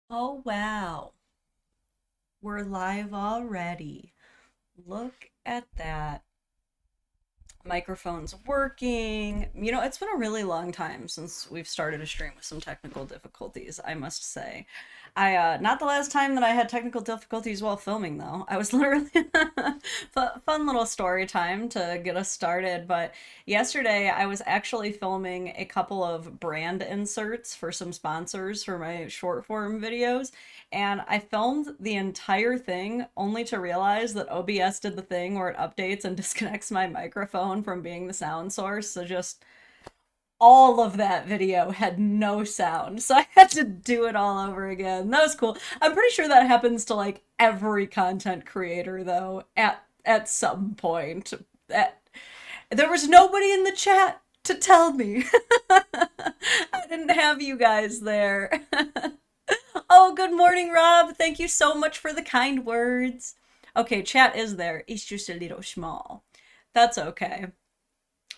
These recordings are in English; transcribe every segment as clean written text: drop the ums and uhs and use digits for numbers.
Oh, wow. We're live already. Look at that. Microphone's working. It's been a really long time since we've started a stream with some technical difficulties, I must say. Not the last time that I had technical difficulties while filming, though. I was literally fun little story time to get us started. But yesterday, I was actually filming a couple of brand inserts for some sponsors for my short form videos. And I filmed the entire thing only to realize that OBS did the thing where it updates and disconnects my microphone from being the sound source. So just all of that video had no sound. So I had to do it all over again. That was cool. I'm pretty sure that happens to like every content creator though at some point. That there was nobody in the chat to tell me. I didn't have you guys there. Oh, good morning, Rob. Thank you so much for the kind words. Okay, chat is there. It's just a little small. That's okay.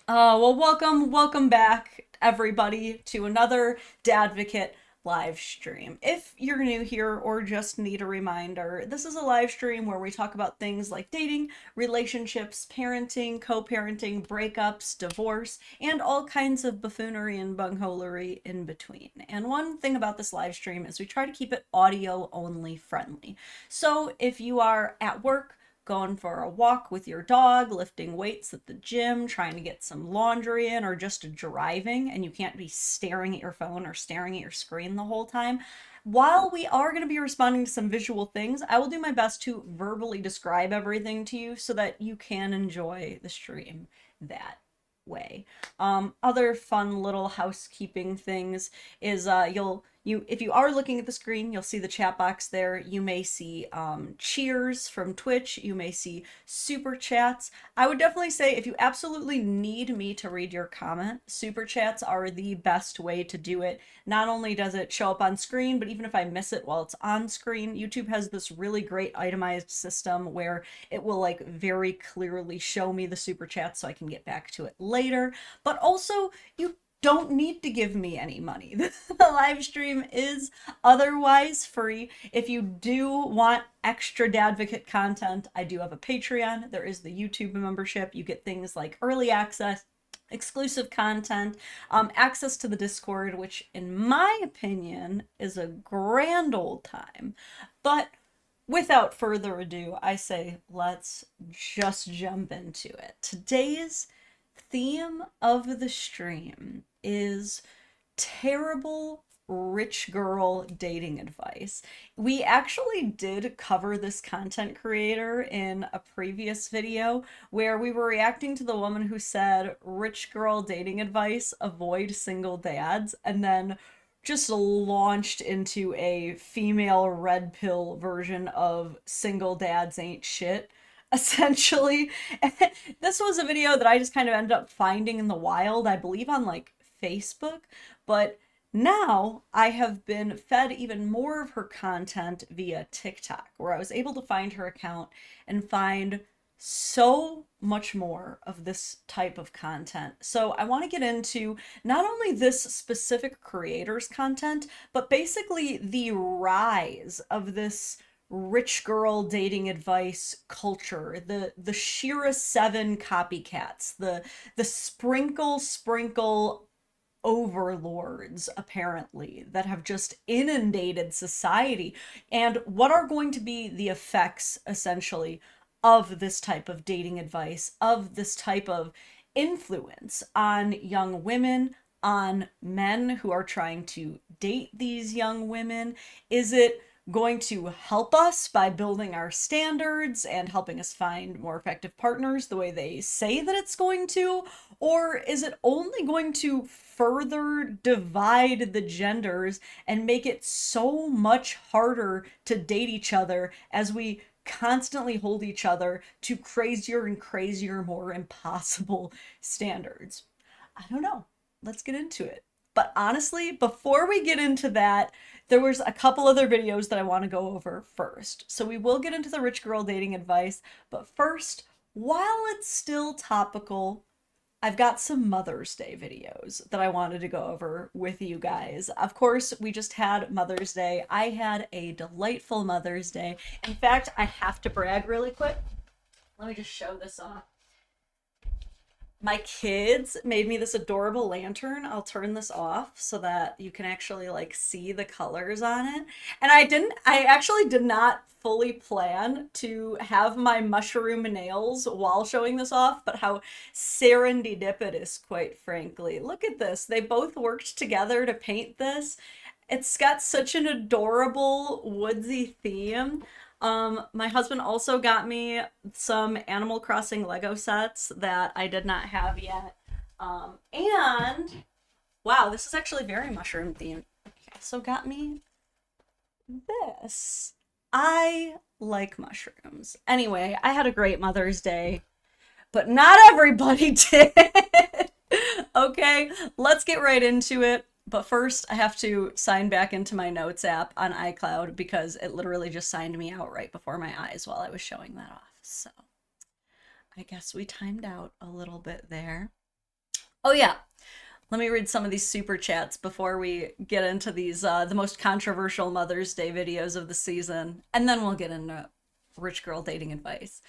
Well, welcome back, everybody, to another Dadvocate live stream. If you're new here or just need a reminder, this is a live stream where we talk about things like dating, relationships, parenting, co-parenting, breakups, divorce, and all kinds of buffoonery and bungholery in between. And one thing about this live stream is we try to keep it audio only friendly. So if you are at work, going for a walk with your dog, lifting weights at the gym, trying to get some laundry in, or just driving, and you can't be staring at your phone or staring at your screen the whole time. While we are going to be responding to some visual things, I will do my best to verbally describe everything to you so that you can enjoy the stream that way. Other fun little housekeeping things is if you are looking at the screen, you'll see the chat box there. You may see cheers from Twitch. You may see super chats. I would definitely say if you absolutely need me to read your comment, super chats are the best way to do it. Not only does it show up on screen, but even if I miss it while it's on screen, YouTube has this really great itemized system where it will like very clearly show me the super chats so I can get back to it later. But also, you don't need to give me any money. The live stream is otherwise free. If you do want extra Dadvocate content, I do have a Patreon. There is the YouTube membership. You get things like early access, exclusive content, access to the Discord, which in my opinion is a grand old time. But without further ado, I say let's just jump into it. Today's theme of the stream is terrible rich girl dating advice. We actually did cover this content creator in a previous video where we were reacting to the woman who said, rich girl dating advice, avoid single dads, and then just launched into a female red pill version of single dads ain't shit essentially. This was a video that I just kind of ended up finding in the wild, I believe on like Facebook, but now I have been fed even more of her content via TikTok, where I was able to find her account and find so much more of this type of content. So I want to get into not only this specific creator's content, but basically the rise of this rich girl dating advice culture, the Shira 7 copycats, the sprinkle overlords apparently that have just inundated society, and what are going to be the effects essentially of this type of dating advice, of this type of influence on young women, on men who are trying to date these young women. Is it going to help us by building our standards and helping us find more effective partners the way they say that it's going to? Or is it only going to further divide the genders and make it so much harder to date each other as we constantly hold each other to crazier and crazier, more impossible standards? I don't know. Let's get into it. But honestly, before we get into that, there was a couple other videos that I want to go over first. So we will get into the rich girl dating advice, but first, while it's still topical, I've got some Mother's Day videos that I wanted to go over with you guys. Of course, we just had Mother's Day. I had a delightful Mother's Day. In fact, I have to brag really quick. Let me just show this off. My kids made me this adorable lantern. I'll turn this off so that you can actually like see the colors on it. And I actually did not fully plan to have my mushroom nails while showing this off, but how serendipitous, quite frankly. Look at this. They both worked together to paint this. It's got such an adorable woodsy theme. My husband also got me some Animal Crossing Lego sets that I did not have yet. And wow, this is actually very mushroom themed. He also got me this. I like mushrooms. Anyway, I had a great Mother's Day, but not everybody did. Okay, let's get right into it. But first, I have to sign back into my notes app on iCloud because it literally just signed me out right before my eyes while I was showing that off. So I guess we timed out a little bit there. Oh yeah, let me read some of these super chats before we get into these the most controversial Mother's Day videos of the season, and then we'll get into rich girl dating advice.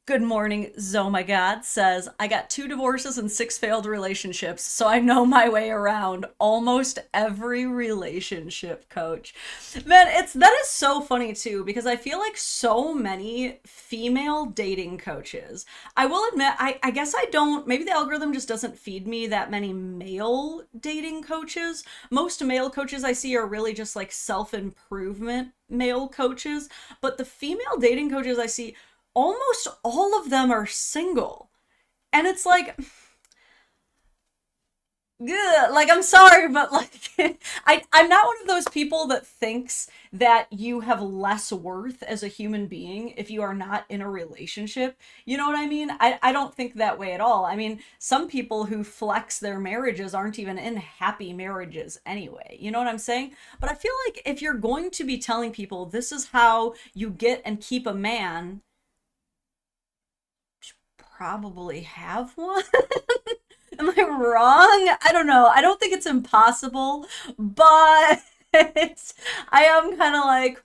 Good morning, Zomagod says, I got 2 divorces and 6 failed relationships, so I know my way around almost every relationship, coach. Man, that is so funny too, because I feel like so many female dating coaches, I will admit, I guess I don't, maybe the algorithm just doesn't feed me that many male dating coaches. Most male coaches I see are really just like self-improvement male coaches, but the female dating coaches I see, almost all of them are single. And it's like, ugh, like, I'm sorry, but like, I'm not one of those people that thinks that you have less worth as a human being if you are not in a relationship. You know what I mean? I don't think that way at all. I mean, some people who flex their marriages aren't even in happy marriages anyway. You know what I'm saying? But I feel like if you're going to be telling people this is how you get and keep a man, probably have one. Am I wrong? I don't know. I don't think it's impossible, but I am kind of like,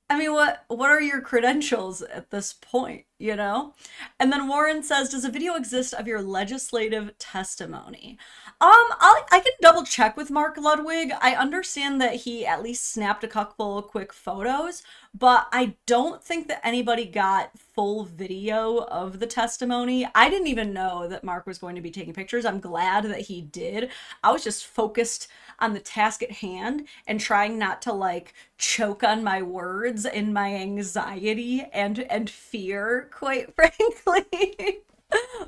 I mean, what are your credentials at this point, you know? And then Warren says, does a video exist of your legislative testimony? I can double check with Mark Ludwig. I understand that he at least snapped a couple quick photos, but I don't think that anybody got full video of the testimony. I didn't even know that Mark was going to be taking pictures. I'm glad that he did. I was just focused on the task at hand and trying not to like choke on my words in my anxiety and fear, quite frankly.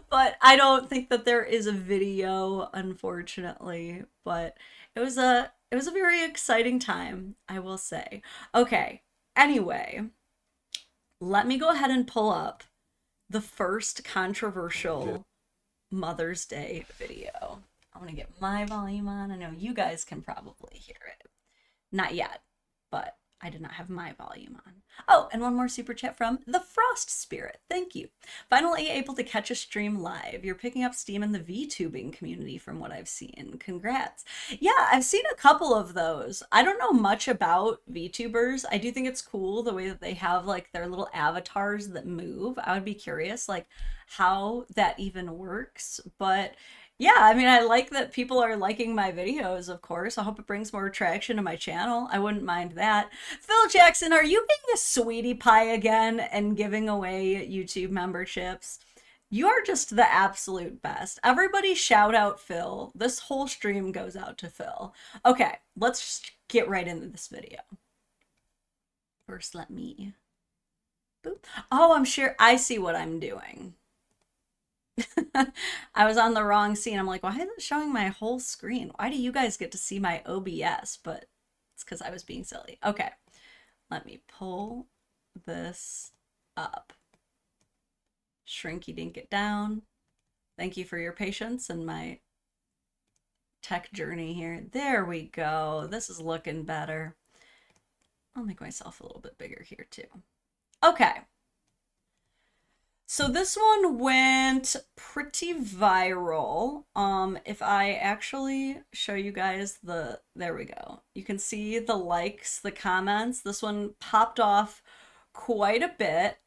But I don't think that there is a video, unfortunately. But it was a very exciting time, I will say. Okay, anyway, let me go ahead and pull up the first controversial Mother's Day video. I want to get my volume on. I know you guys can probably hear it. Not yet, but I did not have my volume on. Oh, and one more super chat from the Frost Spirit. Thank you. Finally able to catch a stream live. You're picking up steam in the VTubing community from what I've seen. Congrats. Yeah, I've seen a couple of those. I don't know much about VTubers. I do think it's cool the way that they have like their little avatars that move. I would be curious like how that even works, but yeah, I mean, I like that people are liking my videos, of course. I hope it brings more traction to my channel. I wouldn't mind that. Phil Jackson, are you being a sweetie pie again and giving away YouTube memberships? You are just the absolute best. Everybody shout out Phil. This whole stream goes out to Phil. Okay, let's just get right into this video. First, let me... Boop. Oh, I'm sure I see what I'm doing. I was on the wrong scene. I'm like, why is it showing my whole screen? Why do you guys get to see my OBS? But it's because I was being silly. Okay, let me pull this up. Shrinky dink it down. Thank you for your patience and my tech journey here. There we go. This is looking better. I'll make myself a little bit bigger here too. Okay. So this one went pretty viral. If I actually show you guys there we go. You can see the likes, the comments. This one popped off quite a bit.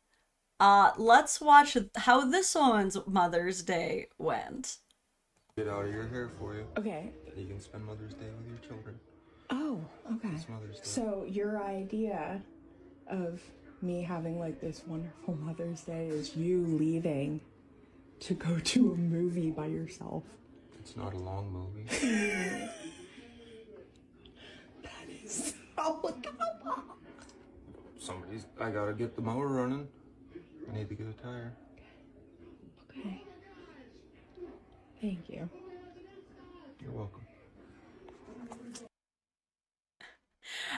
Let's watch how this one's Mother's Day went. Get out of your hair for you. Okay. You can spend Mother's Day with your children. Oh, okay. It's Mother's Day. So your idea of me having like this wonderful Mother's Day is you leaving to go to a movie by yourself. It's not a long movie. That is so dumb. I gotta get the mower running. I need to get a tire. Okay. Thank you. You're welcome.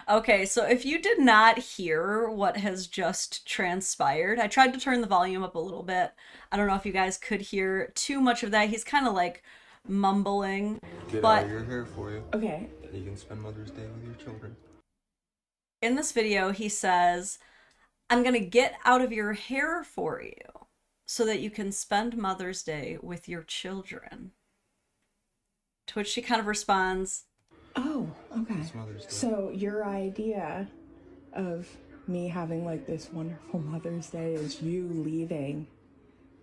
Okay, so if you did not hear what has just transpired, I tried to turn the volume up a little bit. I don't know if you guys could hear too much of that. He's kind of like mumbling. Get but out of your hair for you. Okay. You can spend Mother's Day with your children. In this video, he says, I'm gonna get out of your hair for you so that you can spend Mother's Day with your children. To which she kind of responds, Oh, okay. It's Mother's Day. So your idea of me having like this wonderful Mother's Day is you leaving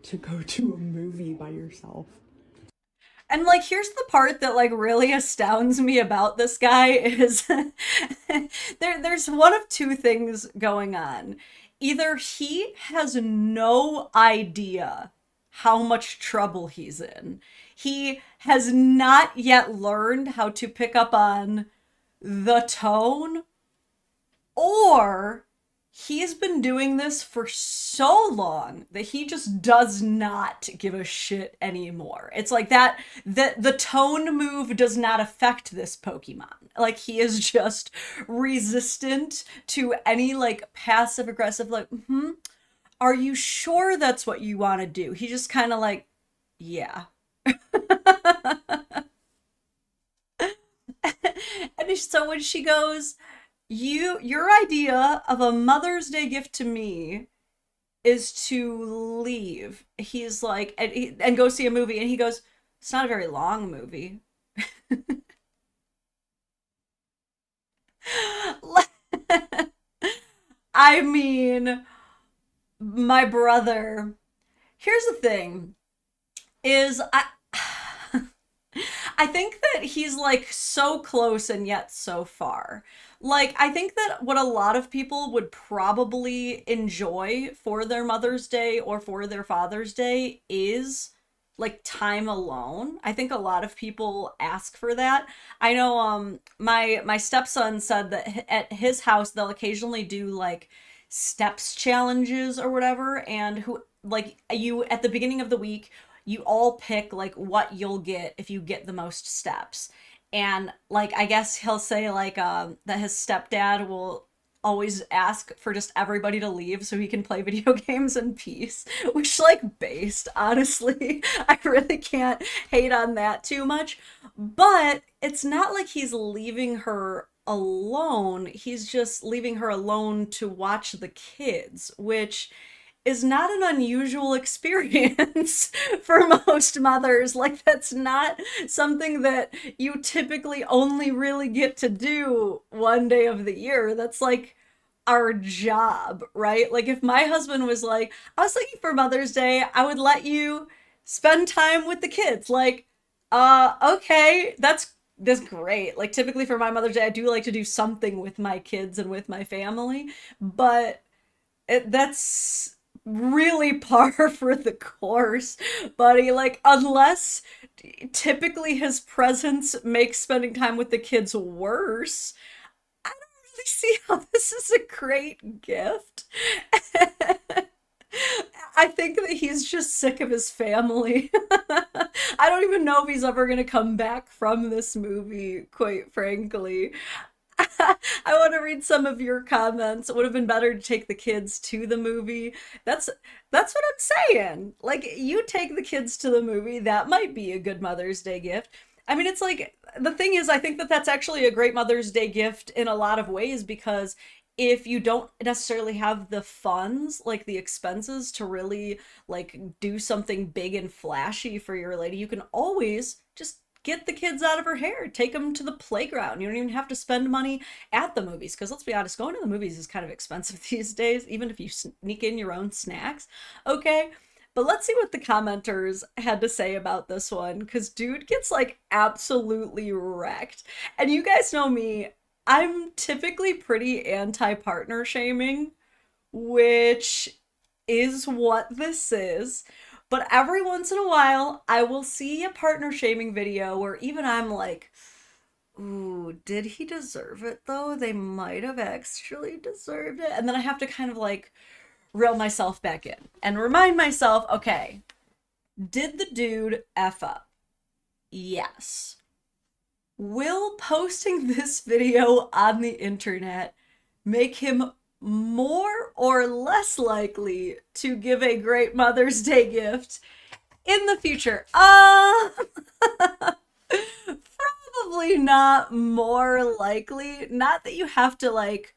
to go to a movie by yourself. and like, here's the part that like really astounds me about this guy is there's one of two things going on. Either he has no idea how much trouble he's in. He has not yet learned how to pick up on the tone, or he's been doing this for so long that he just does not give a shit anymore. It's like that the tone move does not affect this Pokemon. Like, he is just resistant to any like passive aggressive like, are you sure that's what you want to do? He just kind of like, yeah. And so when she goes, your idea of a Mother's Day gift to me is to leave. He's like, and go see a movie. And he goes, it's not a very long movie. I mean, my brother, here's the thing, is I think that he's like so close and yet so far. Like, I think that what a lot of people would probably enjoy for their Mother's Day or for their Father's Day is like time alone. I think a lot of people ask for that. I know my stepson said that at his house they'll occasionally do like steps challenges or whatever, and who like you at the beginning of the week you all pick like what you'll get if you get the most steps. And like, I guess he'll say like that his stepdad will always ask for just everybody to leave so he can play video games in peace, which like based, honestly, I really can't hate on that too much. But it's not like he's leaving her alone. He's just leaving her alone to watch the kids, which is not an unusual experience for most mothers. Like, that's not something that you typically only really get to do one day of the year. That's like our job, right? Like, if my husband was like, I was looking for Mother's Day, I would let you spend time with the kids. Like, okay, that's great. Like, typically for my Mother's Day, I do like to do something with my kids and with my family, but that's really par for the course, buddy. Like, unless typically his presence makes spending time with the kids worse, I don't really see how this is a great gift. I think that he's just sick of his family. I don't even know if he's ever gonna come back from this movie, quite frankly. I want to read some of your comments. It would have been better to take the kids to the movie. That's what I'm saying. Like, you take the kids to the movie, that might be a good Mother's Day gift. I mean, it's like, the thing is, I think that that's actually a great Mother's Day gift in a lot of ways, because if you don't necessarily have the funds, like the expenses to really like do something big and flashy for your lady, you can always just get the kids out of her hair, take them to the playground. You don't even have to spend money at the movies, because let's be honest, going to the movies is kind of expensive these days, even if you sneak in your own snacks. Okay, but let's see what the commenters had to say about this one, because dude gets like absolutely wrecked. And you guys know me, I'm typically pretty anti-partner shaming, which is what this is. But every once in a while, I will see a partner shaming video where even I'm like, ooh, did he deserve it though? They might have actually deserved it. And then I have to kind of like reel myself back in and remind myself, okay, did the dude F up? Yes. Will posting this video on the internet make him more or less likely to give a great Mother's Day gift in the future? Probably not more likely. Not that you have to like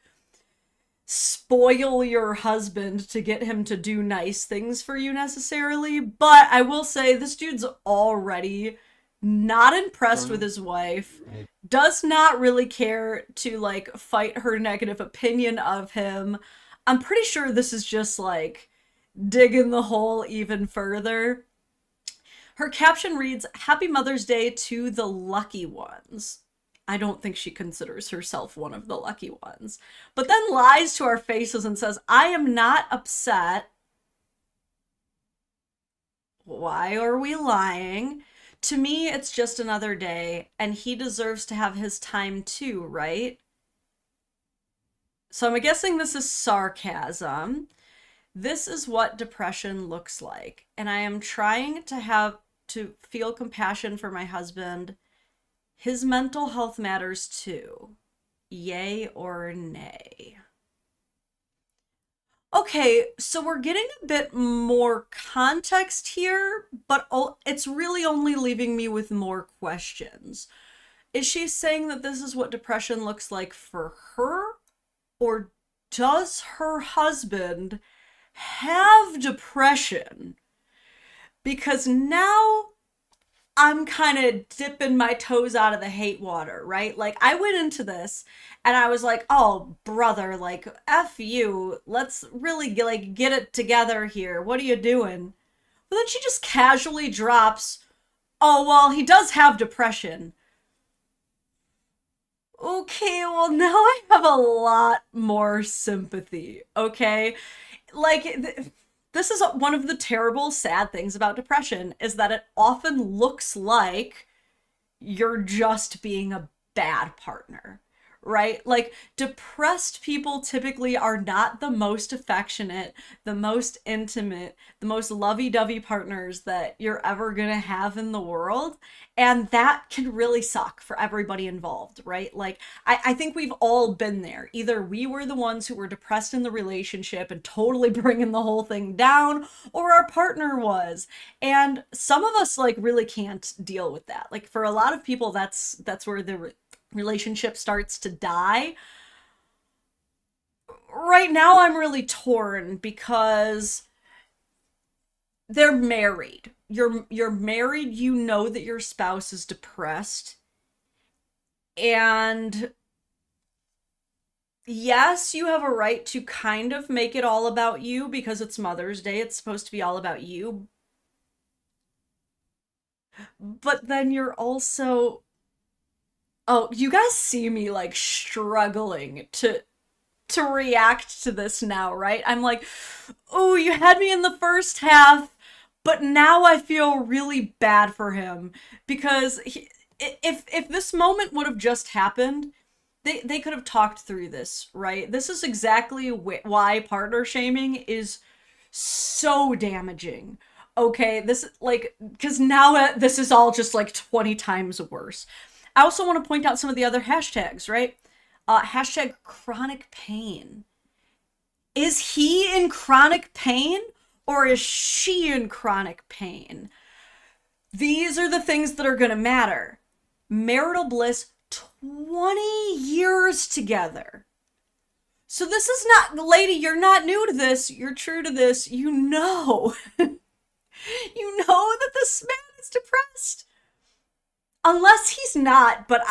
spoil your husband to get him to do nice things for you necessarily, but I will say this dude's already not impressed with his wife, does not really care to like fight her negative opinion of him. I'm pretty sure this is just like digging the hole even further. Her caption reads, "Happy Mother's Day to the lucky ones." I don't think she considers herself one of the lucky ones. But then lies to our faces and says, "I am not upset." Why are we lying? To me, it's just another day, and he deserves to have his time too, right? So I'm guessing this is sarcasm. This is what depression looks like. And I am trying to feel compassion for my husband. His mental health matters too. Yay or nay? Okay, so we're getting a bit more context here, but it's really only leaving me with more questions. Is she saying that this is what depression looks like for her? Or does her husband have depression? Because now I'm kind of dipping my toes out of the hate water, right? Like, I went into this and I was like, oh, brother, like, F you. Let's really get it together here. What are you doing? But then she just casually drops, oh, well, he does have depression. Okay, well, now I have a lot more sympathy, okay? Like, this is one of the terrible, sad things about depression, is that it often looks like you're just being a bad partner, right? Like, depressed people typically are not the most affectionate, the most intimate, the most lovey-dovey partners that you're ever gonna have in the world. And that can really suck for everybody involved, right? Like, I think we've all been there. Either we were the ones who were depressed in the relationship and totally bringing the whole thing down, or our partner was. And some of us, like, really can't deal with that. Like, for a lot of people, that's where the relationship starts to die. Right now, I'm really torn because they're married. You're married, you know that your spouse is depressed. And yes, you have a right to kind of make it all about you because it's Mother's Day. It's supposed to be all about you. But then you're also, oh, you guys see me like struggling to react to this now, right? I'm like, oh, you had me in the first half, but now I feel really bad for him because if this moment would have just happened, they could have talked through this, right? This is exactly why partner shaming is so damaging. Okay, this, like, because now this is all just like 20 times worse. I also want to point out some of the other hashtags, right? Hashtag chronic pain. Is he in chronic pain or is she in chronic pain? These are the things that are going to matter. Marital bliss, 20 years together. So this is not, lady, you're not new to this. You're true to this. You know. You know that this man is depressed. Unless he's not, but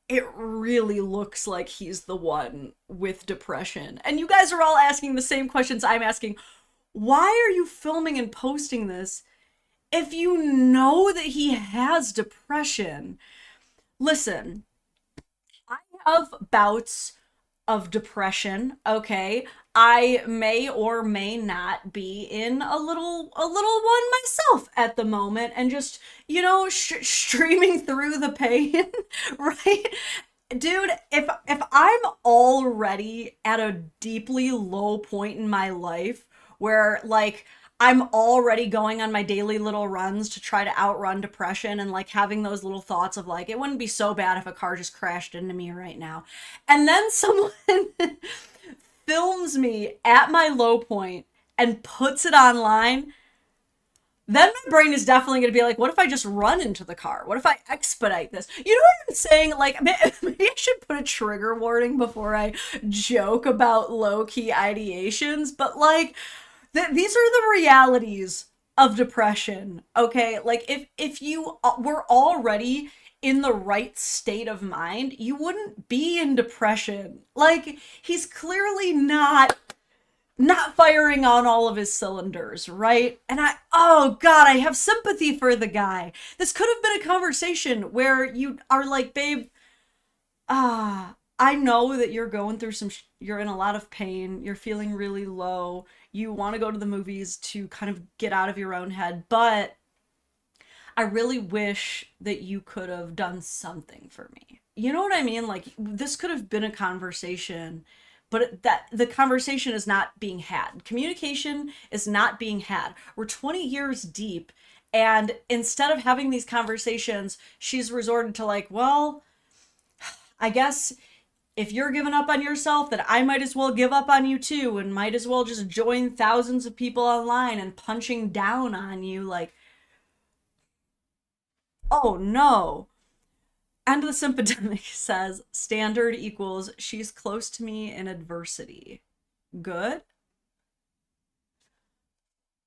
it really looks like he's the one with depression. And you guys are all asking the same questions I'm asking. Why are you filming and posting this if you know that he has depression? Listen, I have bouts of depression, okay? I may or may not be in a little one myself at the moment, and just, you know, streaming through the pain, right? Dude, if I'm already at a deeply low point in my life where like I'm already going on my daily little runs to try to outrun depression, and like having those little thoughts of like, it wouldn't be so bad if a car just crashed into me right now. And then someone films me at my low point and puts it online, then my brain is definitely going to be like, what if I just run into the car? What if I expedite this? You know what I'm saying? Like, maybe I should put a trigger warning before I joke about low-key ideations, but like, these are the realities of depression, okay? Like, if you were already in the right state of mind, you wouldn't be in depression. Like, he's clearly not firing on all of his cylinders, right? And oh God, I have sympathy for the guy. This could have been a conversation where you are like, babe, I know that you're going through you're in a lot of pain, you're feeling really low, you want to go to the movies to kind of get out of your own head, but I really wish that you could have done something for me. You know what I mean? Like, this could have been a conversation, but that the conversation is not being had. Communication is not being had. We're 20 years deep, and instead of having these conversations, she's resorted to like, well, I guess if you're giving up on yourself, then I might as well give up on you too, and might as well just join thousands of people online and punching down on you. Like, oh no. And the sympatemic says, standard equals she's close to me in adversity. Good?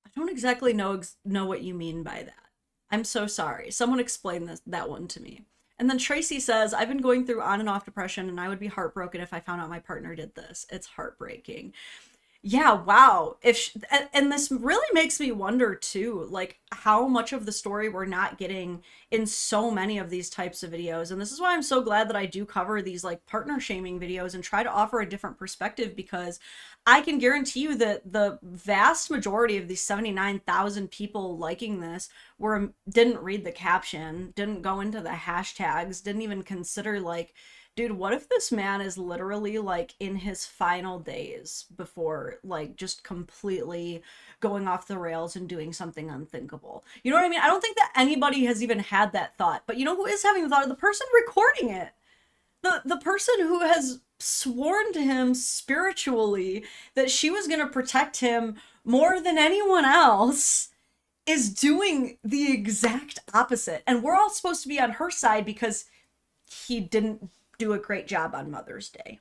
I don't exactly know what you mean by that. I'm so sorry. Someone explain that one to me. And then Tracy says, I've been going through on and off depression, and I would be heartbroken if I found out my partner did this. It's heartbreaking. Yeah, wow. And this really makes me wonder too, like how much of the story we're not getting in so many of these types of videos. And this is why I'm so glad that I do cover these like partner shaming videos and try to offer a different perspective, because I can guarantee you that the vast majority of these 79,000 people liking this didn't read the caption, didn't go into the hashtags, didn't even consider like, dude, what if this man is literally like in his final days before like just completely going off the rails and doing something unthinkable? You know what I mean? I don't think that anybody has even had that thought, but you know who is having the thought? The person recording it. The person who has sworn to him spiritually that she was going to protect him more than anyone else is doing the exact opposite. And we're all supposed to be on her side because he didn't do a great job on Mother's Day.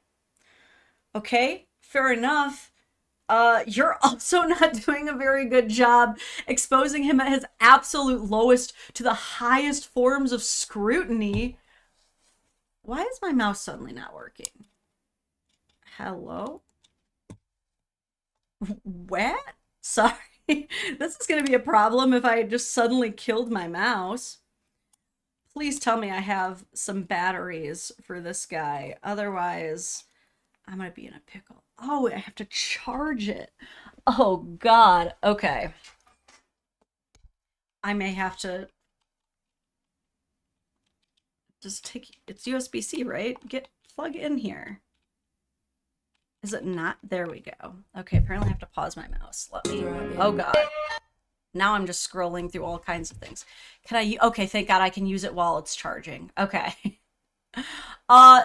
Okay, fair enough. You're also not doing a very good job exposing him at his absolute lowest to the highest forms of scrutiny. Why is my mouse suddenly not working? Hello? What? Sorry. This is going to be a problem if I just suddenly killed my mouse. Please tell me I have some batteries for this guy. Otherwise, I'm going to be in a pickle. Oh, I have to charge it. Oh, God. Okay. I may have to just take... It's USB-C, right? Plug in here. Is it not? There we go. Okay, apparently I have to pause my mouse. Let me... Oh, God. Now I'm just scrolling through all kinds of things. Okay, thank God I can use it while it's charging. Okay.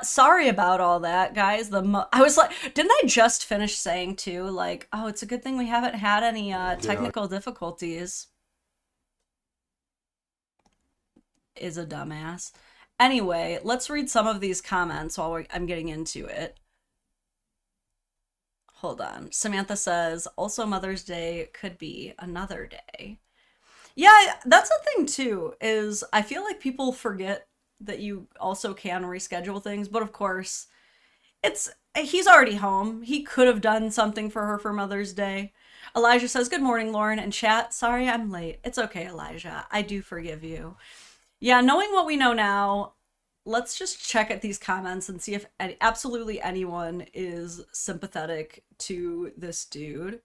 Sorry about all that, guys. I was like, didn't I just finish saying too, like, oh, it's a good thing we haven't had any technical difficulties. Is a dumbass. Anyway, let's read some of these comments while I'm getting into it. Hold on. Samantha says, also Mother's Day could be another day. Yeah, that's the thing too, is I feel like people forget that you also can reschedule things, but of course, it's he's already home. He could have done something for her for Mother's Day. Elijah says, "Good morning, Lauren." And chat, sorry I'm late. It's okay, Elijah. I do forgive you. Yeah, knowing what we know now, let's just check at these comments and see if absolutely anyone is sympathetic to this dude.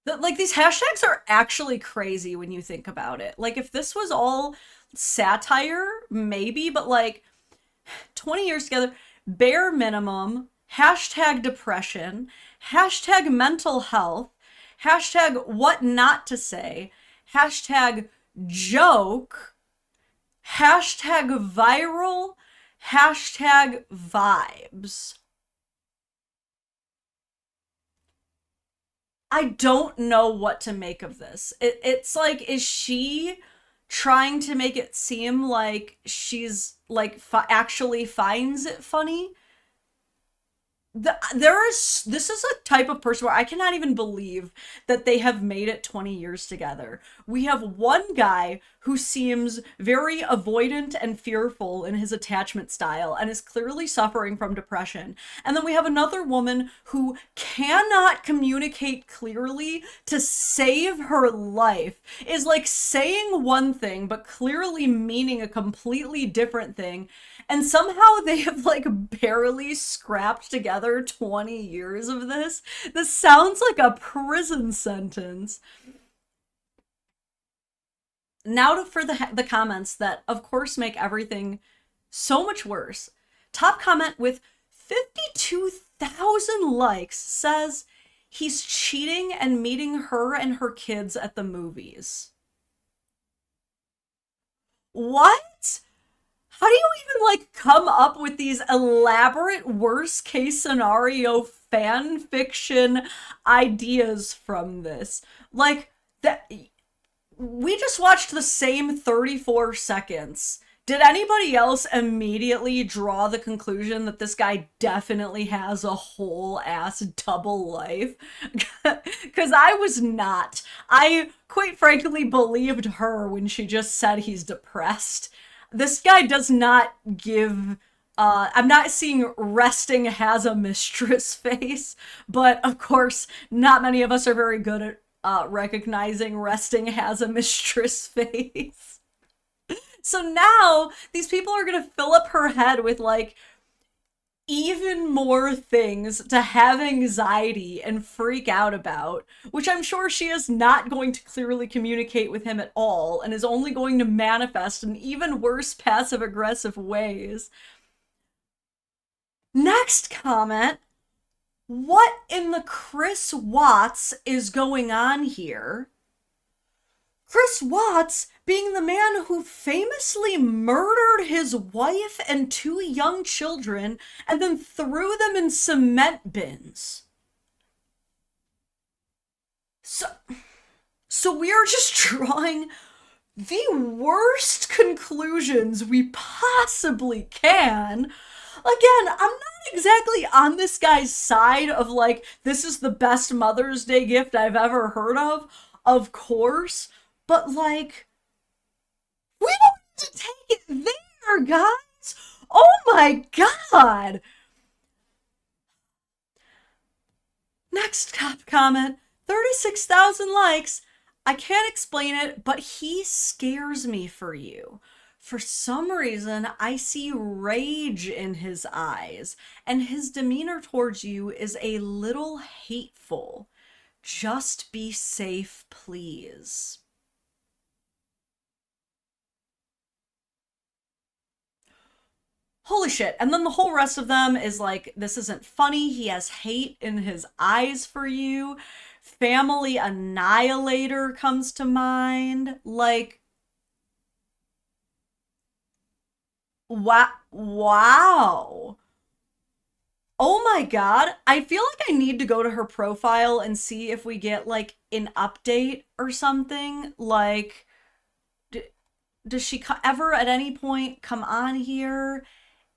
Like, these hashtags are actually crazy when you think about it. Like, if this was all satire, maybe, but like 20 years together, bare minimum, hashtag depression, hashtag mental health, hashtag what not to say, hashtag joke, hashtag viral, hashtag vibes. I don't know what to make of this. It's like, is she trying to make it seem like she's like actually finds it funny? This is a type of person where I cannot even believe that they have made it 20 years together. We have one guy who seems very avoidant and fearful in his attachment style and is clearly suffering from depression. And then we have another woman who cannot communicate clearly to save her life, is like saying one thing but clearly meaning a completely different thing. And somehow they have like barely scrapped together 20 years of this. This sounds like a prison sentence. Now for the comments that, of course, make everything so much worse. Top comment with 52,000 likes says he's cheating and meeting her and her kids at the movies. What? How do you even like come up with these elaborate worst case scenario fan fiction ideas from this? Like, that we just watched the same 34 seconds. Did anybody else immediately draw the conclusion that this guy definitely has a whole ass double life? Because I was not. I quite frankly believed her when she just said he's depressed. This guy does not give, I'm not seeing resting has a mistress face, but of course, not many of us are very good at recognizing resting has a mistress face. So now these people are gonna fill up her head with like even more things to have anxiety and freak out about, which I'm sure she is not going to clearly communicate with him at all and is only going to manifest in even worse passive-aggressive ways. Next comment. What in the Chris Watts is going on here? Chris Watts being the man who famously murdered his wife and 2 young children and then threw them in cement bins. So we are just drawing the worst conclusions we possibly can. Again, I'm not exactly on this guy's side of like, this is the best Mother's Day gift I've ever heard of course. But, like, we don't need to take it there, guys! Oh my god! Next top comment, 36,000 likes. I can't explain it, but he scares me for you. For some reason, I see rage in his eyes, and his demeanor towards you is a little hateful. Just be safe, please. Holy shit. And then the whole rest of them is like, this isn't funny. He has hate in his eyes for you. Family annihilator comes to mind. Like, wow. Oh my god. I feel like I need to go to her profile and see if we get like an update or something. Like, does she ever at any point come on here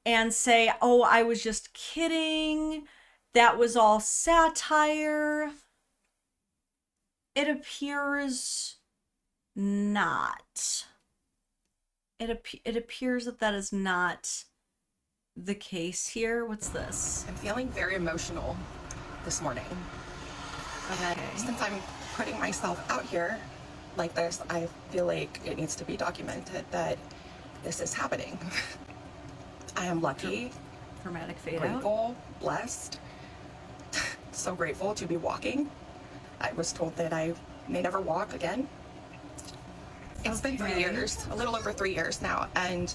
and say, oh, I was just kidding, that was all satire. It appears not. It appears that that is not the case here. What's this? I'm feeling very emotional this morning. And since I'm putting myself out here like this, I feel like it needs to be documented that this is happening. I am lucky, Dramatic fade out. grateful, blessed, so grateful to be walking. I was told that I may never walk again. It's been 3 years, a little over 3 years now, and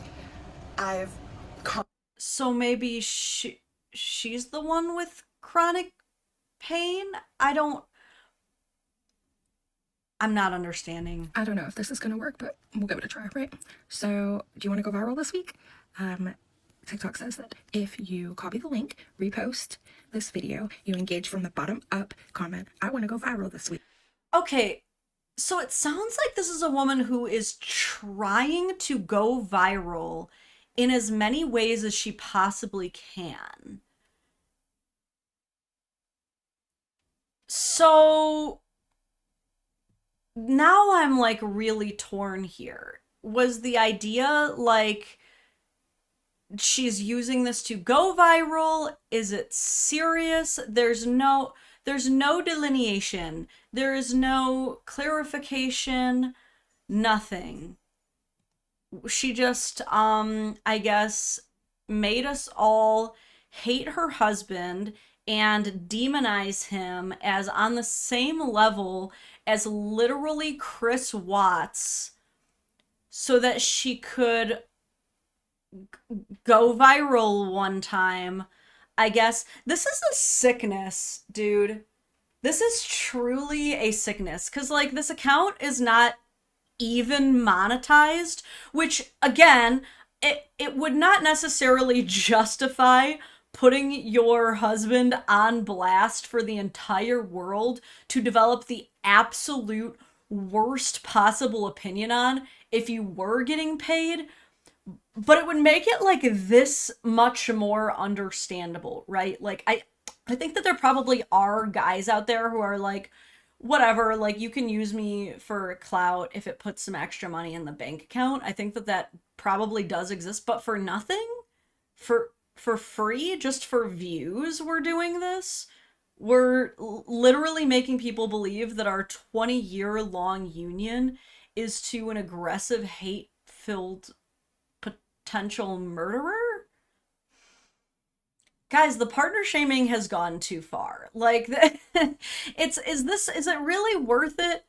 I've So maybe she's the one with chronic pain? I'm not understanding. I don't know if this is gonna work, but we'll give it a try, right? So, do you want to go viral this week? TikTok says that if you copy the link, repost this video, you engage from the bottom up, comment, I want to go viral this week. Okay, so it sounds like this is a woman who is trying to go viral in as many ways as she possibly can. So now I'm like really torn here. Was the idea like she's using this to go viral? Is it serious? There's no delineation. There is no clarification, nothing. She just, I guess, made us all hate her husband and demonize him as on the same level as literally Chris Watts so that she could go viral one time. I guess this is a sickness, dude. This is truly a sickness, because like this account is not even monetized, which again, it would not necessarily justify putting your husband on blast for the entire world to develop the absolute worst possible opinion on if you were getting paid. But it would make it like this much more understandable, right? Like I think that there probably are guys out there who are like, whatever, like you can use me for clout if it puts some extra money in the bank account. I think that that probably does exist, but for nothing, for free, just for views, we're doing this. We're literally making people believe that our 20-year-long union is to an aggressive, hate-filled potential murderer? Guys, the partner shaming has gone too far. Like, is it really worth it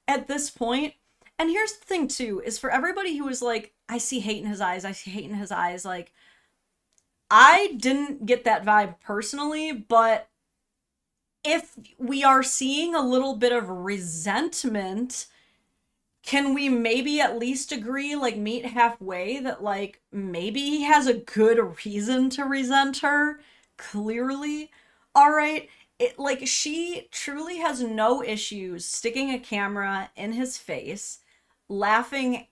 at this point? And here's the thing too, is for everybody who is like, I see hate in his eyes, I see hate in his eyes, like, I didn't get that vibe personally, but if we are seeing a little bit of resentment, can we maybe at least agree, like meet halfway, that like maybe he has a good reason to resent her? Clearly. All right. Like she truly has no issues sticking a camera in his face, laughing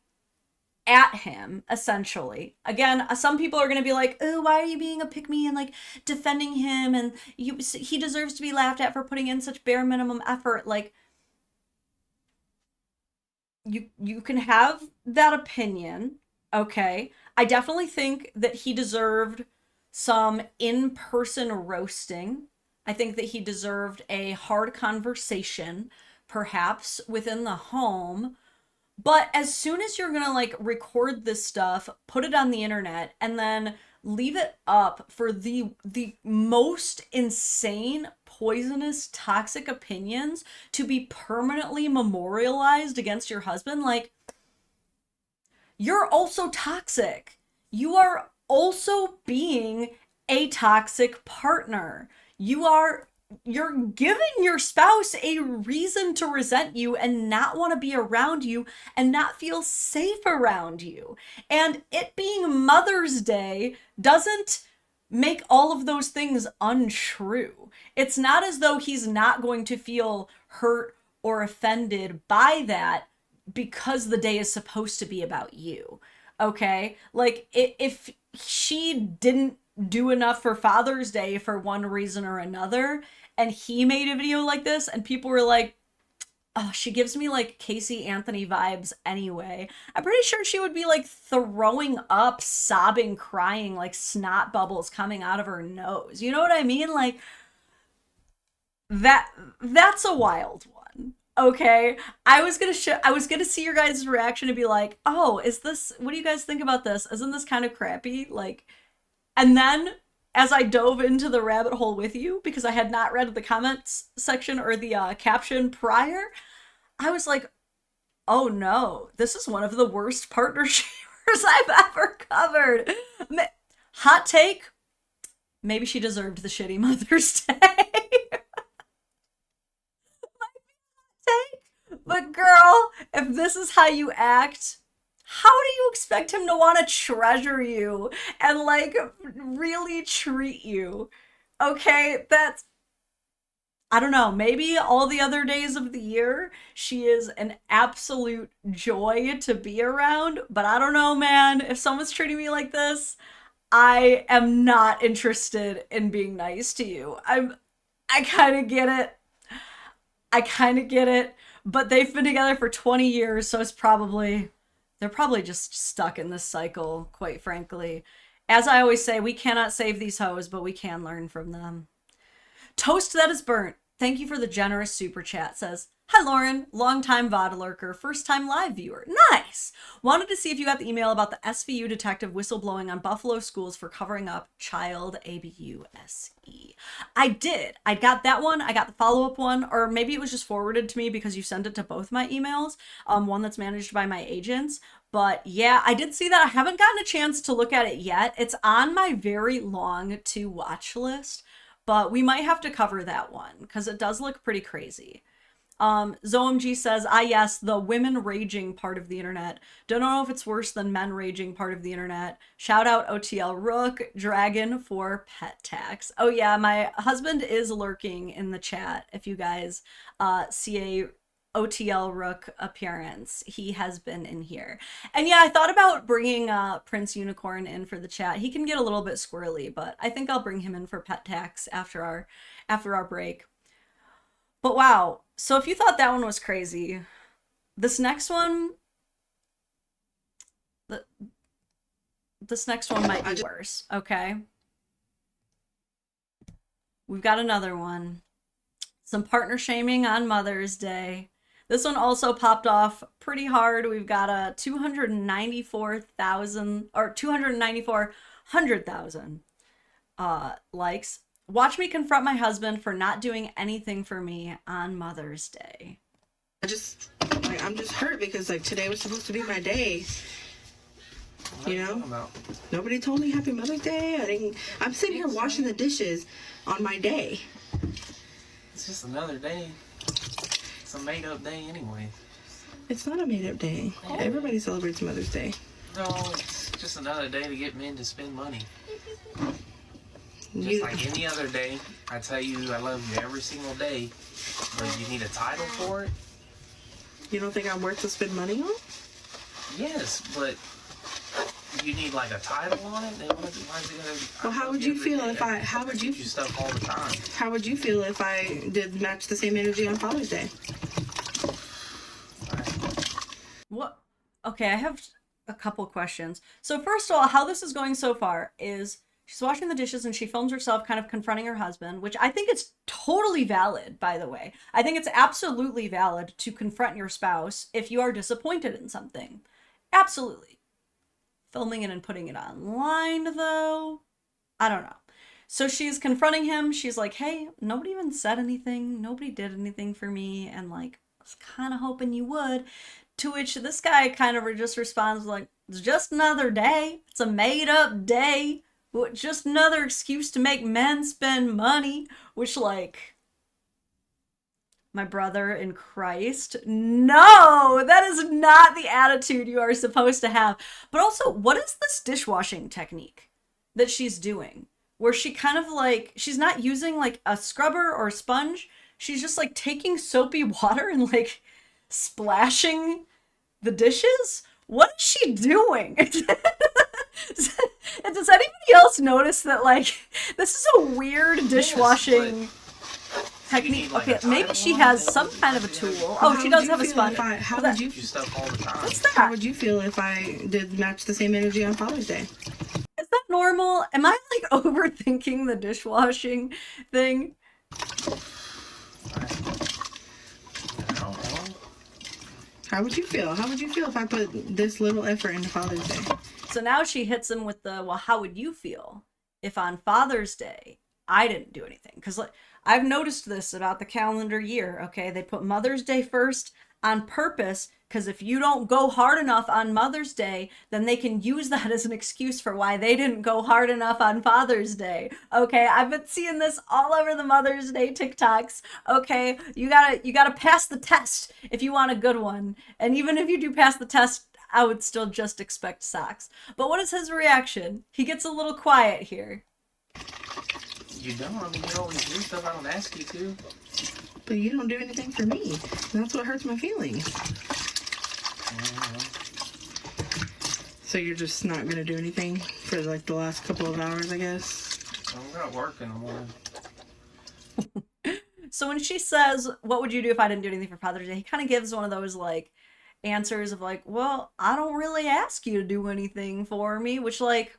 at him, essentially. Again, some people are going to be like, oh, why are you being a pick-me and like defending him, and he deserves to be laughed at for putting in such bare minimum effort. Like, you can have that opinion, okay? I definitely think that he deserved some in-person roasting. I think that he deserved a hard conversation, perhaps within the home. But as soon as you're gonna like record this stuff, put it on the internet, and then leave it up for the most insane, poisonous, toxic opinions to be permanently memorialized against your husband, like, you're also toxic. You are also being a toxic partner. You're giving your spouse a reason to resent you and not want to be around you and not feel safe around you. And it being Mother's Day doesn't make all of those things untrue. It's not as though he's not going to feel hurt or offended by that because the day is supposed to be about you. Okay? Like, if she didn't do enough for Father's Day for one reason or another, and he made a video like this, and people were like, oh, she gives me like Casey Anthony vibes anyway. I'm pretty sure she would be like throwing up, sobbing, crying, like snot bubbles coming out of her nose. You know what I mean? Like that's a wild one. Okay. I was gonna see your guys' reaction and be like, oh, what do you guys think about this? Isn't this kind of crappy? Like, and then as I dove into the rabbit hole with you, because I had not read the comments section or the caption prior, I was like, oh no, this is one of the worst partner shamers I've ever covered. Hot take, maybe she deserved the shitty Mother's Day. But girl, if this is how you act, how do you expect him to want to treasure you and like really treat you? Okay, I don't know, maybe all the other days of the year she is an absolute joy to be around, but I don't know, man. If someone's treating me like this, I am not interested in being nice to you. I kind of get it. But they've been together for 20 years, so they're probably just stuck in this cycle, quite frankly. As I always say, we cannot save these hoes, but we can learn from them. Toast That Is Burnt, thank you for the generous super chat, says, hi Lauren, longtime VOD lurker, first time live viewer. Nice! Wanted to see if you got the email about the SVU detective whistleblowing on Buffalo schools for covering up child abuse. I did. I got that one. I got the follow-up one, or maybe it was just forwarded to me because you sent it to both my emails, one that's managed by my agents. But yeah, I did see that. I haven't gotten a chance to look at it yet. It's on my very long to watch list, but we might have to cover that one because it does look pretty crazy. ZoMG says, yes, the women raging part of the internet. Don't know if it's worse than men raging part of the internet. Shout out OTL Rook, Dragon for pet tax. Oh yeah, my husband is lurking in the chat. If you guys see a OTL Rook appearance, he has been in here. And yeah, I thought about bringing Prince Unicorn in for the chat. He can get a little bit squirrely, but I think I'll bring him in for pet tax after our break. But wow, so if you thought that one was crazy, this next one might be worse, okay? We've got another one. Some partner shaming on Mother's Day. This one also popped off pretty hard. We've got a 294,000 likes. Watch me confront my husband for not doing anything for me on Mother's Day. I'm just hurt because like today was supposed to be my day. You know, nobody told me Happy Mother's Day. I'm sitting here washing the dishes on my day. It's just another day. It's a made-up day anyway. It's not a made-up day. Everybody celebrates Mother's Day. No, it's just another day to get men to spend money. Just like any other day, I tell you I love you every single day, but you need a title for it? You don't think I'm worth to spend money on? Yes, but you need like a title on it? Then why is it gonna, well, how would you feel if how would you stuff all the time? How would you feel if I did match the same energy on Father's Day? What? Okay, I have a couple questions. So first of all, how this is going so far is she's washing the dishes and she films herself kind of confronting her husband, which I think is totally valid, by the way. I think it's absolutely valid to confront your spouse if you are disappointed in something. Absolutely. Filming it and putting it online, though, I don't know. So she's confronting him. She's like, hey, nobody even said anything. Nobody did anything for me. And like, I was kind of hoping you would. To which this guy kind of just responds like, it's just another day. It's a made up day. Just another excuse to make men spend money. Which, like, my brother in Christ, no, that is not the attitude you are supposed to have. But also, what is this dishwashing technique that she's doing? Where she kind of like, she's not using like a scrubber or a sponge. She's just like taking soapy water and like splashing the dishes. What is she doing? Does anybody else notice that, like, this is a weird dishwashing technique? like, Okay, a maybe title she on has it? some kind of a tool. How Oh, she would does you have a feel sponge. how What's would you You stuff all the time. What's how that? would you feel if I did match the same energy on Father's Day? Is that normal? Am I, like, overthinking the dishwashing thing? I don't know. How would you feel? How would you feel if I put this little effort into Father's Day? So now she hits him with the, well, how would you feel if on Father's Day I didn't do anything? Because, like, I've noticed this about the calendar year, okay? They put Mother's Day first on purpose, because if you don't go hard enough on Mother's Day, then they can use that as an excuse for why they didn't go hard enough on Father's Day. Okay, I've been seeing this all over the Mother's Day TikToks. Okay, you gotta pass the test if you want a good one. And even if you do pass the test, I would still just expect socks. But what is his reaction? He gets a little quiet here. You don't. I mean, you always do stuff I don't ask you to. But you don't do anything for me. That's what hurts my feelings. So you're just not gonna do anything for like the last couple of hours, I guess? I'm not working in the morning. So when she says, what would you do if I didn't do anything for Father's Day? He kind of gives one of those, like, answers of, like, well, I don't really ask you to do anything for me, which, like,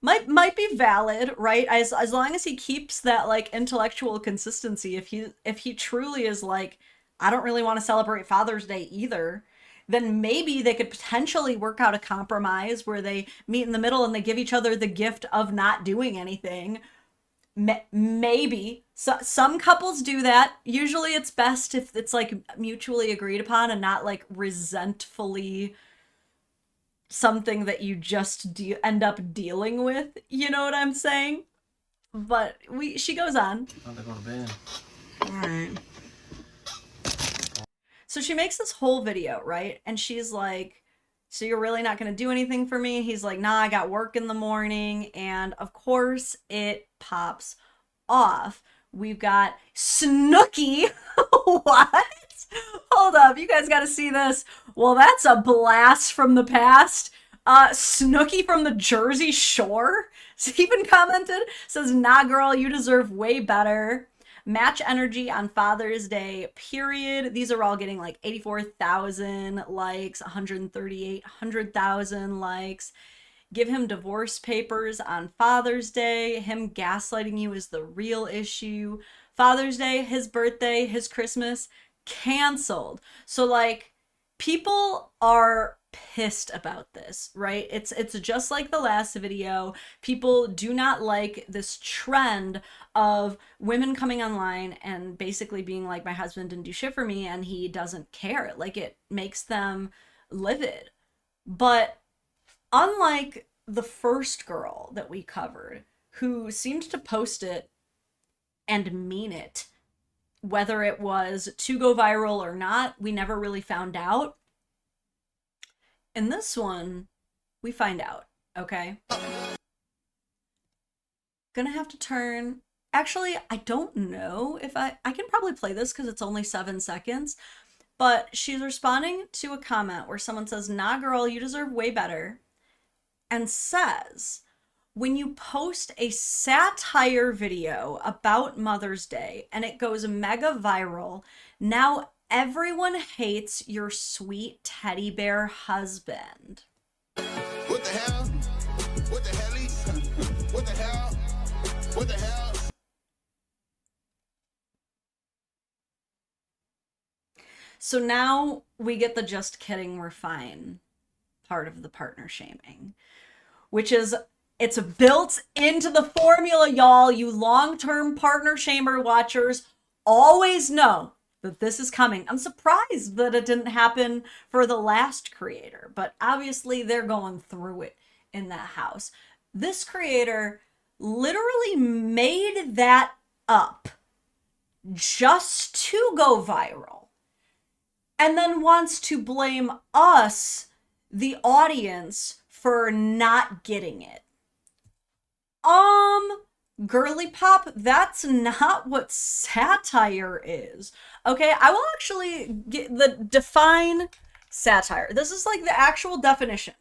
might be valid, right? As long as he keeps that, like, intellectual consistency. If he truly is like, I don't really want to celebrate Father's Day either, then maybe they could potentially work out a compromise where they meet in the middle and they give each other the gift of not doing anything. Maybe. So, some couples do that. Usually it's best if it's, like, mutually agreed upon and not, like, resentfully something that you just end up dealing with. You know what I'm saying? But she goes on. I'm to go to bed. Alright. So she makes this whole video, right? And she's like, so you're really not going to do anything for me? He's like, nah, I got work in the morning. And of course it pops off. We've got Snooki. What? Hold up. You guys got to see this. Well, that's a blast from the past. Snooki from the Jersey Shore even commented, says, nah, girl, you deserve way better. Match energy on Father's Day, period. These are all getting like 84,000 likes, 100,000 likes. Give him divorce papers on Father's Day. Him gaslighting you is the real issue. Father's Day, his birthday, his Christmas, canceled. So, like, people are pissed about this, right? It's just like the last video. People do not like this trend of women coming online and basically being like, my husband didn't do shit for me and he doesn't care. Like, it makes them livid. But unlike the first girl that we covered, who seemed to post it and mean it, whether it was to go viral or not, we never really found out. In this one, we find out, okay? Gonna have to turn... Actually, I don't know if I can probably play this because it's only 7 seconds. But she's responding to a comment where someone says, nah, girl, you deserve way better. And says, when you post a satire video about Mother's Day and it goes mega viral, now everyone hates your sweet teddy bear husband. What the hell? What the hell? What the hell? What the hell? So now we get the just kidding, we're fine part of the partner shaming, which is, it's built into the formula, y'all. You long-term partner shamer watchers always know that this is coming. I'm surprised that it didn't happen for the last creator, but obviously they're going through it in that house. This creator literally made that up just to go viral, and then wants to blame us, the audience, for not getting it. Girly pop, that's not what satire is. Okay, I will actually define satire. This is like the actual definition.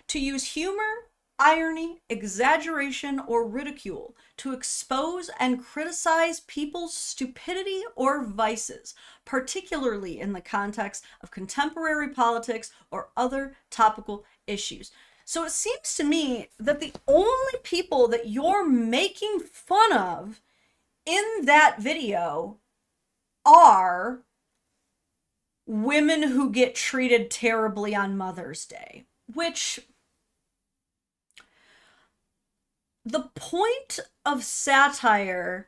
To use humor irony, exaggeration, or ridicule to expose and criticize people's stupidity or vices, particularly in the context of contemporary politics or other topical issues. So it seems to me that the only people that you're making fun of in that video are women who get treated terribly on Mother's Day, which the point of satire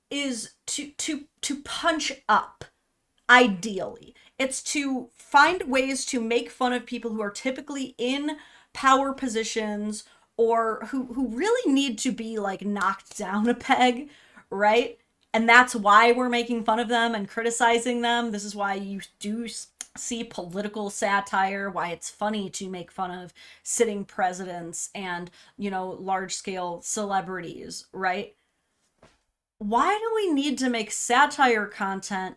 is to punch up, ideally. It's to find ways to make fun of people who are typically in power positions or who really need to be like knocked down a peg, right? And that's why we're making fun of them and criticizing them. This is why you do see political satire, why it's funny to make fun of sitting presidents and, you know, large-scale celebrities, right? Why do we need to make satire content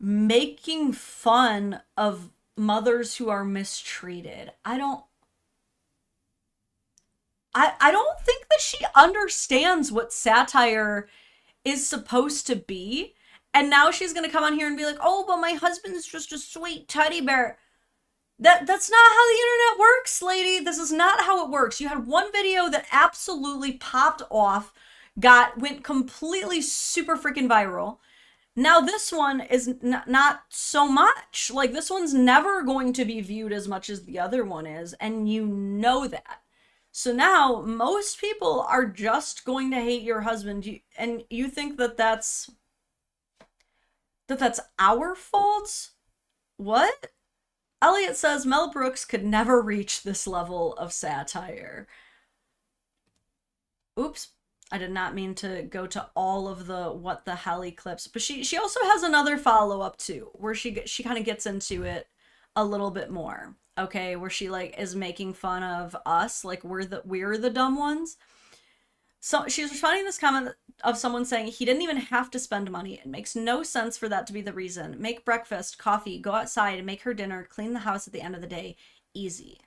making fun of mothers who are mistreated? I don't think that she understands what satire is supposed to be. And now she's gonna come on here and be like, oh, but my husband's just a sweet teddy bear. That's not how the internet works, lady. This is not how it works. You had one video that absolutely popped off, went completely super freaking viral. Now this one is not so much. Like, this one's never going to be viewed as much as the other one is, and you know that. So now most people are just going to hate your husband, and you think that that's our fault? What? Elliot says Mel Brooks could never reach this level of satire. Oops, I did not mean to go to all of the what the helly clips, but she also has another follow-up too, where she kind of gets into it a little bit more. Okay, where she like is making fun of us, like we're the dumb ones. So she's responding to this comment of someone saying he didn't even have to spend money. It makes no sense for that to be the reason. Make breakfast, coffee, go outside and make her dinner, clean the house at the end of the day. Easy.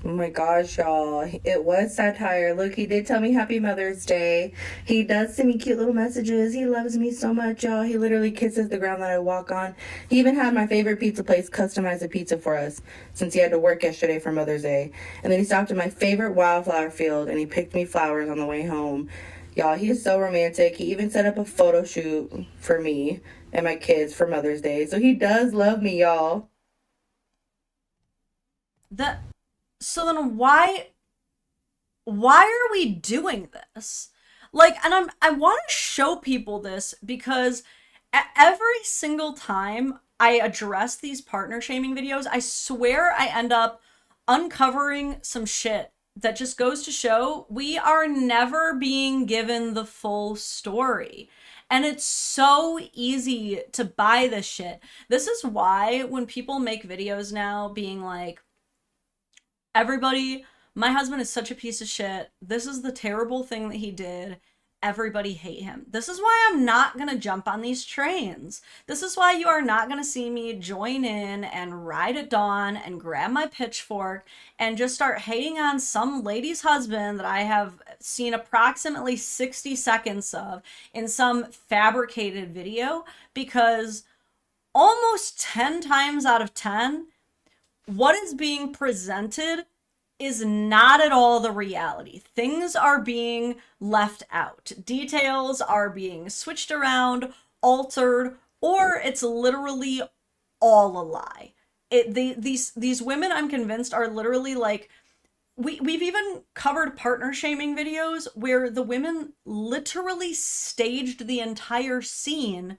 Oh my gosh, y'all. It was satire. Look, he did tell me Happy Mother's Day. He does send me cute little messages. He loves me so much, y'all. He literally kisses the ground that I walk on. He even had my favorite pizza place customize a pizza for us since he had to work yesterday for Mother's Day. And then he stopped at my favorite wildflower field and he picked me flowers on the way home. Y'all, he is so romantic. He even set up a photo shoot for me and my kids for Mother's Day. So he does love me, y'all. So then why are we doing this? Like, and I want to show people this because every single time I address these partner shaming videos, I swear I end up uncovering some shit that just goes to show we are never being given the full story. And it's so easy to buy this shit. This is why when people make videos now being like, everybody, my husband is such a piece of shit. This is the terrible thing that he did. Everybody hate him. This is why I'm not going to jump on these trains. This is why you are not going to see me join in and ride at dawn and grab my pitchfork and just start hating on some lady's husband that I have seen approximately 60 seconds of in some fabricated video, because almost 10 times out of 10, what is being presented is not at all the reality. Things are being left out. Details are being switched around, altered, or it's literally all a lie. These women, I'm convinced, are literally like, we've even covered partner shaming videos where the women literally staged the entire scene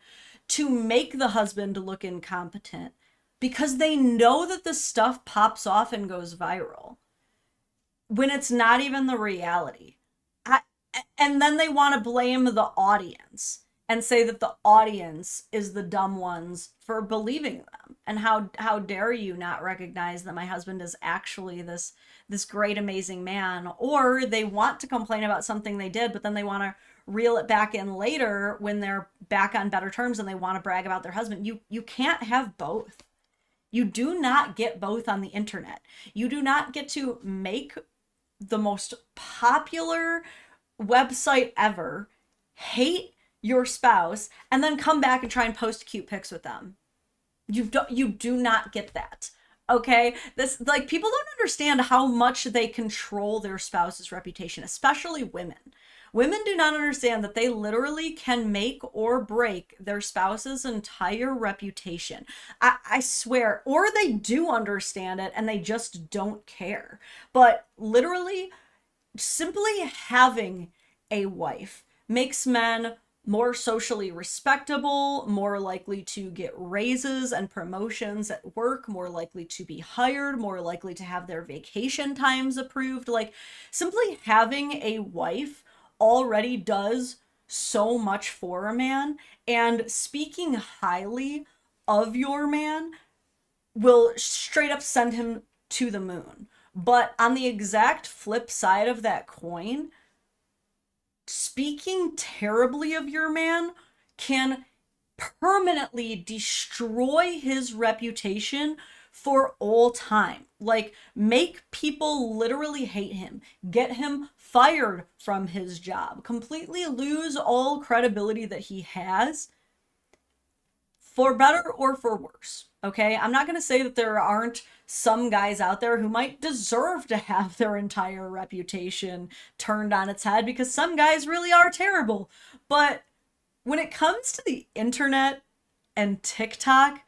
to make the husband look incompetent, because they know that this stuff pops off and goes viral when it's not even the reality. And then they want to blame the audience and say that the audience is the dumb ones for believing them. And how dare you not recognize that my husband is actually this great, amazing man. Or they want to complain about something they did, but then they want to reel it back in later when they're back on better terms and they want to brag about their husband. You can't have both. You do not get both on the internet. You do not get to make the most popular website ever, hate your spouse, and then come back and try and post cute pics with them. You do not get that. Okay? This, like, people don't understand how much they control their spouse's reputation, especially women. Women do not understand that they literally can make or break their spouse's entire reputation. I swear. Or they do understand it and they just don't care. But literally, simply having a wife makes men more socially respectable, more likely to get raises and promotions at work, more likely to be hired, more likely to have their vacation times approved. Like, simply having a wife already does so much for a man, and speaking highly of your man will straight up send him to the moon. But on the exact flip side of that coin, speaking terribly of your man can permanently destroy his reputation for all time. Like, make people literally hate him, get him fired from his job, completely lose all credibility that he has, for better or for worse. Okay, I'm not going to say that there aren't some guys out there who might deserve to have their entire reputation turned on its head, because some guys really are terrible. But when it comes to the internet and TikTok,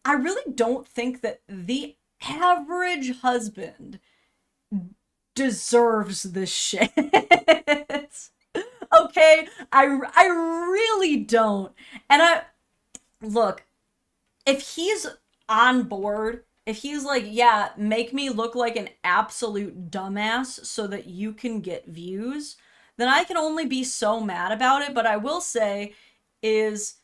I really don't think that the average husband deserves this shit. Okay, I really don't. And look, if he's on board, if he's like, yeah, make me look like an absolute dumbass so that you can get views, then I can only be so mad about it. But I will say is,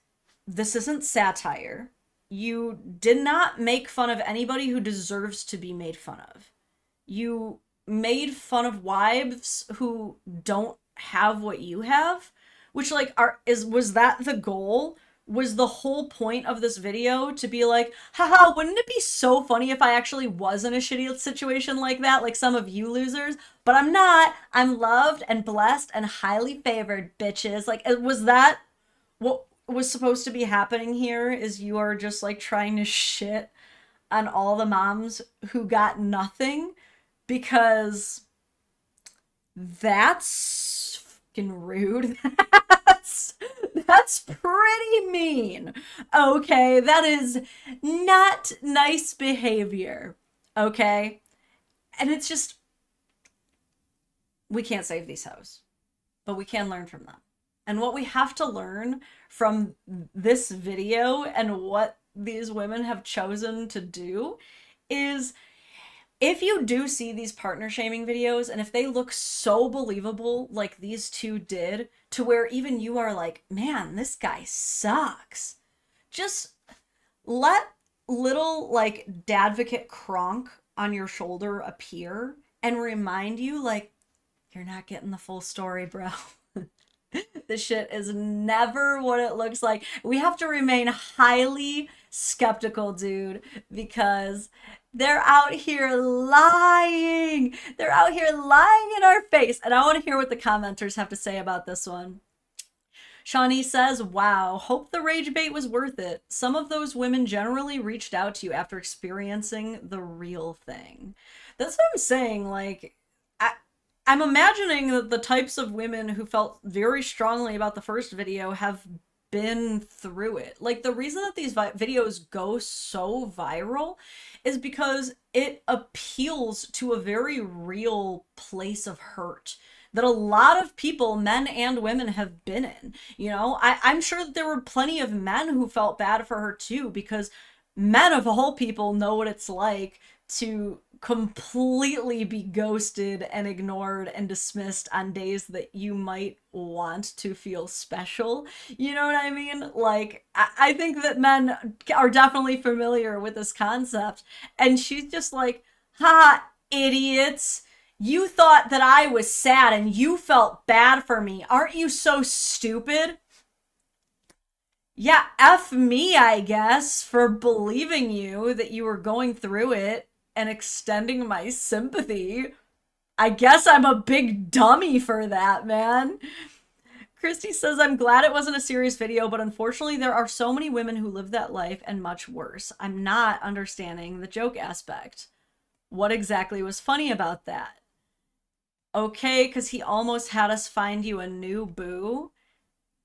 this isn't satire. You did not make fun of anybody who deserves to be made fun of. You made fun of wives who don't have what you have, which, like, was that the goal? Was the whole point of this video to be like, haha, wouldn't it be so funny if I actually was in a shitty situation like that, like some of you losers? But I'm not. I'm loved and blessed and highly favored, bitches. Like, was that what was supposed to be happening here? Is you are just, like, trying to shit on all the moms who got nothing? Because that's fucking rude. That's pretty mean. Okay, that is not nice behavior. Okay? And it's just, we can't save these hoes, but we can learn from them. And what we have to learn from this video and what these women have chosen to do is, if you do see these partner shaming videos, and if they look so believable like these two did, to where even you are like, man, this guy sucks, just let little, like, Dadvocate Kronk on your shoulder appear and remind you, like, you're not getting the full story, bro. This shit is never what it looks like. We have to remain highly skeptical, dude, because they're out here lying. They're out here lying in our face. And I want to hear what the commenters have to say about this one. Shawnee says, wow, hope the rage bait was worth it. Some of those women generally reached out to you after experiencing the real thing. That's what I'm saying. Like, I'm imagining that the types of women who felt very strongly about the first video have been through it. Like, the reason that these videos go so viral is because it appeals to a very real place of hurt that a lot of people, men and women, have been in. You know, I'm sure that there were plenty of men who felt bad for her too, because men of all people know what it's like to completely be ghosted and ignored and dismissed on days that you might want to feel special. You know what I mean? Like, I think that men are definitely familiar with this concept. And she's just like, ha, idiots. You thought that I was sad and you felt bad for me. Aren't you so stupid? Yeah, F me, I guess, for believing you that you were going through it and extending my sympathy. I guess I'm a big dummy for that, man. Christy says, I'm glad it wasn't a serious video, but unfortunately there are so many women who live that life and much worse. I'm not understanding the joke aspect. What exactly was funny about that? Okay, because he almost had us find you a new boo.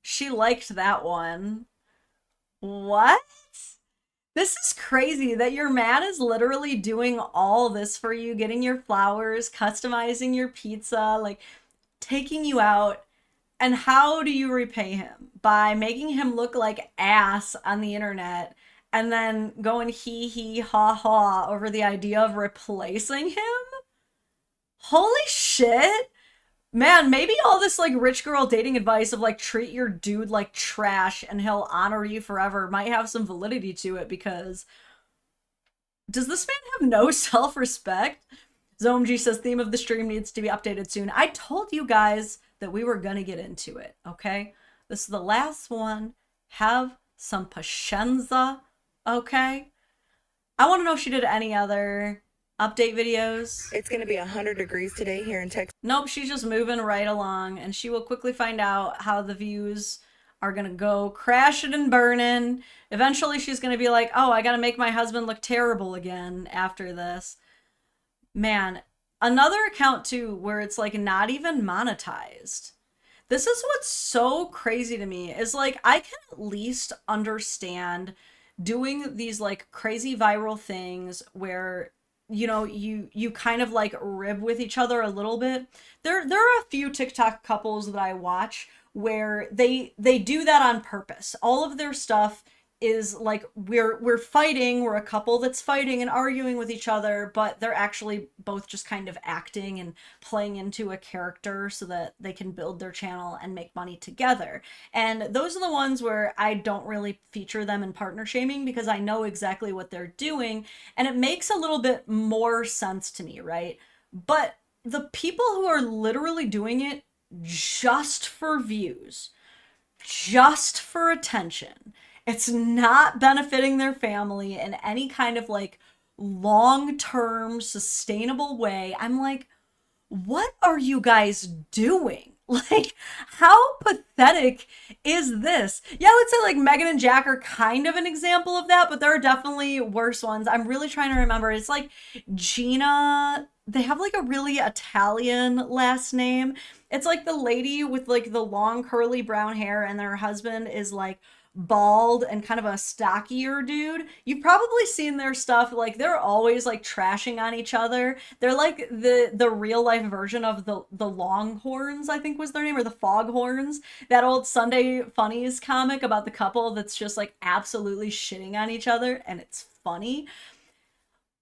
She liked that one. What? This is crazy that your man is literally doing all this for you, getting your flowers, customizing your pizza, like taking you out. And how do you repay him? By making him look like ass on the internet and then going hee hee ha ha over the idea of replacing him? Holy shit. Man, maybe all this like rich girl dating advice of like treat your dude like trash and he'll honor you forever might have some validity to it, because does this man have no self-respect? Zomg says theme of the stream needs to be updated soon. I told you guys that we were gonna get into it, okay? This is the last one. Have some patienza, okay? I want to know if she did any other update videos. It's gonna be 100 degrees today here in Texas. Nope, she's just moving right along, and she will quickly find out how the views are gonna go crashing and burning. Eventually she's gonna be like, oh, I gotta make my husband look terrible again after this. Man, another account too where it's like not even monetized. This is what's so crazy to me, is like I can at least understand doing these like crazy viral things where, you know, you kind of like rib with each other a little bit. There are a few TikTok couples that I watch where they do that on purpose. All of their stuff is like we're fighting, we're a couple that's fighting and arguing with each other, but they're actually both just kind of acting and playing into a character so that they can build their channel and make money together. And those are the ones where I don't really feature them in partner shaming, because I know exactly what they're doing and it makes a little bit more sense to me, right? But the people who are literally doing it just for views, just for attention, it's not benefiting their family in any kind of like long-term sustainable way. I'm like, what are you guys doing? Like, how pathetic is this? Yeah, I would say like Megan and Jack are kind of an example of that, but there are definitely worse ones. I'm really trying to remember. It's like Gina, they have like a really Italian last name. It's like the lady with like the long curly brown hair and their husband is like bald and kind of a stockier dude. You've probably seen their stuff. Like they're always like trashing on each other. They're like the real life version of the Longhorns, I think was their name, or the Foghorns, that old Sunday Funnies comic about the couple that's just like absolutely shitting on each other, and it's funny.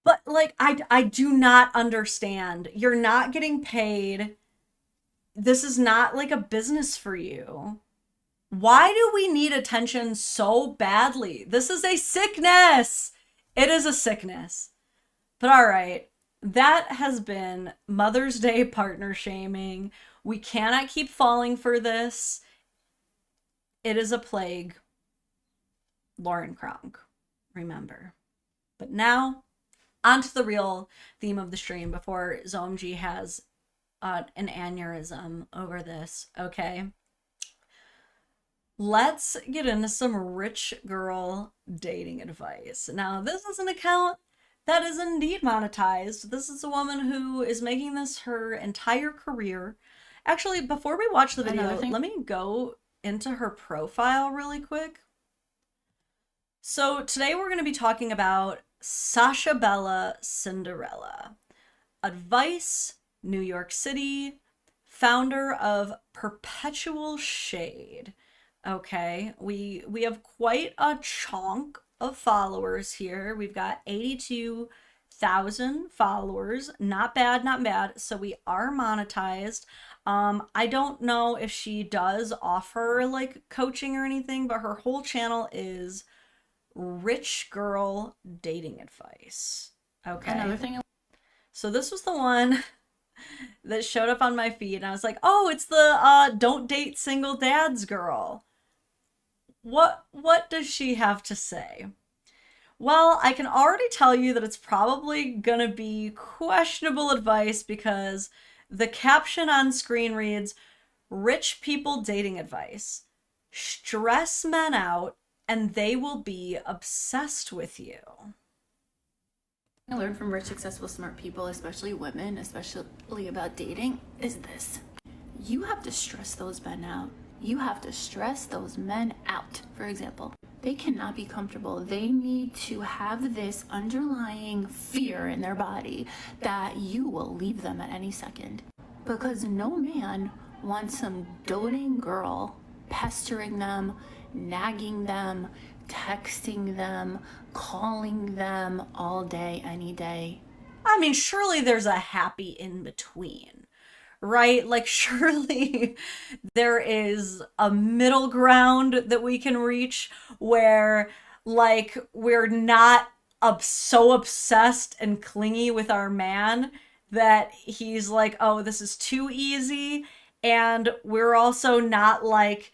But like I do not understand. You're not getting paid. This is not like a business for you. Why do we need attention so badly? This is a sickness. It is a sickness. But all right, that has been Mother's Day partner shaming. We cannot keep falling for this. It is a plague. Lauren Kronk, remember. But now, on to the real theme of the stream before Zomg has an aneurysm over this, okay? Let's get into some rich girl dating advice. Now, this is an account that is indeed monetized. This is a woman who is making this her entire career. Actually, before we watch the video, let me go into her profile really quick. So today we're going to be talking about Sasha Bella Cinderella. Advice, New York City, founder of Perpetual Shade. Okay, we have quite a chunk of followers here. We've got 82,000 followers. Not bad, not bad. So we are monetized. I don't know if she does offer like coaching or anything, but her whole channel is rich girl dating advice. Okay. Another thing. So this was the one that showed up on my feed, and I was like, oh, it's the don't date single dads girl. What does she have to say? Well, I can already tell you that it's probably gonna be questionable advice, because The caption on screen reads, "Rich people dating advice. Stress men out and they will be obsessed with you." I learned from rich, successful, smart people, especially women, especially about dating, is this. You have to stress those men out. You have to stress those men out. For example, they cannot be comfortable. They need to have this underlying fear in their body that you will leave them at any second. Because no man wants some doting girl pestering them, nagging them, texting them, calling them all day, any day. I mean, surely there's a happy in between, right? Like, surely there is a middle ground that we can reach where, like, we're not so obsessed and clingy with our man that he's like, oh, this is too easy. And we're also not, like,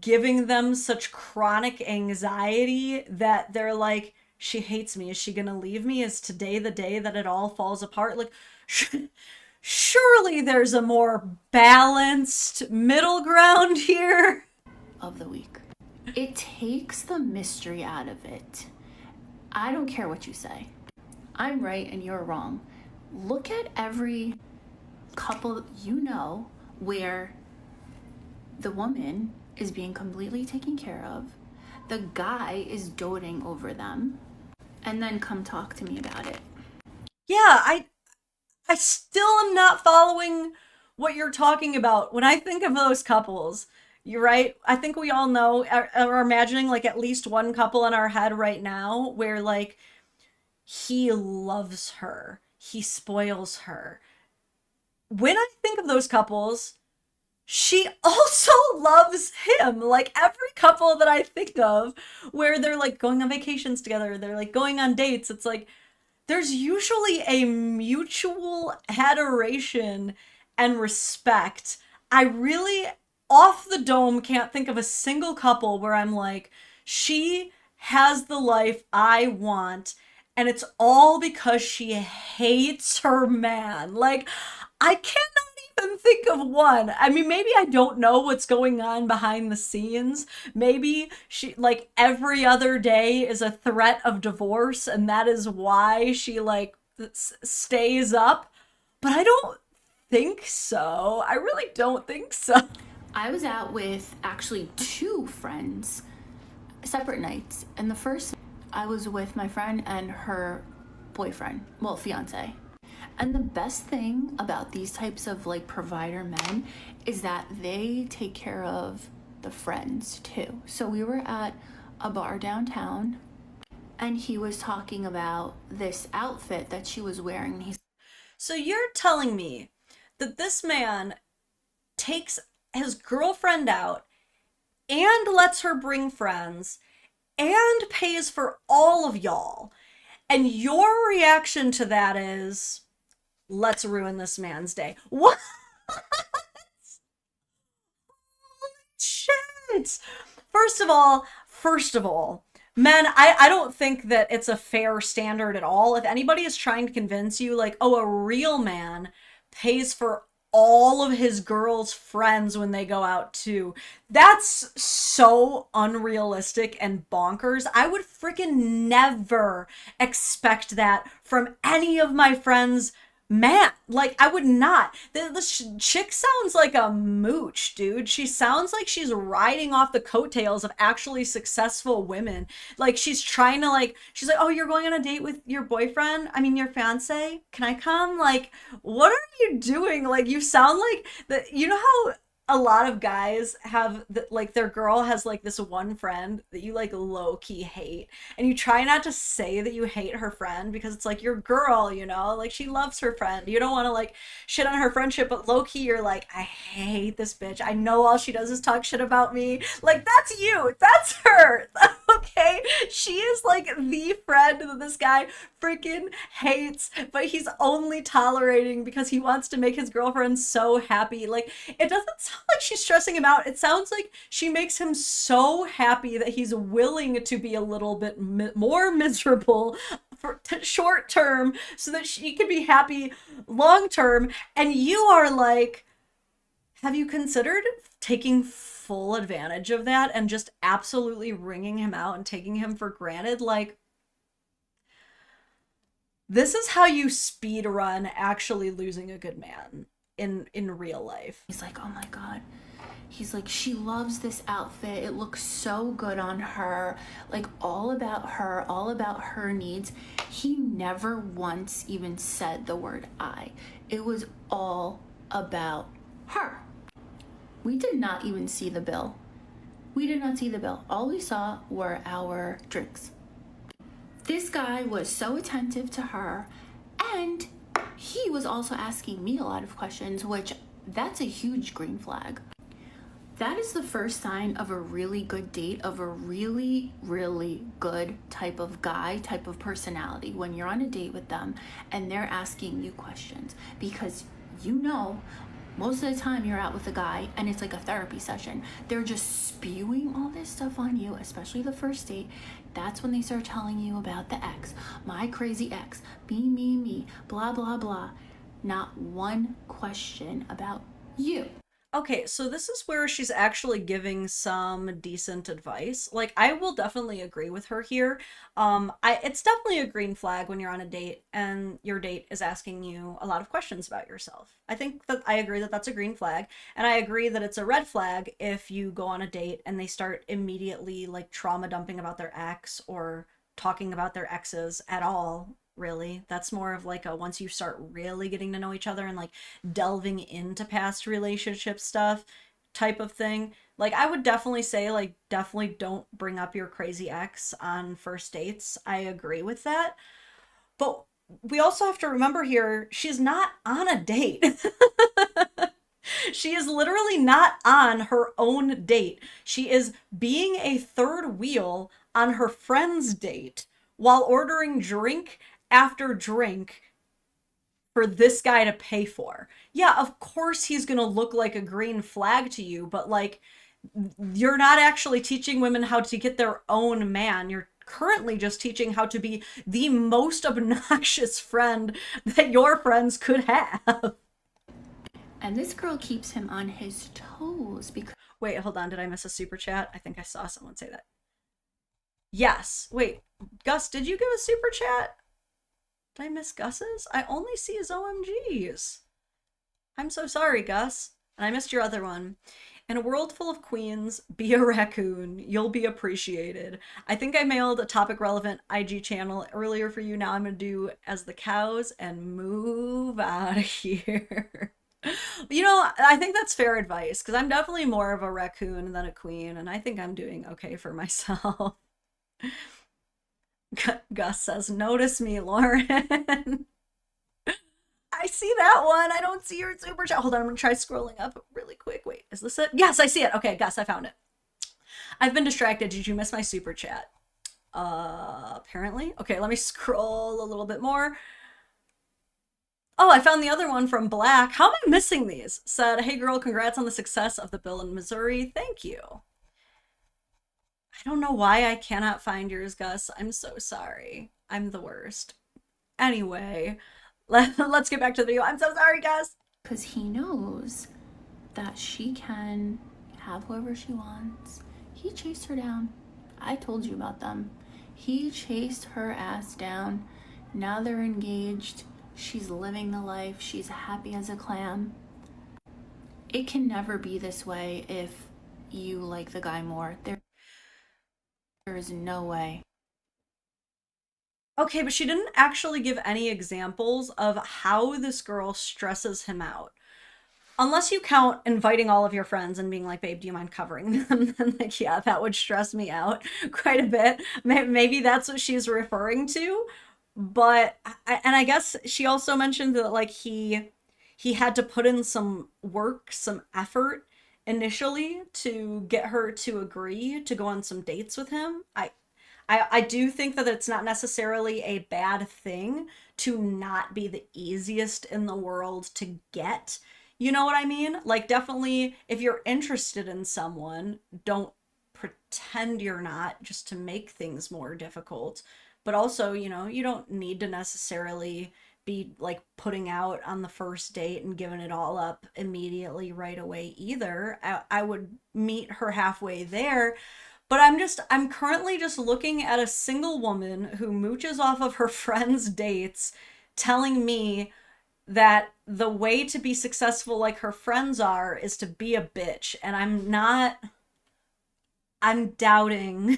giving them such chronic anxiety that they're like, she hates me. Is she gonna leave me? Is today the day that it all falls apart? Like, surely there's a more balanced middle ground here. Of the week. It takes the mystery out of it. I don't care what you say. I'm right and you're wrong. Look at every couple you know where the woman is being completely taken care of, the guy is doting over them, and then come talk to me about it. Yeah, I still am not following what you're talking about. When I think of those couples, you're right. I think we all know, are imagining like at least one couple in our head right now where like he loves her, he spoils her. When I think of those couples, she also loves him. Like every couple that I think of where they're like going on vacations together, they're like going on dates, it's like there's usually a mutual adoration and respect. I really, off the dome, can't think of a single couple where I'm like, she has the life I want, and it's all because she hates her man. Like, I cannot even think of one. I mean, maybe I don't know what's going on behind the scenes. Maybe she, like, every other day is a threat of divorce, and that is why she, like, stays up. But I don't think so. I really don't think so. I was out with actually two friends, separate nights, and the first I was with my friend and her boyfriend, well, fiance. And the best thing about these types of like provider men is that they take care of the friends too. So we were at a bar downtown and he was talking about this outfit that she was wearing. So you're telling me that this man takes his girlfriend out and lets her bring friends and pays for all of y'all, and your reaction to that is, let's ruin this man's day. What? Holy shit. First of all, men, I don't think that it's a fair standard at all. If anybody is trying to convince you, like, oh, a real man pays for all of his girls' friends when they go out too, that's so unrealistic and bonkers. I would freaking never expect that from any of my friends. Man, like, I would not. This chick sounds like a mooch, dude. She sounds like she's riding off the coattails of actually successful women. Like, she's trying to, like, she's like, oh, you're going on a date with your boyfriend? I mean, your fiance? Can I come? Like, what are you doing? Like, you sound like, you know how a lot of guys have, like, their girl has, like, this one friend that you, like, low-key hate, and you try not to say that you hate her friend because it's, like, your girl, you know? Like, she loves her friend. You don't want to, like, shit on her friendship, but low-key you're like, I hate this bitch. I know all she does is talk shit about me. Like, that's you. That's her. Okay? She is, like, the friend that this guy freaking hates, but he's only tolerating because he wants to make his girlfriend so happy. Like, it doesn't sound like she's stressing him out. It sounds like she makes him so happy that he's willing to be a little bit more miserable for short term so that she can be happy long term. And you are like, have you considered taking full advantage of that and just absolutely wringing him out and taking him for granted? Like, this is how you speed run actually losing a good man in real life. He's like, oh my God. He's like, she loves this outfit. It looks so good on her. Like, all about her needs. He never once even said the word I. It was all about her. We did not even see the bill. We did not see the bill. All we saw were our drinks. This guy was so attentive to her, and he was also asking me a lot of questions, which that's a huge green flag. That is the first sign of a really good date, of a really, really good type of guy, type of personality, when you're on a date with them and they're asking you questions, because you know most of the time you're out with a guy and it's like a therapy session. They're just spewing all this stuff on you, especially the first date. That's when they start telling you about the ex, my crazy ex, me, blah, blah, blah. Not one question about you. Okay, so this is where she's actually giving some decent advice. Like, I will definitely agree with her here. It's definitely a green flag when you're on a date and your date is asking you a lot of questions about yourself. I think that I agree that that's a green flag, and I agree that it's a red flag if you go on a date and they start immediately like trauma dumping about their ex or talking about their exes at all. Really, that's more of like a once you start really getting to know each other and like delving into past relationship stuff type of thing. Like, I would definitely say, like, definitely don't bring up your crazy ex on first dates. I agree with that, but we also have to remember here, she's not on a date. She is literally not on her own date. She is being a third wheel on her friend's date while ordering drink after drink for this guy to pay for. Yeah, of course he's gonna look like a green flag to you, but like, you're not actually teaching women how to get their own man. You're currently just teaching how to be the most obnoxious friend that your friends could have. And this girl keeps him on his toes because... Wait, hold on. Did I miss a super chat? I think I saw someone say that. Yes. Wait, Gus, did you give a super chat? Did I miss Gus's? I only see his OMGs. I'm so sorry, Gus. And I missed your other one. In a world full of queens, be a raccoon. You'll be appreciated. I think I mailed a topic relevant IG channel earlier for you. Now I'm going to do as the cows and move out of here. You know, I think that's fair advice because I'm definitely more of a raccoon than a queen, and I think I'm doing okay for myself. Gus says, notice me, Lauren. I see that one. I don't see your super chat. Hold on, I'm gonna try scrolling up really quick. Wait, is this it? Yes, I see it. Okay, Gus, I found it. I've been distracted. Did you miss my super chat? Apparently. Okay, let me scroll a little bit more. Oh, I found the other one from Black. How am I missing these? Said, hey girl, congrats on the success of the bill in Missouri. Thank you. I don't know why I cannot find yours, Gus. I'm so sorry. I'm the worst. Anyway, let's get back to the video. I'm so sorry, Gus. Because he knows that she can have whoever she wants. He chased her down. I told you about them. He chased her ass down. Now they're engaged. She's living the life. She's happy as a clam. It can never be this way if you like the guy more. There is no way. Okay, but she didn't actually give any examples of how this girl stresses him out. Unless you count inviting all of your friends and being like, babe, do you mind covering them? Then like, yeah, that would stress me out quite a bit. Maybe that's what she's referring to. But, and I guess she also mentioned that like he had to put in some work, some effort initially to get her to agree to go on some dates with him. I do think that it's not necessarily a bad thing to not be the easiest in the world to get. You know what I mean? Like, definitely, if you're interested in someone, don't pretend you're not just to make things more difficult. But also, you know, you don't need to necessarily be like putting out on the first date and giving it all up immediately right away either. I would meet her halfway there. But I'm currently just looking at a single woman who mooches off of her friends' dates, telling me that the way to be successful like her friends are is to be a bitch. And I'm doubting,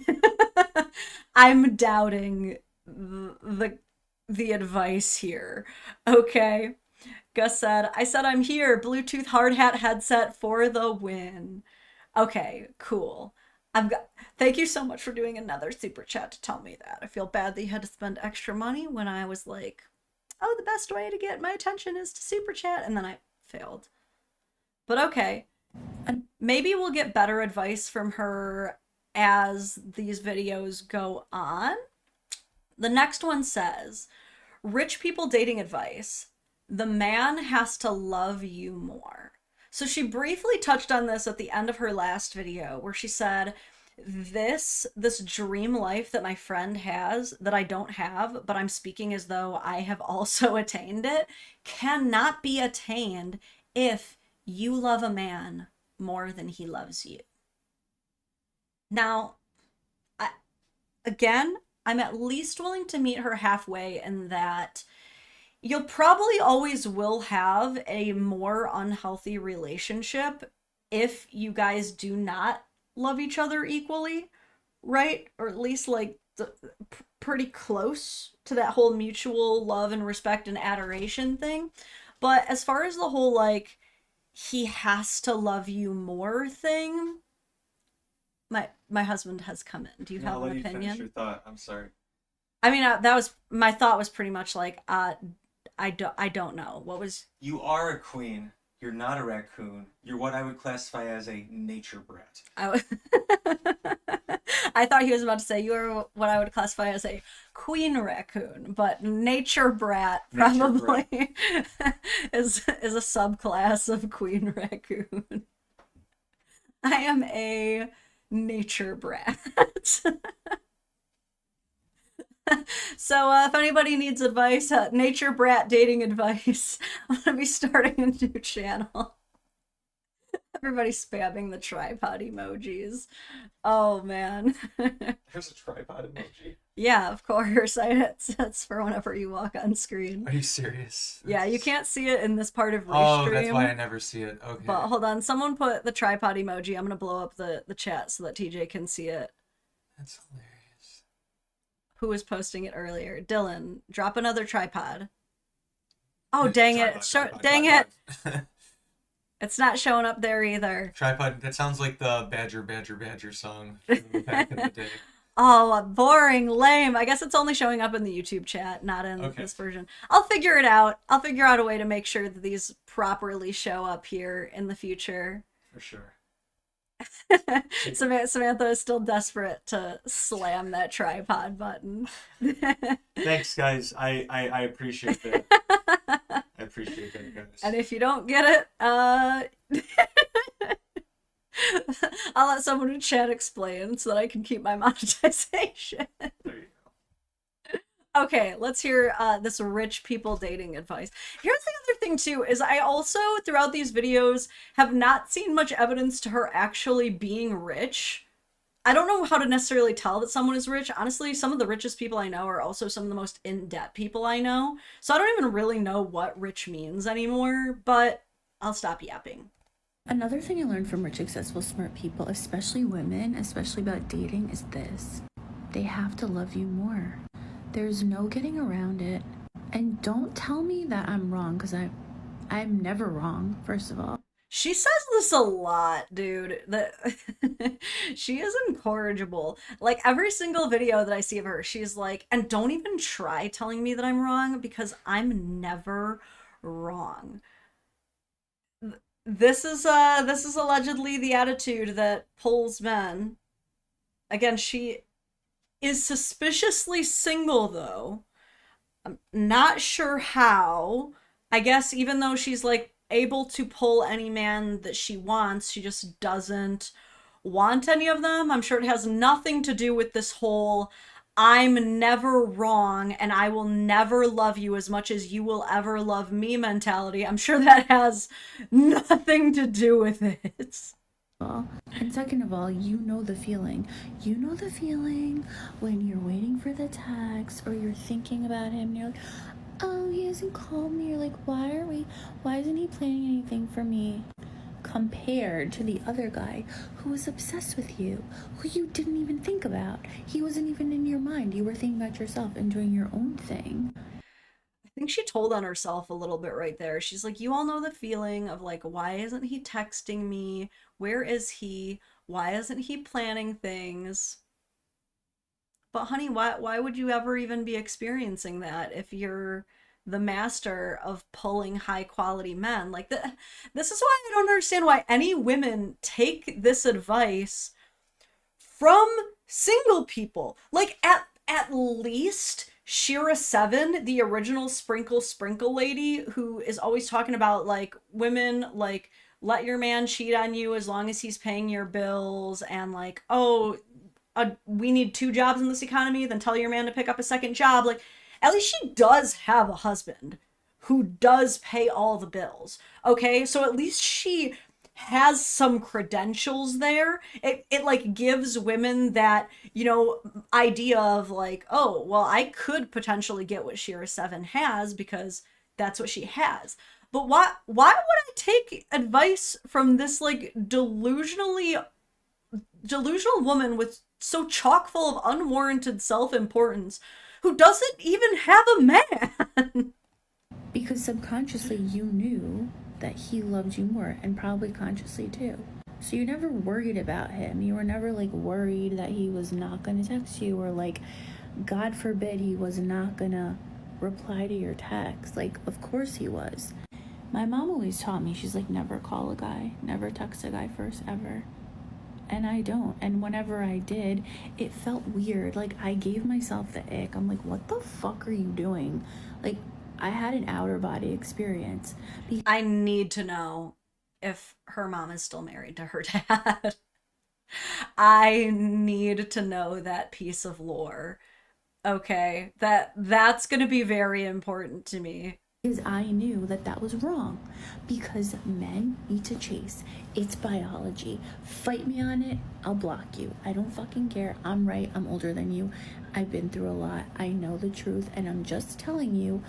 I'm doubting the advice here. Okay. Gus said, I said I'm here. Bluetooth hard hat headset for the win. Okay, cool. Thank you so much for doing another super chat to tell me that. I feel bad that you had to spend extra money when I was like, oh, the best way to get my attention is to super chat, and then I failed. But okay. And maybe we'll get better advice from her as these videos go on. The next one says, rich people dating advice. The man has to love you more. So she briefly touched on this at the end of her last video where she said, this dream life that my friend has that I don't have, but I'm speaking as though I have also attained it, cannot be attained if you love a man more than he loves you. Now, I'm at least willing to meet her halfway in that you'll probably always will have a more unhealthy relationship if you guys do not love each other equally, right? Or at least like pretty close to that whole mutual love and respect and adoration thing. But as far as the whole like he has to love you more thing, my husband has come in. Do you have an opinion? Finish your thought. I'm sorry. I mean, that was my thought was pretty much like I don't know. What was... You are a queen. You're not a raccoon. You're what I would classify as a nature brat. I thought he was about to say you are what I would classify as a queen raccoon, but nature brat probably is a subclass of queen raccoon. I am a nature brat. So if anybody needs advice, nature brat dating advice, I'm gonna be starting a new channel. Everybody's spamming the tripod emojis. Oh man. There's a tripod emoji. Yeah, of course. It's for whenever you walk on screen. Are you serious? Yeah, you can't see it in this part of Restream. Oh, that's why I never see it. Okay. But hold on, someone put the tripod emoji. I'm gonna blow up the chat so that TJ can see it. That's hilarious. Who was posting it earlier? Dylan, drop another tripod. Oh, dang it. Dang it. It's not showing up there either. Tripod, that sounds like the Badger song from back in the day. Oh, boring, lame. I guess it's only showing up in the YouTube chat, not in this version. I'll figure it out. I'll figure out a way to make sure that these properly show up here in the future. For sure. Samantha is still desperate to slam that tripod button. Thanks, guys. I appreciate that. I appreciate that, guys. And if you don't get it, I'll let someone in chat explain so that I can keep my monetization. There you go. Okay, let's hear this rich people dating advice. Here's the other thing too, is I also, throughout these videos, have not seen much evidence to her actually being rich. I don't know how to necessarily tell that someone is rich. Honestly, some of the richest people I know are also some of the most in-debt people I know. So I don't even really know what rich means anymore, but I'll stop yapping. Another thing I learned from rich, successful, smart people, especially women, especially about dating, is this. They have to love you more. There's no getting around it. And don't tell me that I'm wrong, because I'm never wrong, first of all. She says this a lot, dude. She is incorrigible. Like, every single video that I see of her, she's like, and don't even try telling me that I'm wrong, because I'm never wrong. This is allegedly the attitude that pulls men. Again, she is suspiciously single though. I'm not sure how. I guess even though she's like able to pull any man that she wants, she just doesn't want any of them. I'm sure it has nothing to do with this whole I'm never wrong and I will never love you as much as you will ever love me mentality. I'm sure that has nothing to do with it. And second of all, you know the feeling. You know the feeling when you're waiting for the text or you're thinking about him and you're like, oh, he hasn't called me. You're like, why isn't he planning anything for me? Compared to the other guy who was obsessed with you, who you didn't even think about. He wasn't even in your mind. You were thinking about yourself and doing your own thing. I think she told on herself a little bit right there. She's like, you all know the feeling of like, why isn't he texting me? Where is he? Why isn't he planning things? But honey, why would you ever even be experiencing that if you're the master of pulling high quality men? Like this is why I don't understand why any women take this advice from single people. Like at least Shira 7, the original Sprinkle lady who is always talking about like women like let your man cheat on you as long as he's paying your bills and like, oh, we need 2 jobs in this economy, then tell your man to pick up a second job. Like, at least she does have a husband who does pay all the bills. Okay, so at least she has some credentials there. It like gives women that, you know, idea of like, oh, well, I could potentially get what Shira 7 has because that's what she has. But why would I take advice from this like delusional woman with so chock full of unwarranted self-importance who doesn't even have a man? Because subconsciously you knew that he loved you more, and probably consciously too. So you never worried about him. You were never like worried that he was not going to text you, or like, God forbid, he was not going to reply to your text. Like, of course he was. My mom always taught me, she's like, never call a guy, never text a guy first, ever. And I don't. And whenever I did, it felt weird. Like, I gave myself the ick. I'm like, what the fuck are you doing? Like, I had an outer body experience. I need to know if her mom is still married to her dad. I need to know that piece of lore. Okay, that's gonna be very important to me. Because I knew that that was wrong. Because men need to chase. It's biology. Fight me on it, I'll block you. I don't fucking care. I'm right. I'm older than you. I've been through a lot. I know the truth, and I'm just telling you.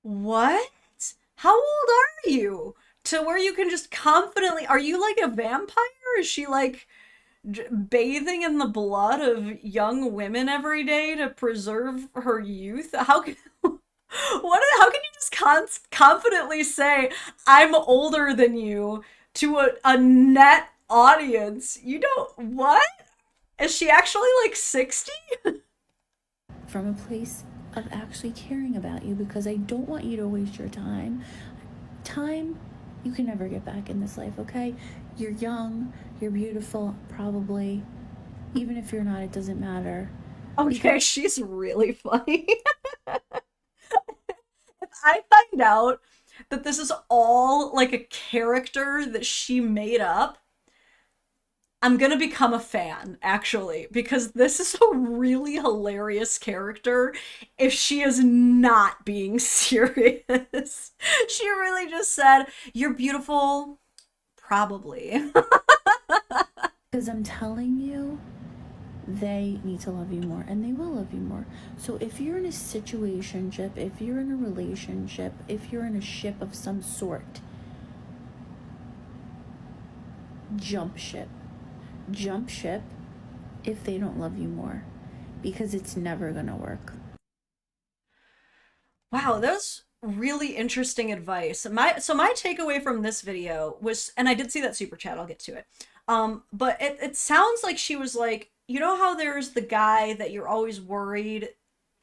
What? How old are you? To where you can just confidently... Are you like a vampire? Is she like bathing in the blood of young women every day to preserve her youth? How can... how can you just confidently say I'm older than you to a net audience? You don't... What? Is she actually like 60? From a place of actually caring about you, because I don't want you to waste your time. Time you can never get back in this life, okay? You're young, you're beautiful, probably. Even if you're not, it doesn't matter. Okay, she's really funny. If I find out that this is all like a character that she made up, I'm gonna become a fan, actually, because this is a really hilarious character if she is not being serious. She really just said, you're beautiful, probably. Because I'm telling you, they need to love you more, and they will love you more. So if you're in a situationship, if you're in a relationship, if you're in a ship of some sort, jump ship. Jump ship if they don't love you more, because it's never gonna work. Wow, that was really interesting advice. My takeaway from this video was, and I did see that super chat, I'll get to it. But it sounds like she was like, you know how there's the guy that you're always worried,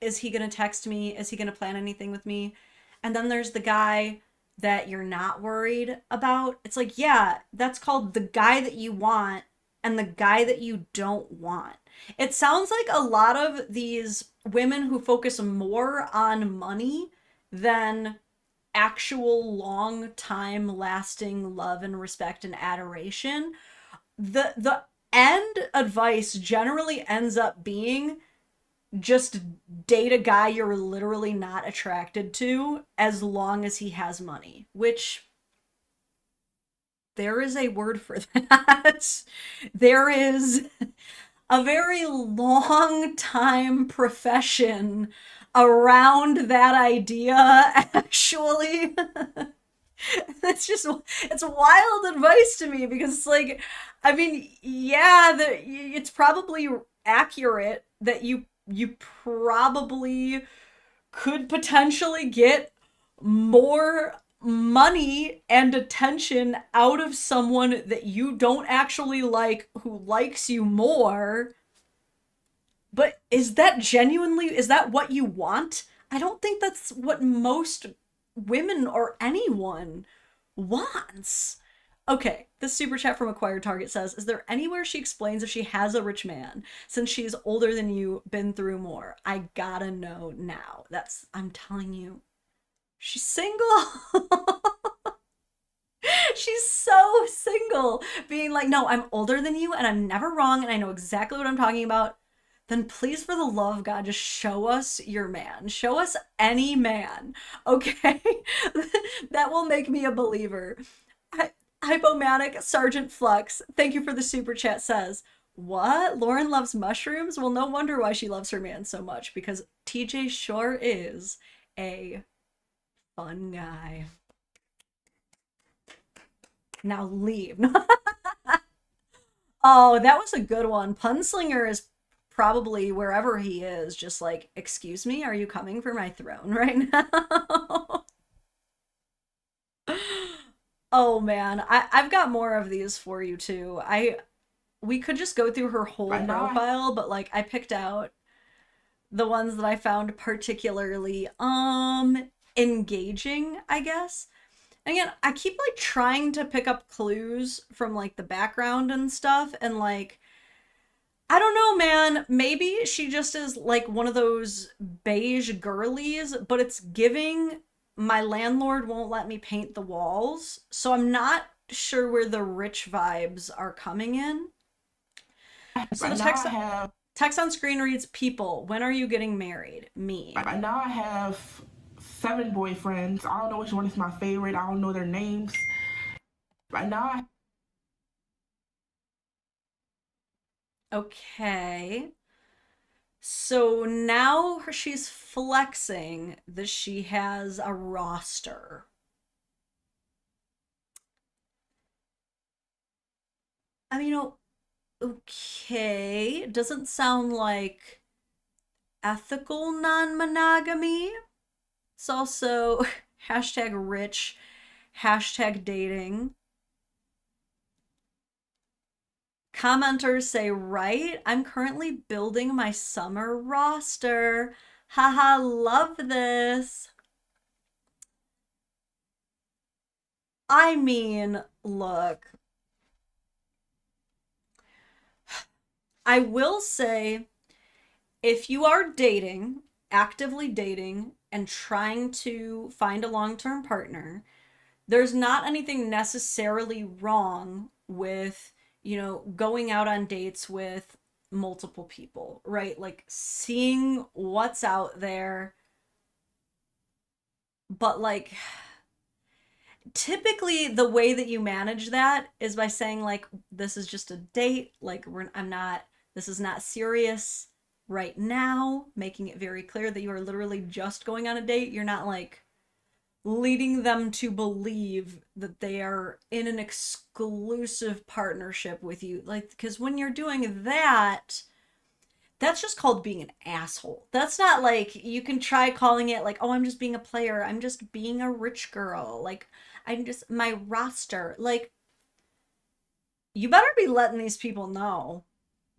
is he gonna text me? Is he gonna plan anything with me? And then there's the guy that you're not worried about. It's like, yeah, that's called the guy that you want and the guy that you don't want. It sounds like a lot of these women who focus more on money than actual long time lasting love and respect and adoration, the end advice generally ends up being just date a guy you're literally not attracted to as long as he has money, which there is a word for that. There is a very long time profession around that idea, actually. It's wild advice to me because it's like, I mean, yeah, it's probably accurate that you probably could potentially get more money and attention out of someone that you don't actually like who likes you more. But is that what you want? I don't think that's what most women or anyone wants. Okay, this super chat from Acquired Target says, is there anywhere she explains if she has a rich man? Since she's older than you, been through more. I gotta know now. I'm telling you, she's single. She's so single. Being like, no, I'm older than you and I'm never wrong and I know exactly what I'm talking about. Then please, for the love of God, just show us your man. Show us any man, okay? That will make me a believer. Hypomanic Sergeant Flux, thank you for the super chat, says, what? Lauren loves mushrooms? Well, no wonder why she loves her man so much, because TJ sure is a fun guy. Now leave. Oh, that was a good one. Punslinger is probably wherever he is, just like, excuse me, are you coming for my throne right now? Oh man, I've got more of these for you too. We could just go through her whole profile, but like I picked out the ones that I found particularly engaging, I guess. And again, I keep like trying to pick up clues from like the background and stuff, and like, I don't know, man. Maybe she just is like one of those beige girlies, but it's giving my landlord won't let me paint the walls. So I'm not sure where the rich vibes are coming in. So the text on screen reads, people, when are you getting married? Me. Right now I have 7 boyfriends. I don't know which one is my favorite. I don't know their names. Right now Okay. So now she's flexing that she has a roster. I mean, okay. It doesn't sound like ethical non-monogamy. It's also hashtag rich, hashtag dating. Commenters say, right? I'm currently building my summer roster. Haha, love this. I mean, look. I will say, if you are dating, actively dating, and trying to find a long-term partner, there's not anything necessarily wrong with, going out on dates with multiple people, right? Like seeing what's out there. But like, typically the way that you manage that is by saying like, this is just a date. Like this is not serious right now, making it very clear that you are literally just going on a date. You're not like leading them to believe that they are in an exclusive partnership with you. Like, because when you're doing that, that's just called being an asshole. That's not like, you can try calling it like, oh, I'm just being a player. I'm just being a rich girl. Like, I'm just my roster. Like, you better be letting these people know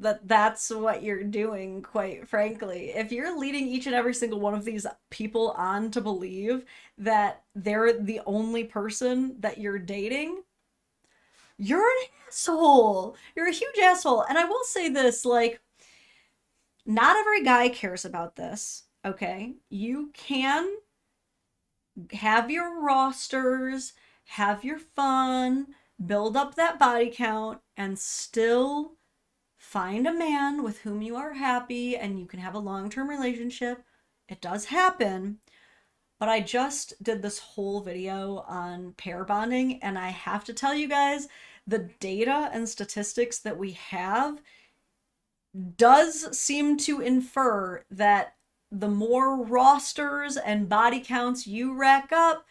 that that's what you're doing, quite frankly. If you're leading each and every single one of these people on to believe that they're the only person that you're dating, you're an asshole. You're a huge asshole. And I will say this, like, not every guy cares about this, okay? You can have your rosters, have your fun, build up that body count, and still find a man with whom you are happy and you can have a long-term relationship. It does happen. But I just did this whole video on pair bonding, and I have to tell you guys, the data and statistics that we have does seem to infer that the more rosters and body counts you rack up,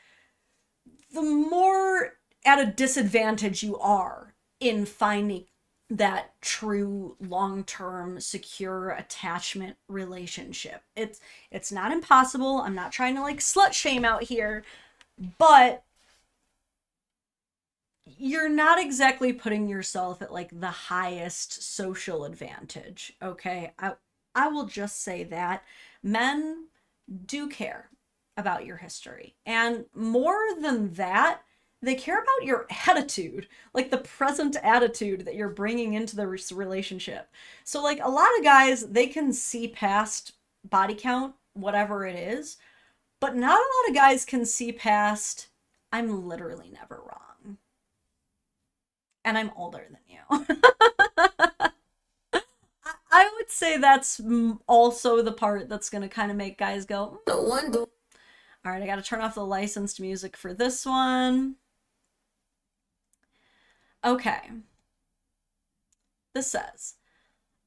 the more at a disadvantage you are in finding that true long-term secure attachment relationship. It's not impossible. I'm not trying to like slut shame out here, but you're not exactly putting yourself at like the highest social advantage, okay? I will just say that men do care about your history. And more than that, they care about your attitude, like the present attitude that you're bringing into the relationship. So like a lot of guys, they can see past body count, whatever it is, but not a lot of guys can see past, I'm literally never wrong. And I'm older than you. I would say that's also the part that's going to kind of make guys go, no wonder. All right, I got to turn off the licensed music for this one. Okay. This says,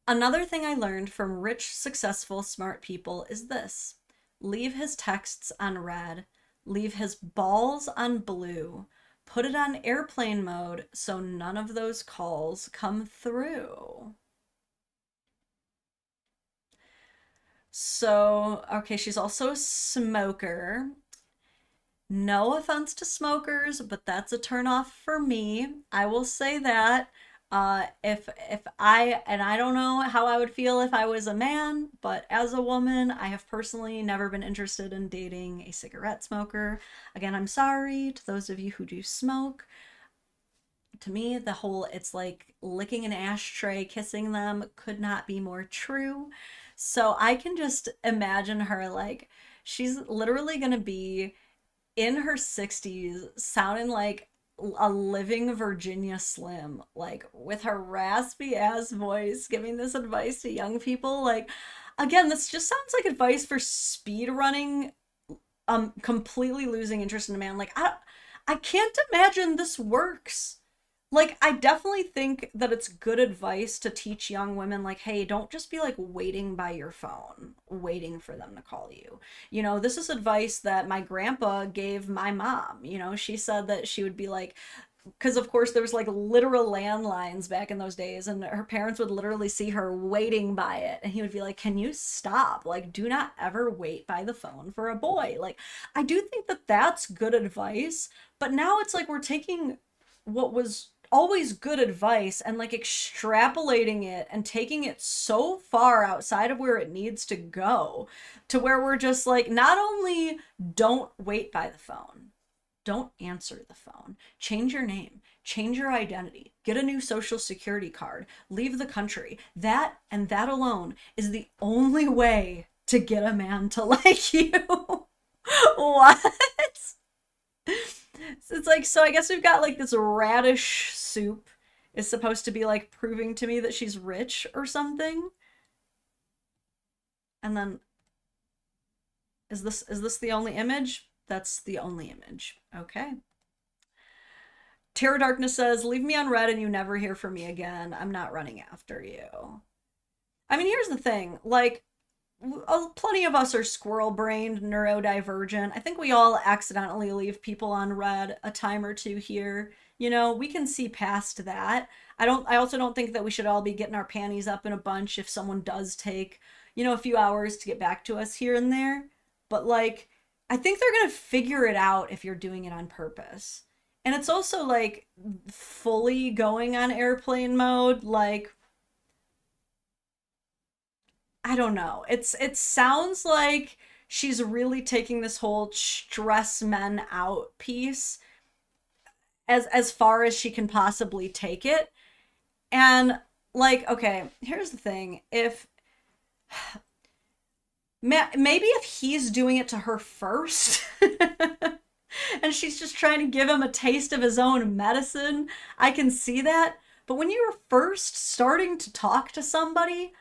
another thing I learned from rich, successful, smart people is this. Leave his texts on red. Leave his balls on blue. Put it on airplane mode so none of those calls come through. So, okay, she's also a smoker. No offense to smokers, but that's a turnoff for me. I will say that. If I, and I don't know how I would feel if I was a man, but as a woman, I have personally never been interested in dating a cigarette smoker. Again, I'm sorry to those of you who do smoke. To me, the whole, it's like licking an ashtray, kissing them could not be more true. So I can just imagine her like, she's literally gonna be in her 60s, sounding like a living Virginia Slim, like with her raspy ass voice, giving this advice to young people. Like, again, this just sounds like advice for speed running, completely losing interest in a man. Like, I can't imagine this works. Like, I definitely think that it's good advice to teach young women, like, hey, don't just be like waiting by your phone, waiting for them to call you. You know, this is advice that my grandpa gave my mom. You know, she said that she would be like, because of course there was like literal landlines back in those days, and her parents would literally see her waiting by it, and he would be like, can you stop? Like, do not ever wait by the phone for a boy. Like, I do think that that's good advice, but now it's like we're taking what was always good advice and like extrapolating it and taking it so far outside of where it needs to go, to where we're just like, not only don't wait by the phone, don't answer the phone, change your name, change your identity, get a new social security card, leave the country. That and that alone is the only way to get a man to like you. What? It's like, so I guess we've got like this radish soup is supposed to be like proving to me that she's rich or something. And then is this the only image? That's the only image. Okay. Terror Darkness says, leave me on red and you never hear from me again. I'm not running after you. I mean, here's the thing, like, plenty of us are squirrel-brained, neurodivergent. I think we all accidentally leave people on red a time or two here. You know, we can see past that. I also don't think that we should all be getting our panties up in a bunch if someone does take, you know, a few hours to get back to us here and there. But like, I think they're gonna figure it out if you're doing it on purpose. And it's also like fully going on airplane mode, like, I don't know. It sounds like she's really taking this whole stress men out piece as far as she can possibly take it. And like, okay, here's the thing. If maybe if he's doing it to her first and she's just trying to give him a taste of his own medicine, I can see that. But when you're first starting to talk to somebody,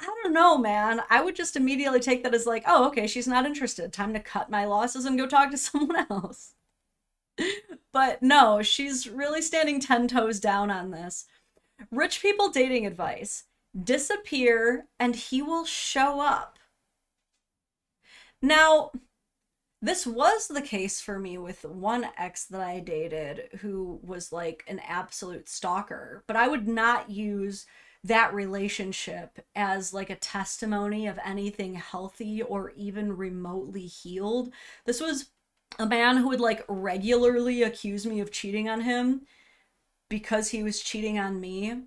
I don't know, man. I would just immediately take that as like, oh, okay, she's not interested. Time to cut my losses and go talk to someone else. But no, she's really standing 10 toes down on this. Rich people dating advice. Disappear and he will show up. Now, this was the case for me with one ex that I dated who was like an absolute stalker, but I would not use that relationship as like a testimony of anything healthy or even remotely healed. This was a man who would like regularly accuse me of cheating on him because he was cheating on me.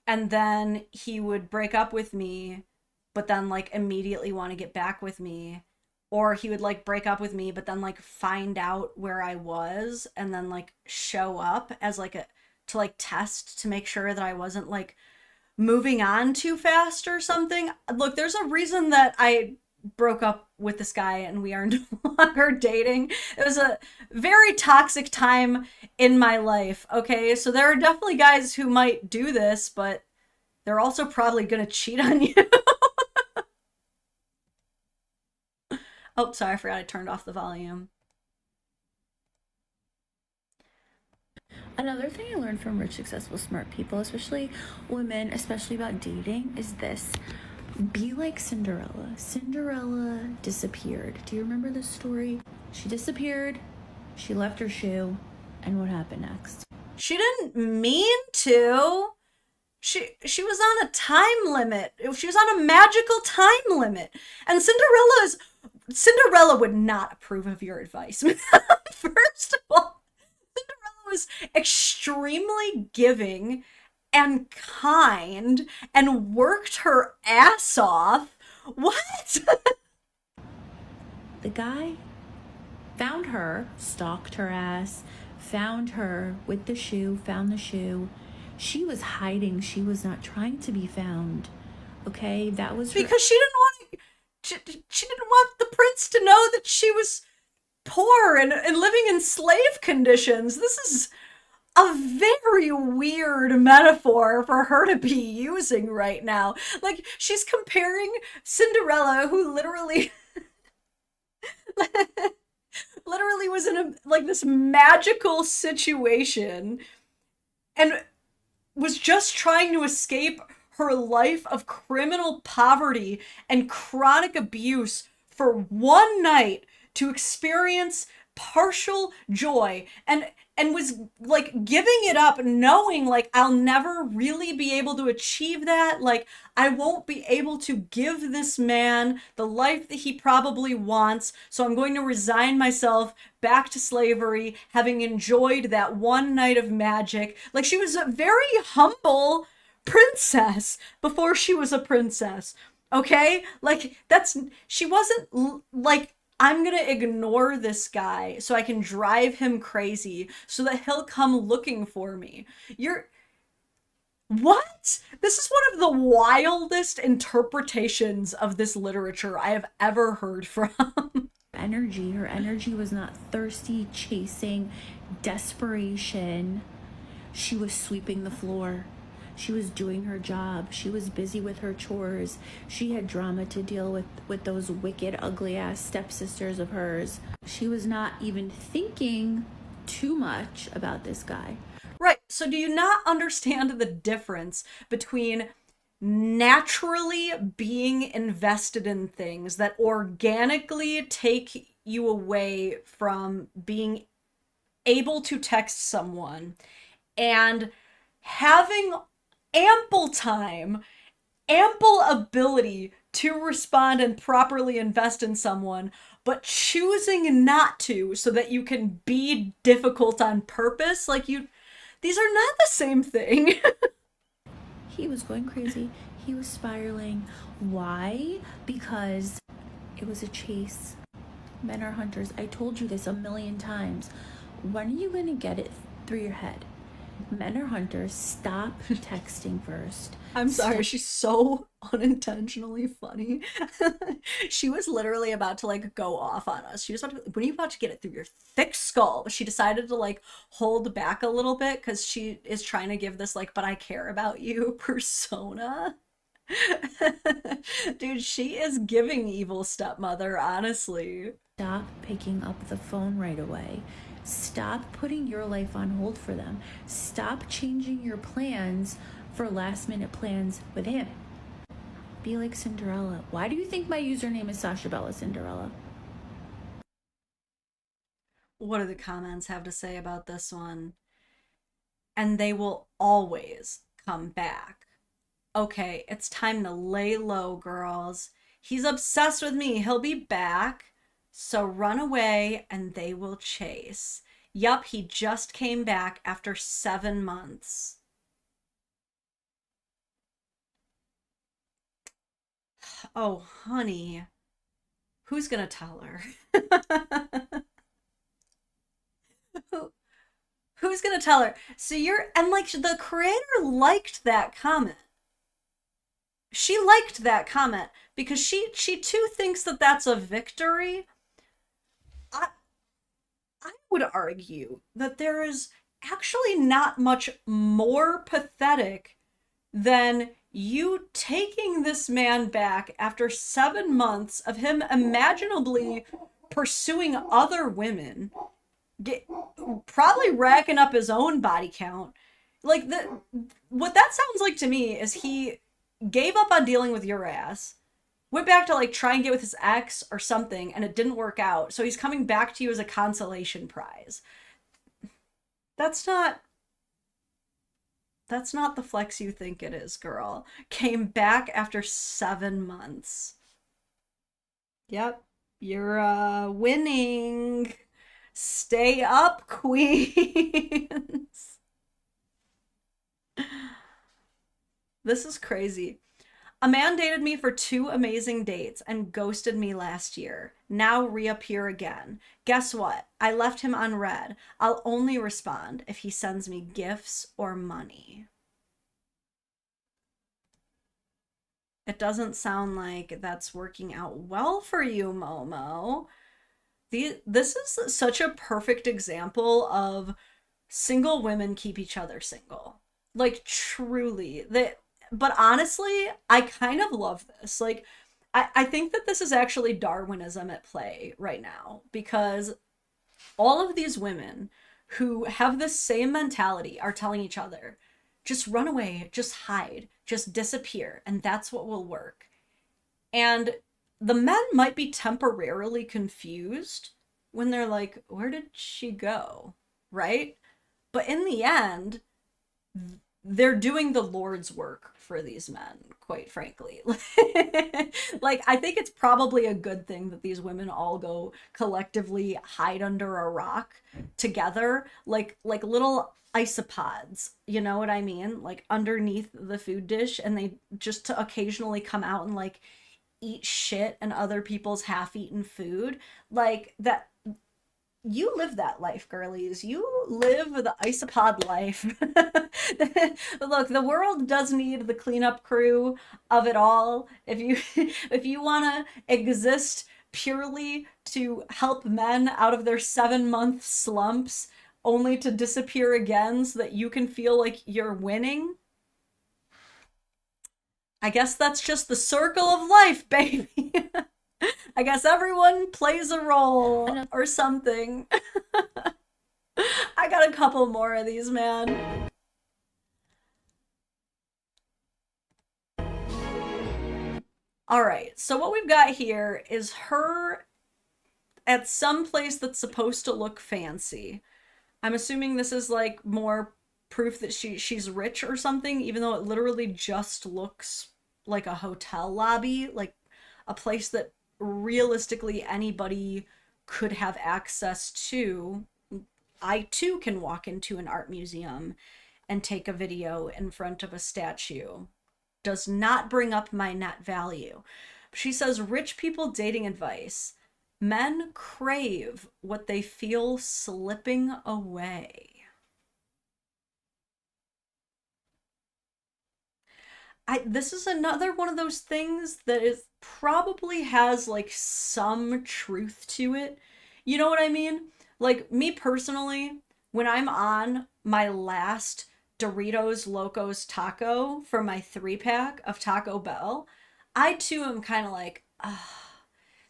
And then he would break up with me, but then like immediately want to get back with me. Or he would like break up with me, but then like find out where I was and then like show up as like to like test to make sure that I wasn't like moving on too fast or something. Look, there's a reason that I broke up with this guy and we are no longer dating. It was a very toxic time in my life, okay? So there are definitely guys who might do this, but they're also probably gonna cheat on you. Oh, sorry, I forgot I turned off the volume. Another thing I learned from rich, successful, smart people, especially women, especially about dating, is this. Be like Cinderella. Cinderella disappeared. Do you remember this story? She disappeared, she left her shoe, and what happened next? She didn't mean to. She was on a time limit. She was on a magical time limit. And Cinderella would not approve of your advice. First of all, Cinderella was extremely giving and kind and worked her ass off. What? The guy found her, stalked her ass, found her with the shoe, found the shoe. She was hiding. She was not trying to be found. Okay, that was her. Because she didn't want the prince to know that she was poor and living in slave conditions. This is a very weird metaphor for her to be using right now. Like, she's comparing Cinderella, who literally was in a like this magical situation and was just trying to escape her life of criminal poverty and chronic abuse for one night to experience partial joy and was like giving it up, knowing like I'll never really be able to achieve that. Like, I won't be able to give this man the life that he probably wants, so I'm going to resign myself back to slavery, having enjoyed that one night of magic. Like, she was a very humble princess before she was a princess, okay? Like, she wasn't like, I'm gonna ignore this guy so I can drive him crazy so that he'll come looking for me. What? This is one of the wildest interpretations of this literature I have ever heard from. Her energy was not thirsty, chasing, desperation. She was sweeping the floor. She was doing her job. She was busy with her chores. She had drama to deal with those wicked, ugly-ass stepsisters of hers. She was not even thinking too much about this guy. Right. So do you not understand the difference between naturally being invested in things that organically take you away from being able to text someone and having ample time, ample ability to respond and properly invest in someone, but choosing not to so that you can be difficult on purpose? Like, these are not the same thing. He was going crazy. He was spiraling. Why? Because it was a chase. Men are hunters. I told you this a million times. When are you gonna get it through your head? Men are hunters. Stop texting first. I'm sorry, she's so unintentionally funny. She was literally about to like go off on us. She was about to, when are you about to get it through your thick skull? But she decided to like hold back a little bit because she is trying to give this like, but I care about you persona. Dude, she is giving evil stepmother, honestly. Stop picking up the phone right away. Stop putting your life on hold for them. Stop changing your plans for last minute plans with him. Be like Cinderella. Why do you think my username is Sasha Bella Cinderella? What do the comments have to say about this one? And they will always come back. Okay, it's time to lay low, girls. He's obsessed with me. He'll be back. So run away and they will chase. Yup, he just came back after 7 months. Oh, honey. Who's gonna tell her? Who's gonna tell her? So and like the creator liked that comment. She liked that comment because she too thinks that that's a victory. I would argue that there is actually not much more pathetic than you taking this man back after 7 months of him imaginably pursuing other women, probably racking up his own body count. Like, what that sounds like to me is he gave up on dealing with your ass, went back to like try and get with his ex or something, and it didn't work out. So he's coming back to you as a consolation prize. That's not the flex you think it is, girl. Came back after 7 months. Yep, you're winning. Stay up, queens. This is crazy. A man dated me for 2 amazing dates and ghosted me last year. Now reappear again. Guess what? I left him unread. I'll only respond if he sends me gifts or money. It doesn't sound like that's working out well for you, Momo. This is such a perfect example of single women keep each other single. Like, truly. But honestly, I kind of love this. Like, I think that this is actually Darwinism at play right now, because all of these women who have this same mentality are telling each other, just run away, just hide, just disappear, and that's what will work. And the men might be temporarily confused when they're like, where did she go? Right? But in the end, they're doing the Lord's work for these men, quite frankly. Like, I think it's probably a good thing that these women all go collectively hide under a rock together, like little isopods, you know what I mean? Like underneath the food dish, and they just to occasionally come out and like eat shit and other people's half-eaten food. Like, that you live that life, girlies. You live the isopod life. Look, the world does need the cleanup crew of it all. If you want to exist purely to help men out of their 7-month slumps, only to disappear again so that you can feel like you're winning, I guess that's just the circle of life, baby. I guess everyone plays a role or something. I got a couple more of these, man. All right, so what we've got here is her at some place that's supposed to look fancy. I'm assuming this is like more proof that she's rich or something, even though it literally just looks like a hotel lobby, like a place that realistically anybody could have access to. I too can walk into an art museum and take a video in front of a statue. Does not bring up my net value. She says, rich people dating advice. Men crave what they feel slipping away. This is another one of those things that is probably has like some truth to it. You know what I mean? Like me personally, when I'm on my last Doritos Locos taco for my 3-pack of Taco Bell, I too am kind of like, ah,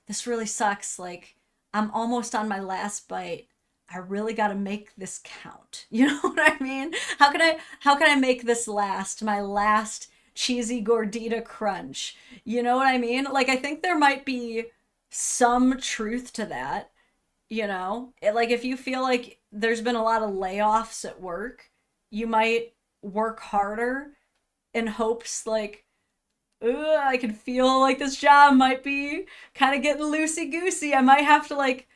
this really sucks. Like I'm almost on my last bite. I really got to make this count. You know what I mean? How can I make this last, my last cheesy gordita crunch? You know what I mean? Like I think there might be some truth to that, you know? Like if you feel like there's been a lot of layoffs at work, you might work harder in hopes like, ugh, I can feel like this job might be kind of getting loosey goosey. I might have to like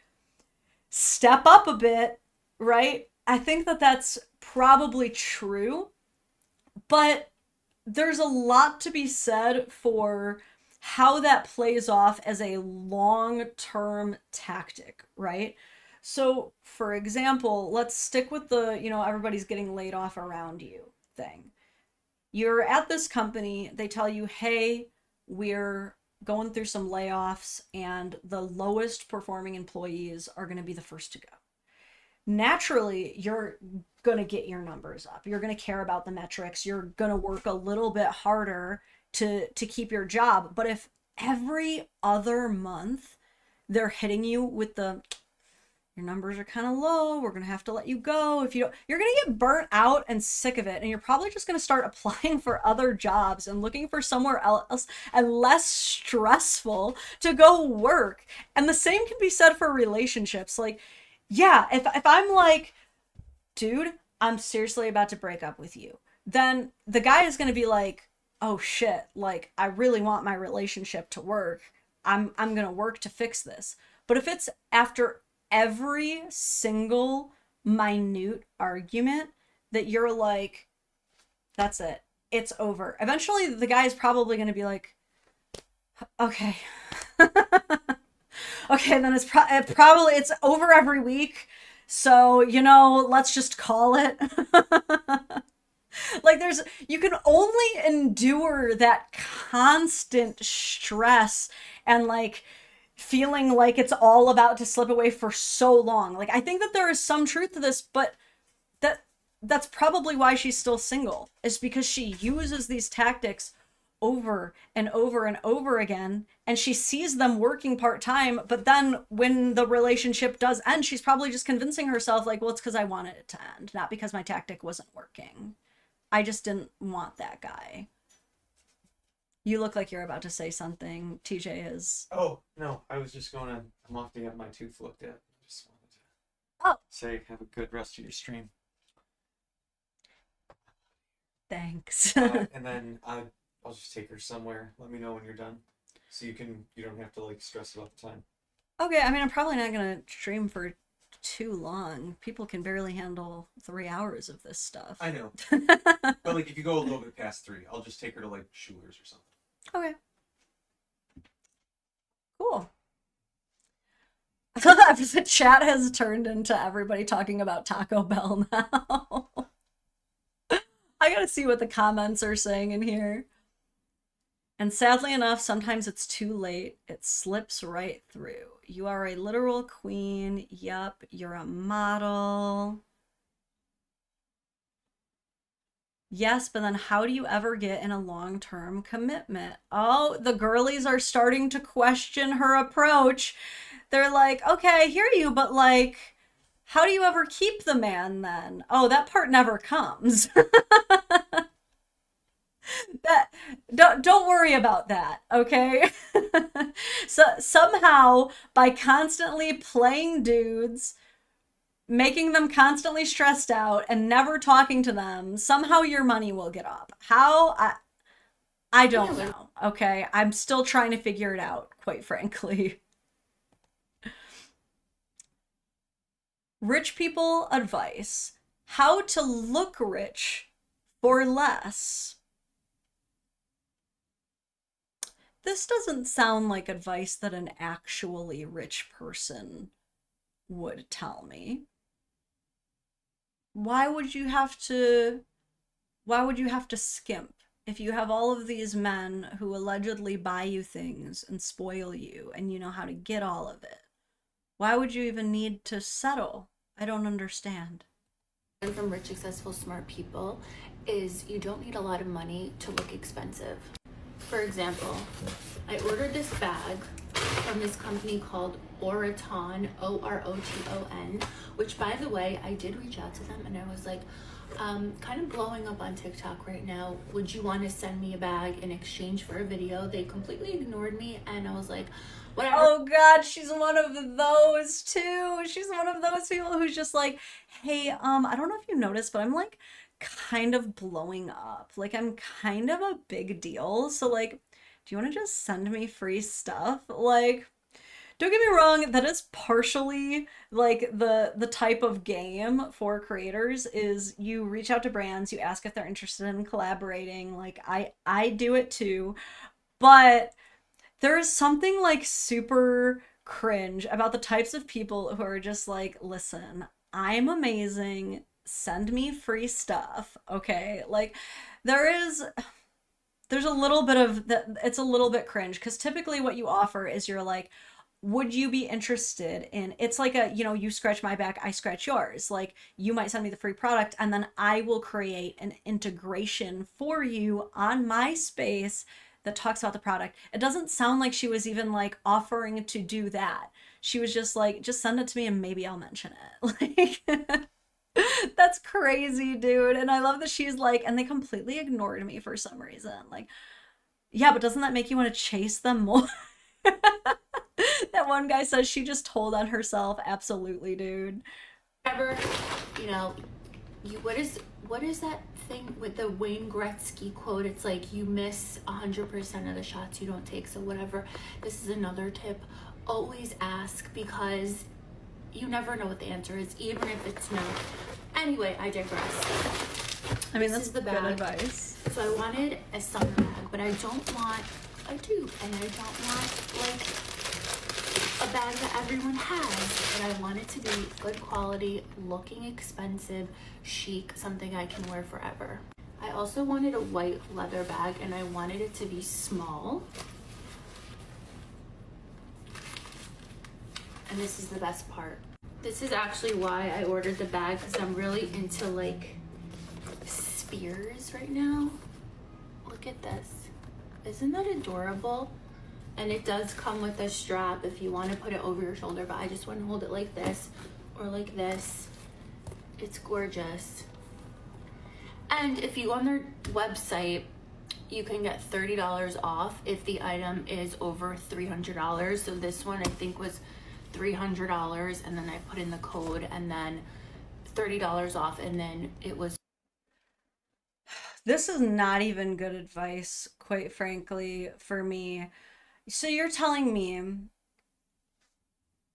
step up a bit, right? I think that that's probably true, but there's a lot to be said for how that plays off as a long-term tactic, right? So, for example, let's stick with the, everybody's getting laid off around you thing. You're at this company, they tell you, hey, we're going through some layoffs and the lowest performing employees are going to be the first to go. Naturally, you're going to get your numbers up. You're going to care about the metrics. You're going to work a little bit harder to keep your job. But if every other month they're hitting you with your numbers are kind of low, we're going to have to let you go. If you don't, you're going to get burnt out and sick of it. And you're probably just going to start applying for other jobs and looking for somewhere else and less stressful to go work. And the same can be said for relationships. Like, yeah, if I'm like, dude, I'm seriously about to break up with you, then the guy is going to be like, oh shit, like I really want my relationship to work. I'm going to work to fix this. But if it's after every single minute argument that you're like, that's it, it's over, eventually the guy is probably going to be like, okay. Okay, then it's probably it's over every week. So, let's just call it. Like you can only endure that constant stress and like feeling like it's all about to slip away for so long. Like I think that there is some truth to this, but that's probably why she's still single, is because she uses these tactics over and over and over again, and she sees them working part-time, but then when the relationship does end, she's probably just convincing herself like, well, it's because I wanted it to end, not because my tactic wasn't working. I just didn't want that guy. You look like you're about to say something. TJ is... Oh, no, I was just I'm off to get my tooth looked at. Just wanted to say have a good rest of your stream. Thanks. And then I'll just take her somewhere. Let me know when you're done, so you don't have to like stress about the time. Okay, I mean, I'm probably not gonna stream for too long. People can barely handle 3 hours of this stuff. I know, but like if you go a little bit past 3, I'll just take her to like Schuler's or something. Okay. Cool. I feel that the chat has turned into everybody talking about Taco Bell now. I gotta see what the comments are saying in here. And sadly enough, sometimes it's too late. It slips right through. You are a literal queen. Yup, you're a model. Yes, but then how do you ever get in a long-term commitment? Oh, the girlies are starting to question her approach. They're like, okay, I hear you, but like, how do you ever keep the man then? Oh, that part never comes. Don't worry about that, okay? So somehow by constantly playing dudes, making them constantly stressed out and never talking to them, somehow your money will get up. How? I don't know, okay? I'm still trying to figure it out, quite frankly. Rich people advice: how to look rich for less. this doesn't sound like advice that an actually rich person would tell me. Why would you have to skimp if you have all of these men who allegedly buy you things and spoil you and you know how to get all of it? Why would you even need to settle? I don't understand. From rich, successful, smart people is you don't need a lot of money to look expensive. For example, I ordered this bag from this company called Oroton, Oroton, which, by the way, I did reach out to them and I was like, kind of blowing up on TikTok right now. Would you want to send me a bag in exchange for a video? They completely ignored me and I was like, whatever. Oh God, she's one of those too. She's one of those people who's just like, hey, I don't know if you noticed, but I'm like kind of blowing up. Like I'm kind of a big deal. So like, do you want to just send me free stuff? Like, don't get me wrong, that is partially like the type of game for creators is you reach out to brands, you ask if they're interested in collaborating. Like I do it too. But there is something like super cringe about the types of people who are just like, listen, I'm amazing. Send me free stuff. Okay. Like there's a little bit of that. It's a little bit cringe because typically what you offer is you're like, would you be interested in, it's like a, you know, you scratch my back, I scratch yours. Like you might send me the free product and then I will create an integration for you on my space that talks about the product. It doesn't sound like she was even like offering to do that. She was just like, just send it to me and maybe I'll mention it. Like, that's crazy, dude. And I love that she's like, and they completely ignored me for some reason. Like, yeah, but doesn't that make you want to chase them more? That one guy says she just told on herself. Absolutely, dude. Whatever, you know, what is that thing with the Wayne Gretzky quote? It's like you miss 100% of the shots you don't take. So whatever. This is another tip. Always ask because you never know what the answer is, even if it's no. Anyway, I digress. I mean, this is the good bag. Advice. So I wanted a summer bag, but I don't want a dupe, and I don't want like a bag that everyone has, but I want it to be good quality, looking expensive, chic, something I can wear forever. I also wanted a white leather bag and I wanted it to be small. And this is the best part. This is actually why I ordered the bag, because I'm really into like spheres right now. Look at this. Isn't that adorable? And it does come with a strap if you want to put it over your shoulder, but I just want to hold it like this or like this. It's gorgeous. And if you go on their website, you can get $30 off if the item is over $300. So this one I think was $300, and then I put in the code and then $30 off, and then it was. This is not even good advice, quite frankly, for me. So you're telling me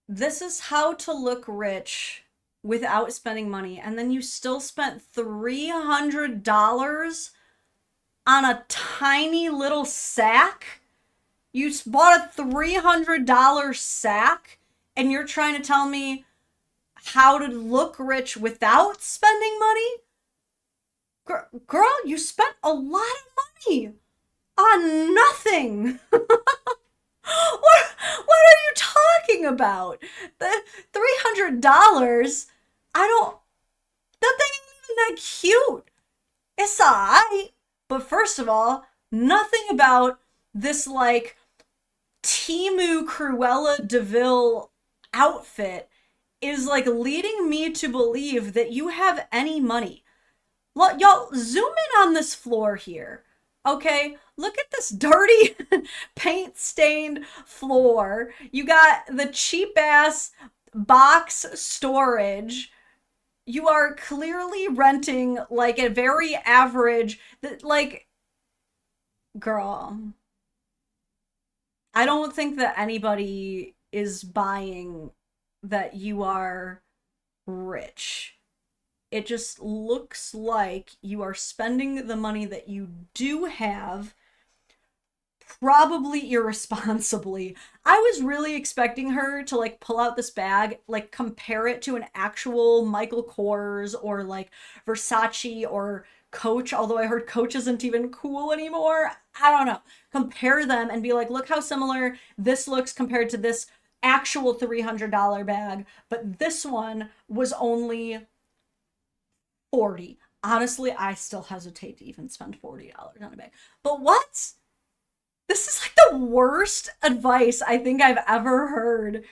this is how to look rich without spending money, and then you still spent $300 on a tiny little sack? You bought a $300 sack, and you're trying to tell me how to look rich without spending money? Girl, you spent a lot of money on nothing. What are you talking about? The $300, that thing ain't even that cute. It's alright. But first of all, nothing about this like Temu Cruella DeVille outfit is like leading me to believe that you have any money. Look, y'all, zoom in on this floor here. Okay, look at this dirty paint-stained floor. You got the cheap-ass box storage. You are clearly renting like a very average, like, girl. I don't think that anybody is buying that you are rich. It just looks like you are spending the money that you do have probably irresponsibly. I was really expecting her to like pull out this bag, like compare it to an actual Michael Kors or like Versace or Coach, although I heard Coach isn't even cool anymore. I don't know. Compare them and be like, look how similar this looks compared to this actual $300 bag, but this one was only 40. Honestly, I still hesitate to even spend $40 on a bag. But what? This is like the worst advice I think I've ever heard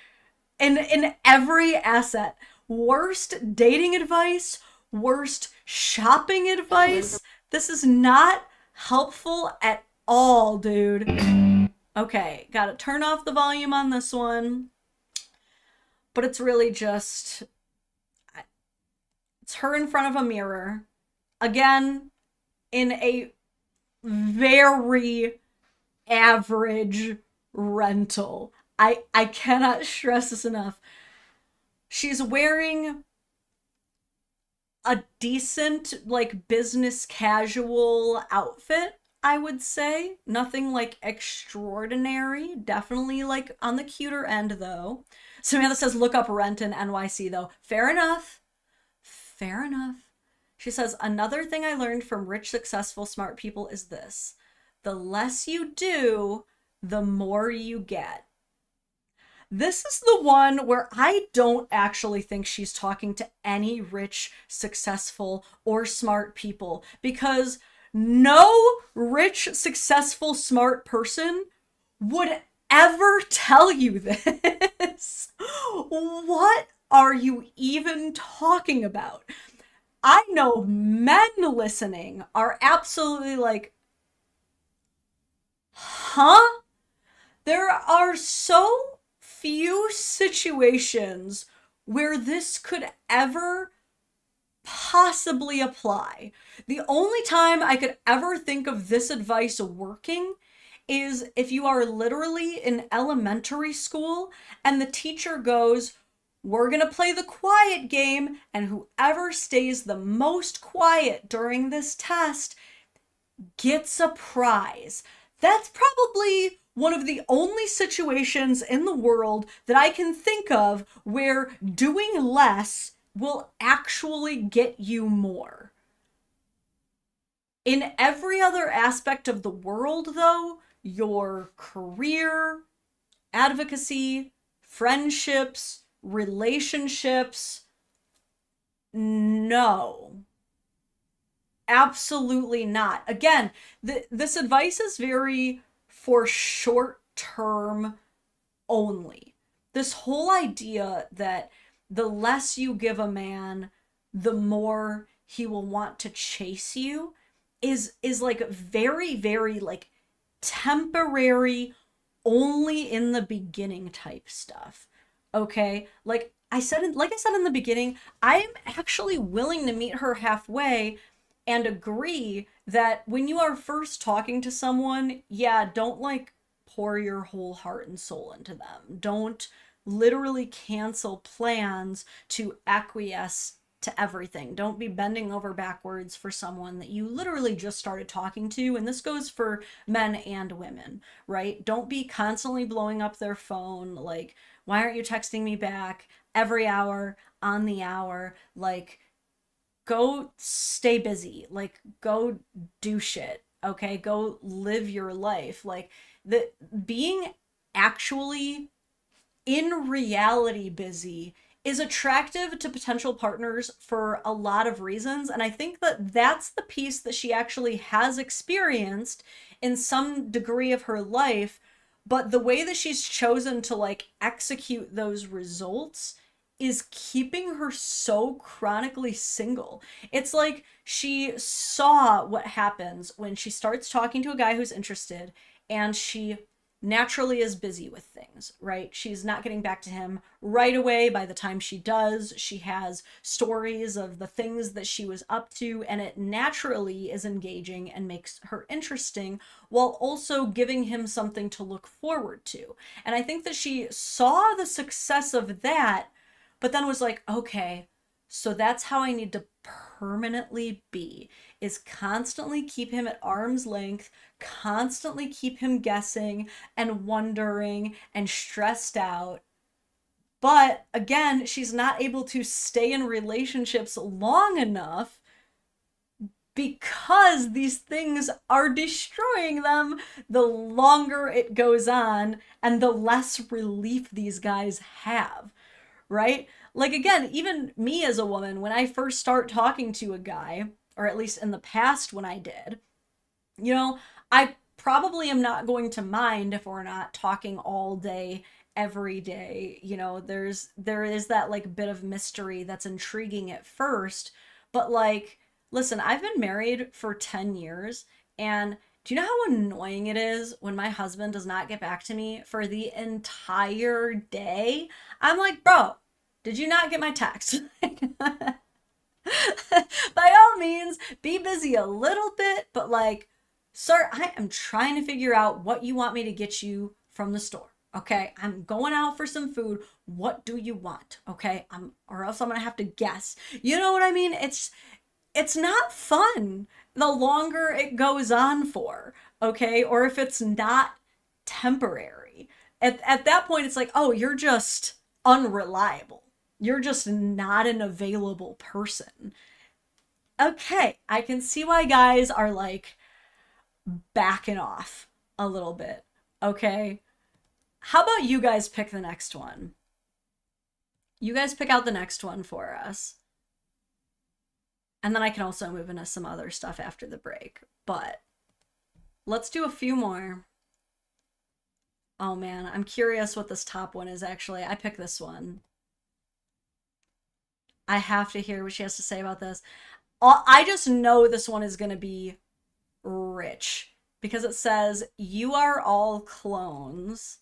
in every asset. Worst dating advice, worst shopping advice. This is not helpful at all, dude. Okay, gotta turn off the volume on this one. But it's really just, it's her in front of a mirror. Again, in a very average rental. I cannot stress this enough. She's wearing a decent, like, business casual outfit, I would say. Nothing, like, extraordinary. Definitely, like, on the cuter end, though. Samantha says, look up rent in NYC, though. Fair enough. Fair enough. She says, another thing I learned from rich, successful, smart people is this. The less you do, the more you get. This is the one where I don't actually think she's talking to any rich, successful, or smart people, because no rich, successful, smart person would ever tell you this. What are you even talking about? I know men listening are absolutely like, huh? There are so few situations where this could ever possibly apply. The only time I could ever think of this advice working is if you are literally in elementary school and the teacher goes, we're gonna play the quiet game, and whoever stays the most quiet during this test gets a prize. That's probably one of the only situations in the world that I can think of where doing less will actually get you more. In every other aspect of the world, though, your career, advocacy, friendships, relationships, no. Absolutely not. Again, this advice is very for short term only. This whole idea that the less you give a man, the more he will want to chase you is like very, very like temporary, only in the beginning type stuff. Okay? Like I said in the beginning, I am actually willing to meet her halfway and agree that when you are first talking to someone, yeah, don't like pour your whole heart and soul into them. Don't literally cancel plans to acquiesce to everything. Don't be bending over backwards for someone that you literally just started talking to. And this goes for men and women, right? Don't be constantly blowing up their phone. Like, why aren't you texting me back every hour on the hour? Like, go stay busy. Like, go do shit. Okay, go live your life. Like, the being actually in reality busy is attractive to potential partners for a lot of reasons. And I think that that's the piece that she actually has experienced in some degree of her life. But the way that she's chosen to like execute those results is keeping her so chronically single. It's like she saw what happens when she starts talking to a guy who's interested and she naturally is busy with things, right? She's not getting back to him right away. By the time she does, she has stories of the things that she was up to, and it naturally is engaging and makes her interesting while also giving him something to look forward to. And I think that she saw the success of that, but then was like, okay, so that's how I need to permanently be, is constantly keep him at arm's length, constantly keep him guessing and wondering and stressed out. But again, she's not able to stay in relationships long enough because these things are destroying them the longer it goes on and the less relief these guys have, right? Like, again, even me as a woman, when I first start talking to a guy, or at least in the past when I did, you know, I probably am not going to mind if we're not talking all day, every day. You know, there is that like bit of mystery that's intriguing at first, but like, listen, I've been married for 10 years, and do you know how annoying it is when my husband does not get back to me for the entire day? I'm like, bro, did you not get my text? By all means, be busy a little bit, but like, sir, I am trying to figure out what you want me to get you from the store. Okay, I'm going out for some food. What do you want? Okay, or else I'm gonna have to guess. You know what I mean? It's not fun the longer it goes on for, okay? Or if it's not temporary. At that point, it's like, oh, you're just unreliable. You're just not an available person. Okay, I can see why guys are like backing off a little bit, okay? How about you guys pick the next one? You guys pick out the next one for us. And then I can also move into some other stuff after the break. But let's do a few more. Oh man, I'm curious what this top one is actually. I picked this one. I have to hear what she has to say about this. I just know this one is going to be rich because it says, "You are all clones."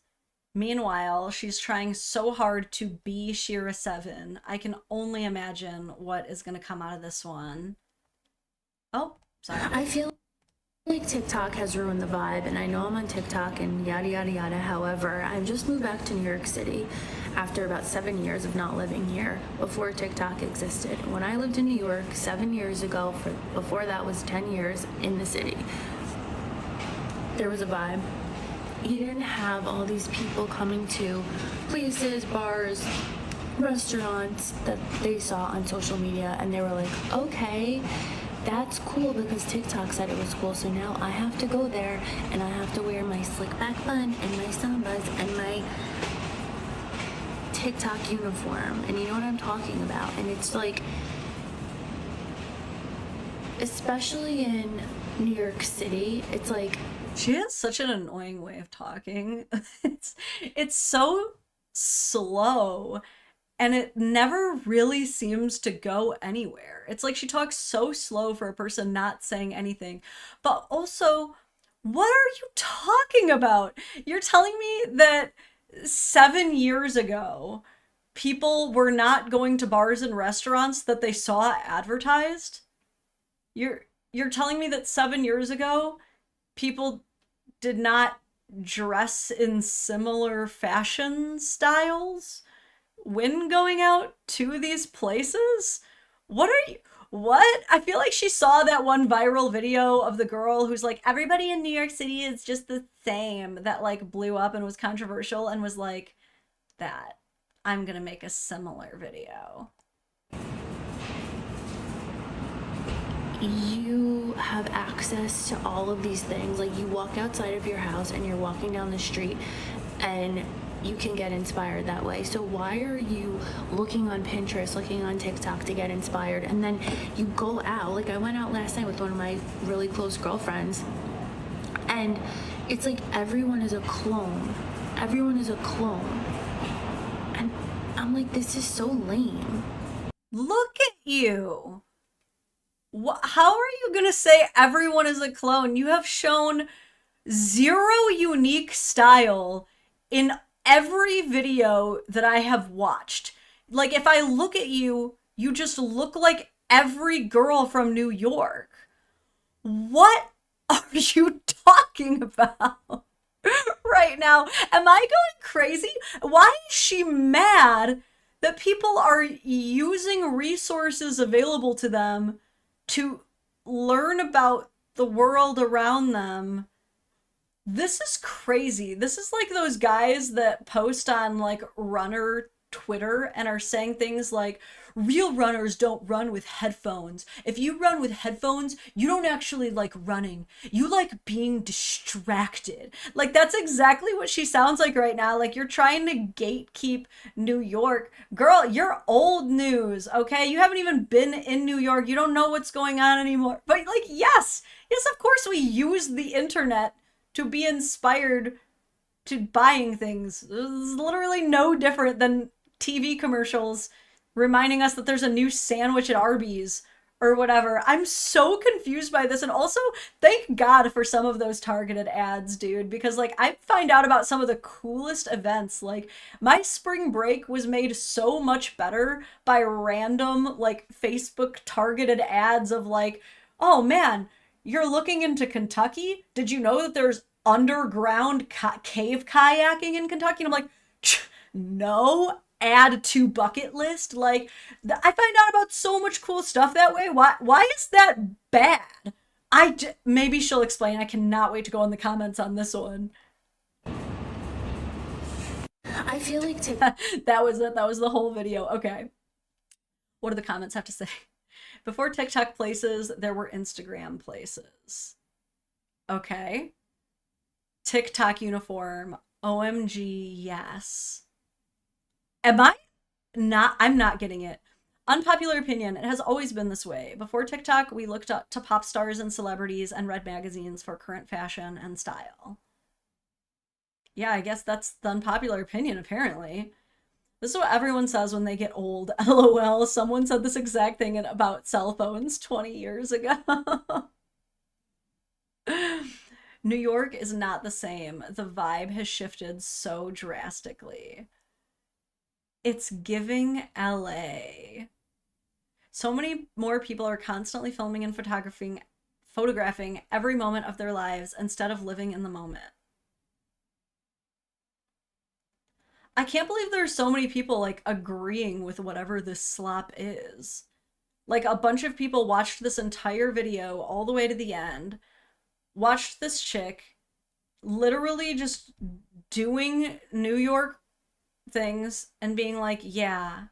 Meanwhile, she's trying so hard to be Shira 7. I can only imagine what is going to come out of this one. Oh, sorry. I feel like TikTok has ruined the vibe, and I know I'm on TikTok and yada yada yada. However, I've just moved back to New York City after about 7 years of not living here before TikTok existed. When I lived in New York 7 years ago, before that was 10 years in the city, there was a vibe. You didn't have all these people coming to places, bars, restaurants that they saw on social media, and they were like, okay, that's cool because TikTok said it was cool, so now I have to go there and I have to wear my slick back bun and my sambas and my TikTok uniform, and you know what I'm talking about. And it's like, especially in New York City, it's like, she has such an annoying way of talking. It's so slow, and it never really seems to go anywhere. It's like she talks so slow for a person not saying anything. But also, what are you talking about? You're telling me that 7 years ago, people were not going to bars and restaurants that they saw advertised? You're telling me that 7 years ago, people did not dress in similar fashion styles when going out to these places? What? I feel like she saw that one viral video of the girl who's like, everybody in New York City is just the same, that like blew up and was controversial, and was like, that I'm gonna make a similar video. You have access to all of these things. Like, you walk outside of your house and you're walking down the street and you can get inspired that way. So why are you looking on Pinterest, looking on TikTok to get inspired, and then you go out? Like, I went out last night with one of my really close girlfriends, and it's like everyone is a clone. Everyone is a clone. And I'm like, this is so lame. Look at you. How are you gonna say everyone is a clone? You have shown zero unique style in every video that I have watched. Like, if I look at you, you just look like every girl from New York. What are you talking about right now? Am I going crazy? Why is she mad that people are using resources available to them to learn about the world around them. This is crazy. This is like those guys that post on like runner Twitter and are saying things like, real runners don't run with headphones. If you run with headphones, you don't actually like running. You like being distracted. Like, that's exactly what she sounds like right now. Like, you're trying to gatekeep New York. Girl, you're old news, okay? You haven't even been in New York. You don't know what's going on anymore. But like, yes, of course we use the internet to be inspired to buying things. It's literally no different than TV commercials reminding us that there's a new sandwich at Arby's or whatever. I'm so confused by this. And also, thank God for some of those targeted ads, dude, because like I find out about some of the coolest events. Like, my spring break was made so much better by random like Facebook targeted ads of like, oh man, you're looking into Kentucky? Did you know that there's underground cave kayaking in Kentucky? And I'm like, no, add to bucket list. Like, I find out about so much cool stuff that way. Why is that bad? Maybe she'll explain. I cannot wait to go in the comments on this one. I feel like that was it. That was the whole video. Okay. What do the comments have to say? Before TikTok places, there were Instagram places. Okay. TikTok uniform. OMG, yes. I'm not getting it. Unpopular opinion, it has always been this way. Before TikTok, we looked up to pop stars and celebrities and read magazines for current fashion and style. Yeah, I guess that's the unpopular opinion, apparently. This is what everyone says when they get old. LOL, someone said this exact thing about cell phones 20 years ago. New York is not the same. The vibe has shifted so drastically. It's giving LA. So many more people are constantly filming and photographing every moment of their lives instead of living in the moment. I can't believe there's so many people like agreeing with whatever this slop is. Like, a bunch of people watched this entire video all the way to the end, watched this chick literally just doing New York things and being like, yeah,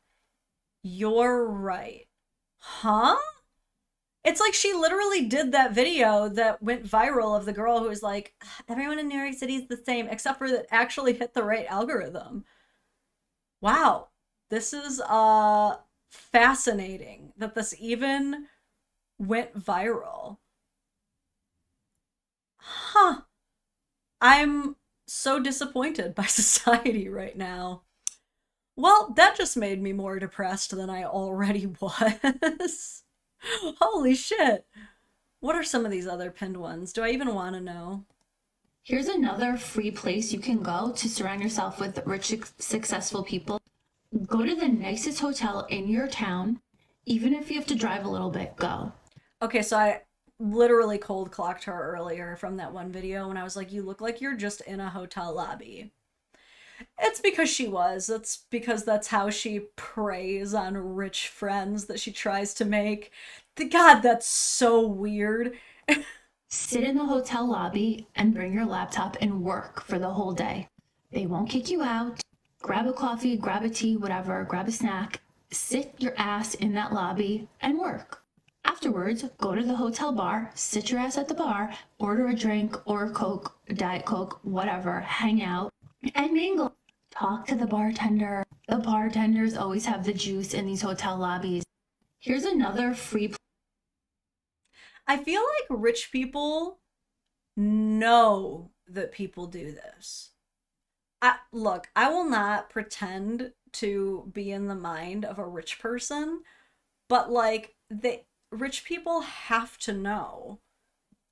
you're right. Huh? It's like she literally did that video that went viral of the girl who was like, everyone in New York City is the same, except for that actually hit the right algorithm. Wow. This is fascinating that this even went viral. Huh. I'm so disappointed by society right now. Well, that just made me more depressed than I already was. Holy shit. What are some of these other pinned ones? Do I even want to know? Here's another free place you can go to surround yourself with rich, successful people. Go to the nicest hotel in your town. Even if you have to drive a little bit, go. Okay, so I literally cold clocked her earlier from that one video when I was like, you look like you're just in a hotel lobby. It's because she was. It's because that's how she preys on rich friends that she tries to make. God, that's so weird. Sit in the hotel lobby and bring your laptop and work for the whole day. They won't kick you out. Grab a coffee, grab a tea, whatever, grab a snack. Sit your ass in that lobby and work. Afterwards, go to the hotel bar, sit your ass at the bar, order a drink or a Coke, a Diet Coke, whatever, hang out, and mingle. Talk to the bartender. The bartenders always have the juice in these hotel lobbies. Here's another free. I feel like rich people know that people do this. Look, I will not pretend to be in the mind of a rich person, but like, rich people have to know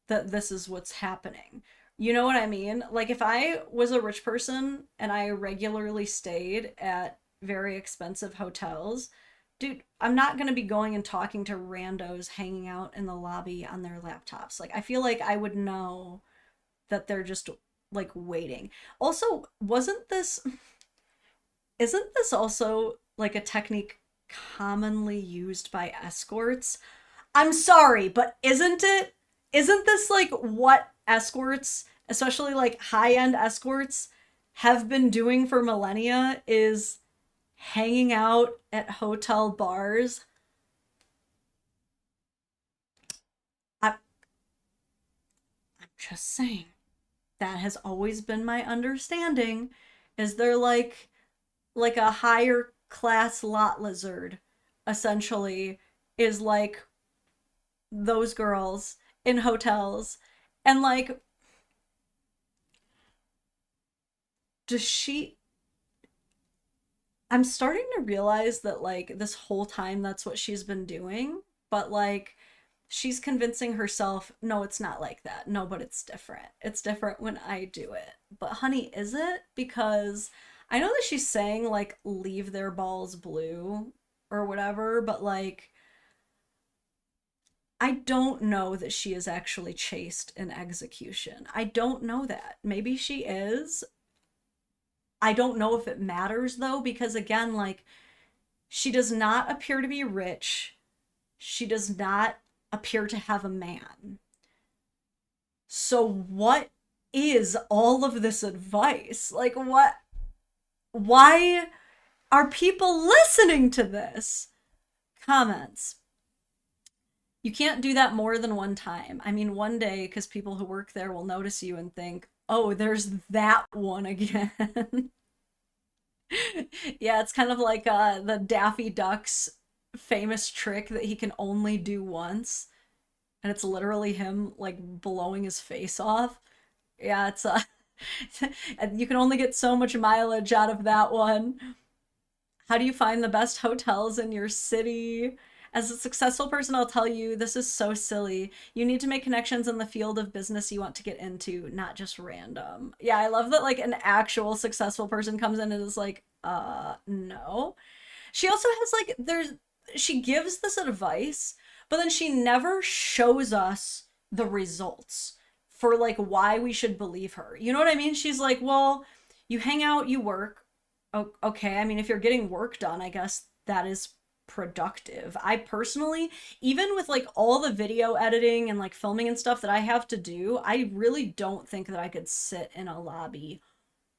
that this is what's happening. You know what I mean? Like, if I was a rich person and I regularly stayed at very expensive hotels, dude, I'm not going to be going and talking to randos hanging out in the lobby on their laptops. Like, I feel like I would know that they're just like waiting. Also, isn't this also like a technique commonly used by escorts. I'm sorry, but isn't it? Isn't this like what escorts, especially like high-end escorts, have been doing for millennia, is hanging out at hotel bars? I'm just saying. That has always been my understanding, is they're like a higher class lot lizard, essentially, is like those girls in hotels. And like, does she, I'm starting to realize that like this whole time that's what she's been doing, but like she's convincing herself, no, it's not like that. No, but it's different. It's different when I do it. But honey, is it? Because I know that she's saying like leave their balls blue or whatever, but like I don't know that she is actually chaste in execution. I don't know that. Maybe she is. I don't know if it matters though, because again, like she does not appear to be rich. She does not appear to have a man. So what is all of this advice? Like what? Why are people listening to this? Comments. You can't do that more than one time. I mean, one day, because people who work there will notice you and think, oh, there's that one again. Yeah, it's kind of like the Daffy Duck's famous trick that he can only do once. And it's literally him, like, blowing his face off. Yeah, it's you can only get so much mileage out of that one. How do you find the best hotels in your city? As a successful person, I'll tell you, this is so silly. You need to make connections in the field of business you want to get into, not just random. Yeah, I love that, like, an actual successful person comes in and is like, no. She also has, like, she gives this advice, but then she never shows us the results for, like, why we should believe her. You know what I mean? She's like, well, you hang out, you work. Okay, I mean, if you're getting work done, I guess that is productive. I personally, even with like all the video editing and like filming and stuff that I have to do, I really don't think that I could sit in a lobby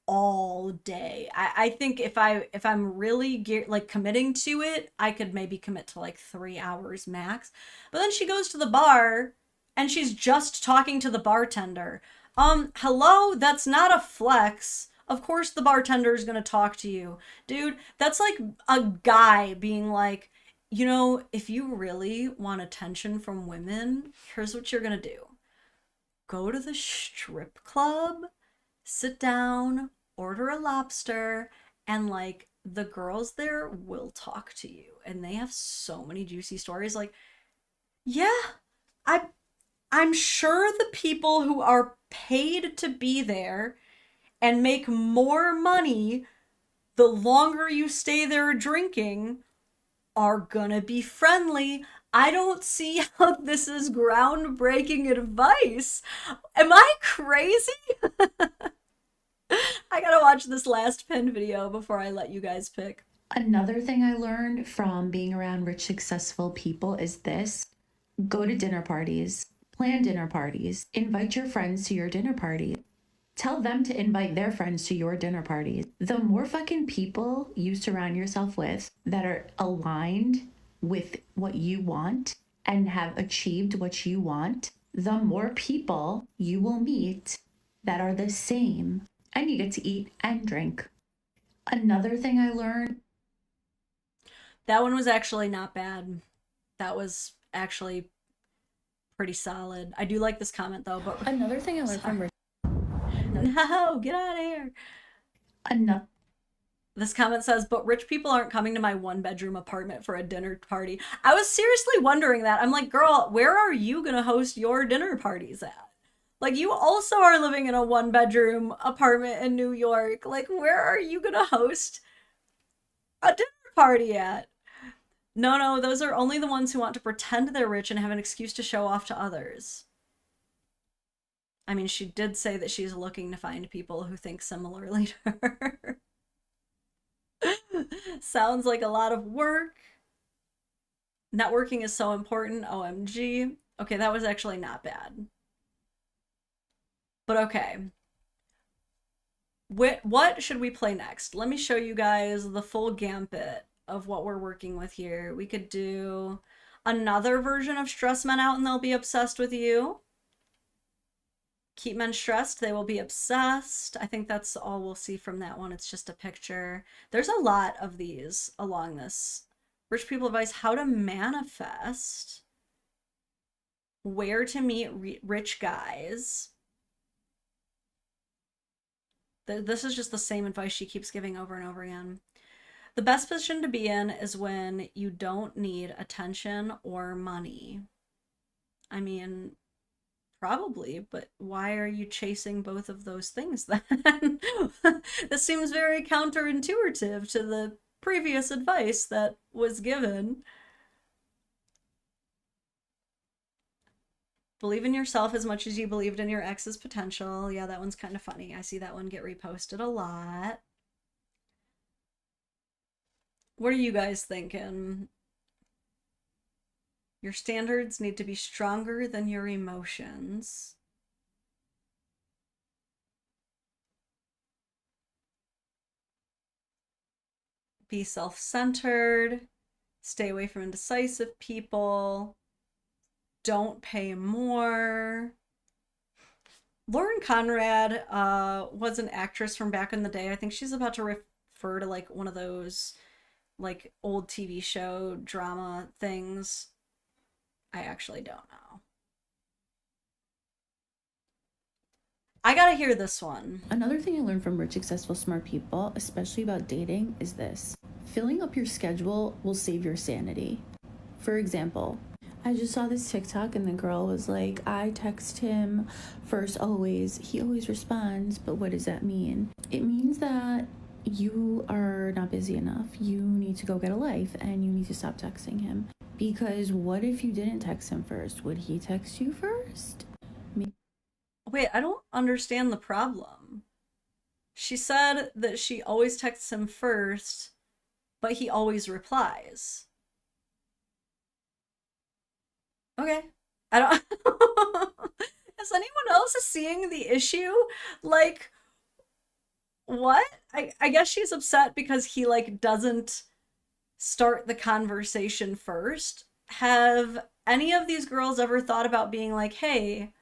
all day. I think if I'm really like committing to it, I could maybe commit to like 3 hours max. But then she goes to the bar and she's just talking to the bartender. Hello, that's not a flex. Of course the bartender is going to talk to you. Dude, that's like a guy being like, you know, if you really want attention from women, here's what you're going to do. Go to the strip club, sit down, order a lobster, and like the girls there will talk to you. And they have so many juicy stories. Like, yeah, I'm sure the people who are paid to be there and make more money the longer you stay there drinking are gonna be friendly. I don't see how this is groundbreaking advice. Am I crazy? I gotta watch this last pinned video before I let you guys pick. Another thing I learned from being around rich, successful people is this. Go to dinner parties, plan dinner parties, invite your friends to your dinner parties. Tell them to invite their friends to your dinner parties. The more fucking people you surround yourself with that are aligned with what you want and have achieved what you want, the more people you will meet that are the same, and you get to eat and drink. Another thing I learned. That one was actually not bad. That was actually pretty solid. I do like this comment though, but another thing I learned from no, get out of here. Enough. This comment says, but rich people aren't coming to my 1-bedroom apartment for a dinner party. I was seriously wondering that. I'm like, girl, where are you gonna host your dinner parties at? Like, you also are living in a 1-bedroom apartment in New York. Like, where are you gonna host a dinner party at? No, those are only the ones who want to pretend they're rich and have an excuse to show off to others. I mean, she did say that she's looking to find people who think similarly to her. Sounds like a lot of work. Networking is so important. OMG. Okay, that was actually not bad. But okay. What should we play next? Let me show you guys the full gambit of what we're working with here. We could do another version of stress men out and they'll be obsessed with you. Keep men stressed, they will be obsessed. I think that's all we'll see from that one. It's just a picture. There's a lot of these along this. Rich people advise how to manifest, where to meet rich guys. This is just the same advice she keeps giving over and over again. The best position to be in is when you don't need attention or money. I mean, probably, but why are you chasing both of those things then? This seems very counterintuitive to the previous advice that was given. Believe in yourself as much as you believed in your ex's potential. Yeah, that one's kind of funny. I see that one get reposted a lot. What are you guys thinking? Your standards need to be stronger than your emotions. Be self-centered. Stay away from indecisive people. Don't pay more. Lauren Conrad was an actress from back in the day. I think she's about to refer to like one of those like old TV show drama things. I actually don't know. I gotta hear this one. Another thing I learned from rich, successful, smart people, especially about dating, is this. Filling up your schedule will save your sanity. For example, I just saw this TikTok and the girl was like, I text him first always. He always responds, but what does that mean? It means that you are not busy enough. You need to go get a life and you need to stop texting him. Because what if you didn't text him first? Would he text you first? Wait, I don't understand the problem. She said that she always texts him first, but he always replies. Okay. I don't... Is anyone else seeing the issue? Like, what? I guess she's upset because he, like, doesn't start the conversation first. Have any of these girls ever thought about being like, hey,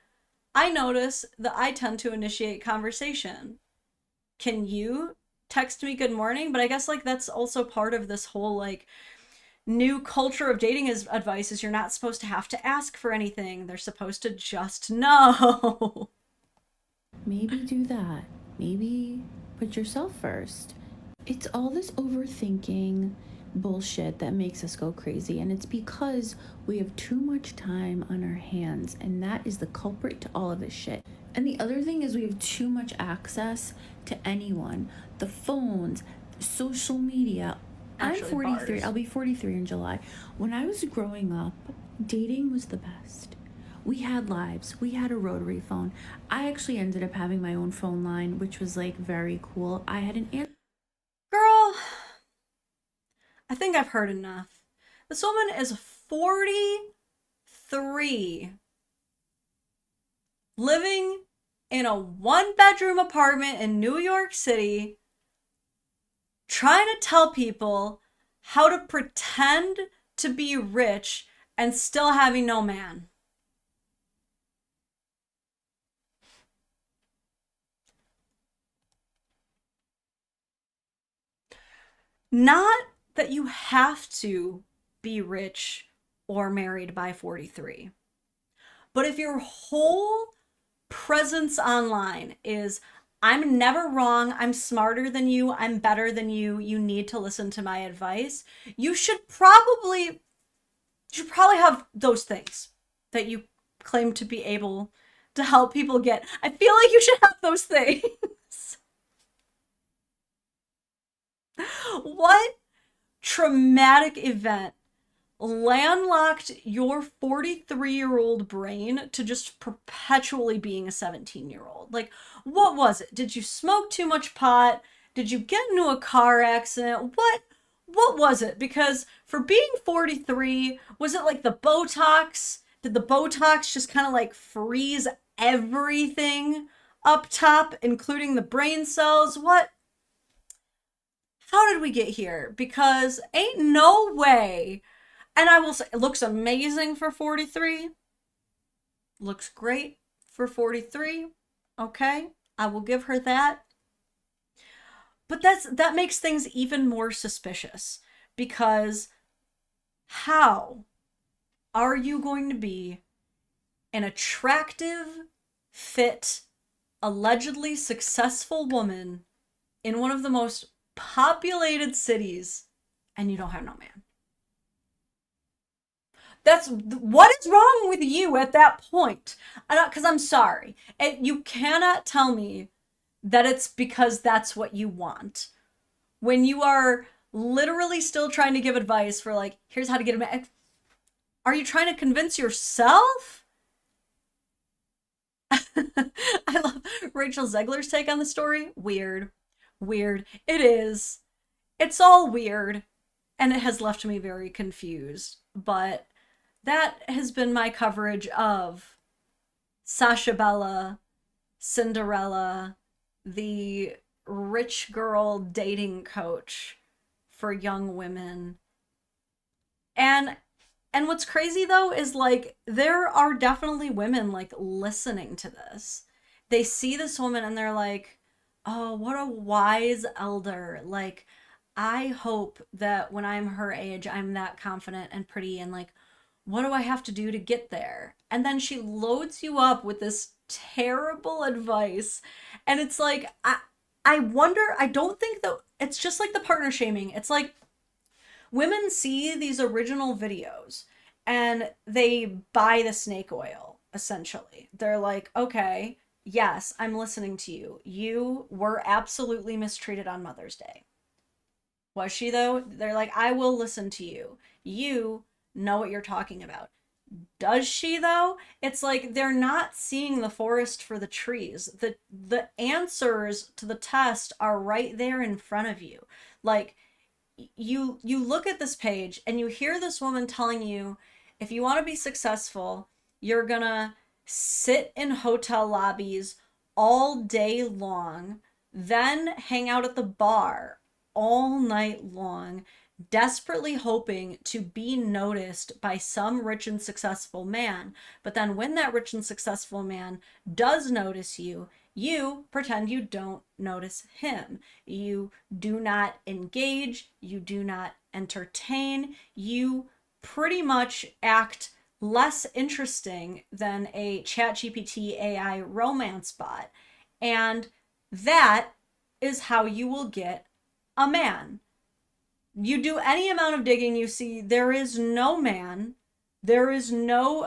I notice that I tend to initiate conversation. Can you text me good morning? But I guess, like, that's also part of this whole, like, new culture of dating advice is you're not supposed to have to ask for anything. They're supposed to just know. Maybe do that. Maybe put yourself first. It's all this overthinking bullshit that makes us go crazy, and it's because we have too much time on our hands, and that is the culprit to all of this shit. And the other thing is we have too much access to anyone, the phones, social media. Actually, I'm 43. Bars. I'll be 43 in July. When I was growing up, dating was the best. We had lives. We had a rotary phone. I actually ended up having my own phone line, which was like very cool. I had an girl, I think I've heard enough. This woman is 43, living in a one-bedroom apartment in New York City, trying to tell people how to pretend to be rich and still having no man. Not that you have to be rich or married by 43. But if your whole presence online is, I'm never wrong, I'm smarter than you, I'm better than you need to listen to my advice, you should probably have those things that you claim to be able to help people get. I feel like you should have those things. What traumatic event landlocked your 43-year-old brain to just perpetually being a 17-year-old? Like, what was it? Did you smoke too much pot Did you get into a car accident? What was it? Because for being 43, was it like the Botox? Did the Botox just kind of like freeze everything up top, including the brain cells? How did we get here? Because ain't no way. And I will say, it looks amazing for 43. Looks great for 43. Okay, I will give her that. But that makes things even more suspicious, because how are you going to be an attractive, fit, allegedly successful woman in one of the most populated cities and you don't have no man? That's what is wrong with you at that point. Because I'm sorry, you cannot tell me that it's because that's what you want when you are literally still trying to give advice for like, here's how to get a man. Are you trying to convince yourself? I love Rachel Zegler's take on the story. Weird. It is. It's all weird, and it has left me very confused. But that has been my coverage of Sasha Bella, Cinderella, the rich girl dating coach for young women. And what's crazy though is like there are definitely women like listening to this. They see this woman and they're like, "Oh, what a wise elder. Like I hope that when I'm her age, I'm that confident and pretty, and like what do I have to do to get there?" And then she loads you up with this terrible advice. And it's like, I wonder, I don't think that it's just like the partner shaming. It's like women see these original videos and they buy the snake oil, essentially. They're like, okay, yes, I'm listening to you. You were absolutely mistreated on Mother's Day. Was she though? They're like, I will listen to you. You know what you're talking about. Does she though? It's like they're not seeing the forest for the trees. The answers to the test are right there in front of you. Like you look at this page and you hear this woman telling you, if you want to be successful, you're gonna sit in hotel lobbies all day long, then hang out at the bar all night long, desperately hoping to be noticed by some rich and successful man. But then when that rich and successful man does notice you, you pretend you don't notice him. You do not engage. You do not entertain. You pretty much act less interesting than a ChatGPT AI romance bot. And that is how you will get a man. You do any amount of digging, you see there is no man. There is no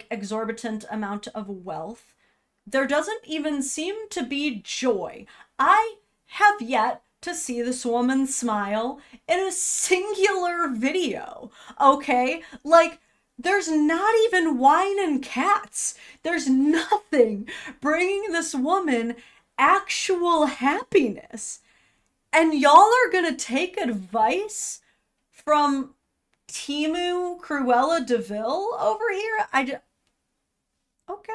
exorbitant amount of wealth. There doesn't even seem to be joy. I have yet to see this woman smile in a singular video, okay? Like, there's not even wine and cats. There's nothing bringing this woman actual happiness. And y'all are gonna take advice from Timu Cruella DeVille over here? Okay.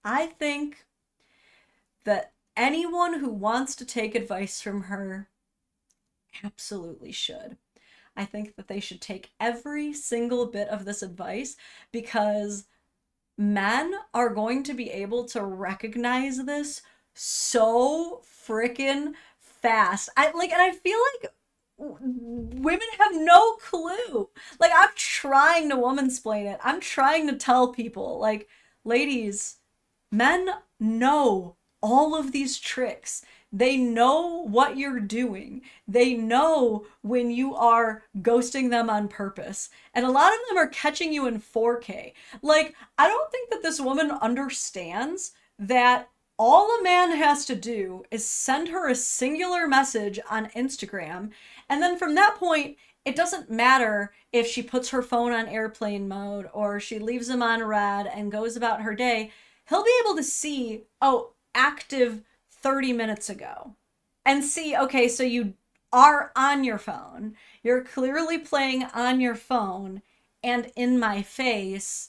I think that anyone who wants to take advice from her absolutely should. I think that they should take every single bit of this advice, because men are going to be able to recognize this so freaking fast. And I feel like women have no clue. Like, I'm trying to womansplain it. I'm trying to tell people, like, ladies, men know all of these tricks. They know what you're doing. They know when you are ghosting them on purpose. And a lot of them are catching you in 4K. Like, I don't think that this woman understands that all a man has to do is send her a singular message on Instagram. And then from that point, it doesn't matter if she puts her phone on airplane mode or she leaves him on red and goes about her day. He'll be able to see, oh, active 30 minutes ago and see, okay, so you are on your phone. You're clearly playing on your phone and in my face.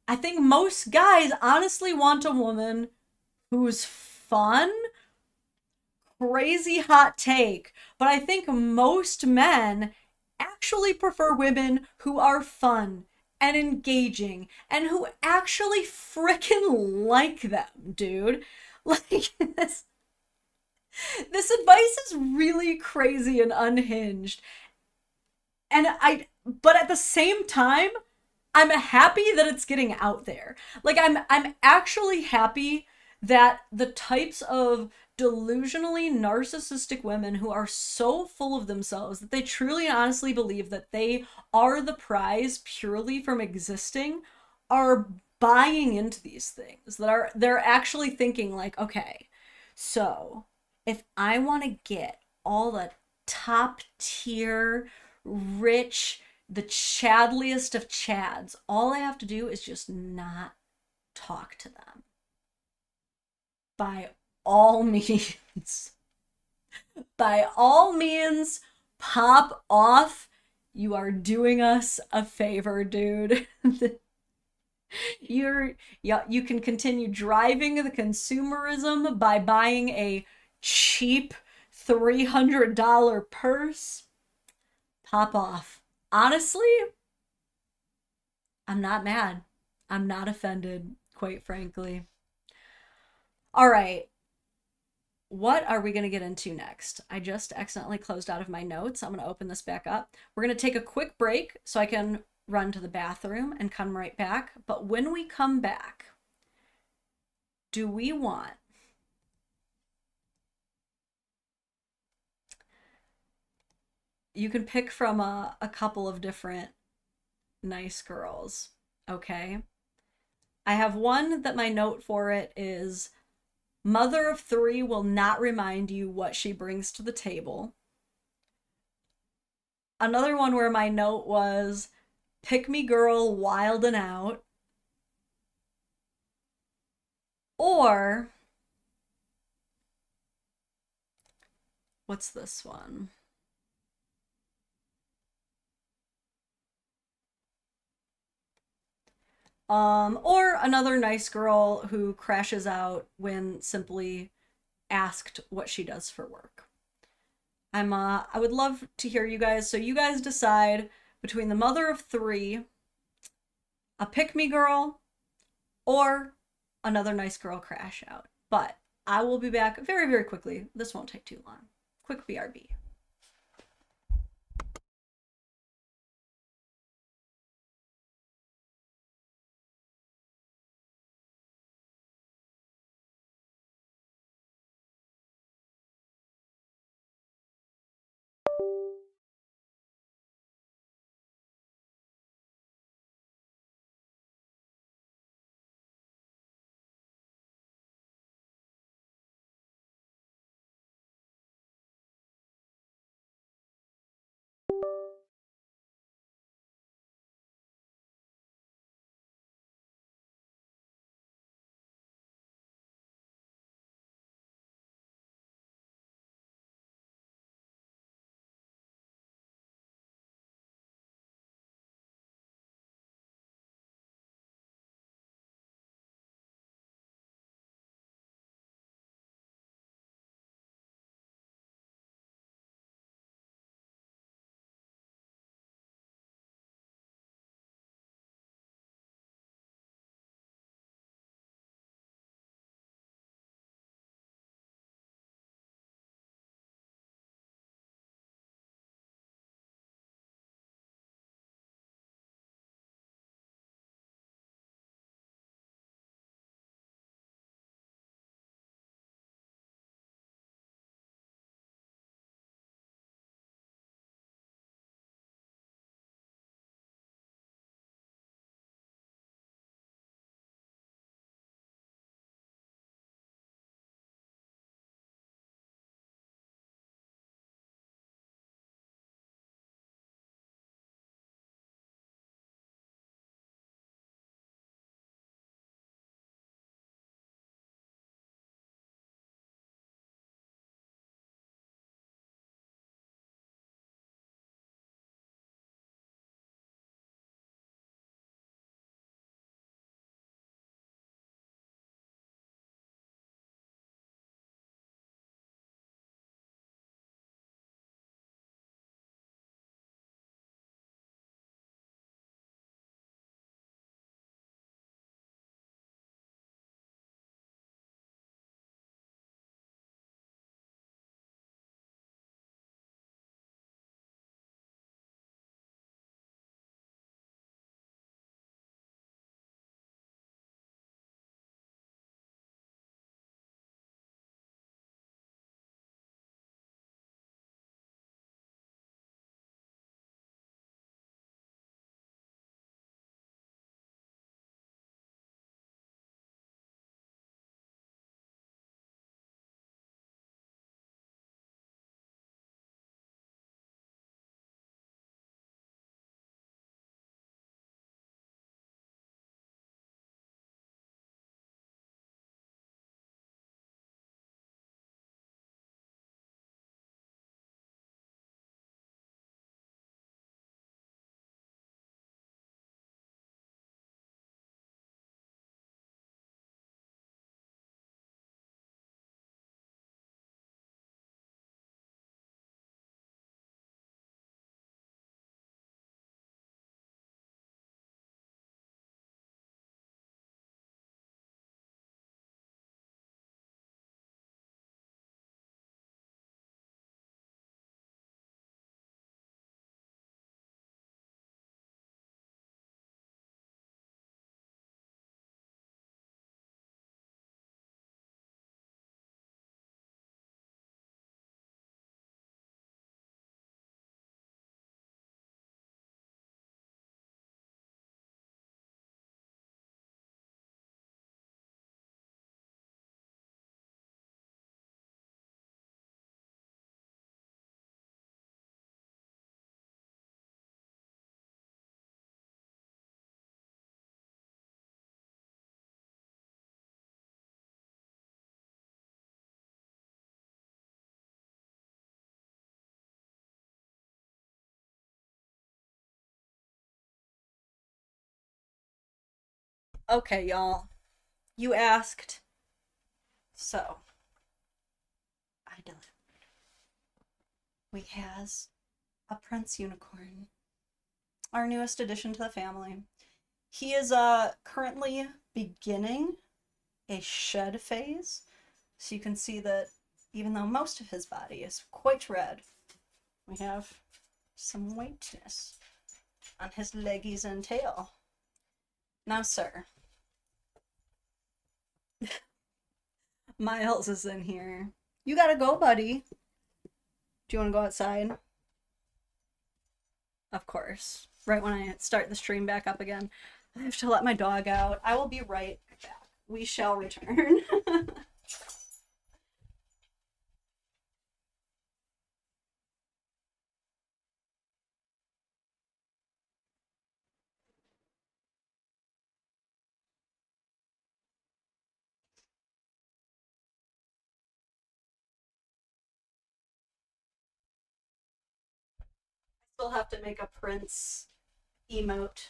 I think most guys honestly want a woman who's fun. Crazy hot take, but I think most men actually prefer women who are fun and engaging and who actually frickin' like them, dude. Like, this advice is really crazy and unhinged. But at the same time, I'm happy that it's getting out there. Like, I'm actually happy that the types of delusionally narcissistic women who are so full of themselves that they truly and honestly believe that they are the prize purely from existing are buying into these things, that they're actually thinking like, okay, so if I want to get all the top tier rich, the chadliest of chads, all I have to do is just not talk to them. By all means, by all means, pop off. You are doing us a favor, dude. You can continue driving the consumerism by buying a cheap $300 purse. Pop off. Honestly, I'm not mad. I'm not offended, quite frankly. All right. What are we going to get into next? I just accidentally closed out of my notes. I'm going to open this back up. We're going to take a quick break so I can run to the bathroom and come right back. But when we come back, do we want you can pick from a couple of different nice girls, okay? I have one that my note for it is mother of three will not remind you what she brings to the table. Another one where my note was pick me girl wild and out. Or what's this one? Or another nice girl who crashes out when simply asked what she does for work. I would love to hear you guys. So you guys decide between the mother of three, a pick-me girl, or another nice girl crash out. But I will be back very, very quickly. This won't take too long. Quick BRB. Okay, y'all. You asked. So, I delivered. We has a Prince Unicorn. Our newest addition to the family. He is currently beginning a shed phase. So you can see that even though most of his body is quite red, we have some whiteness on his leggies and tail. Now, sir, Miles is in here. You gotta go, buddy. Do you want to go outside? Of course. Right when I start the stream back up again. I have to let my dog out. I will be right back. We shall return. Still have to make a Prince emote.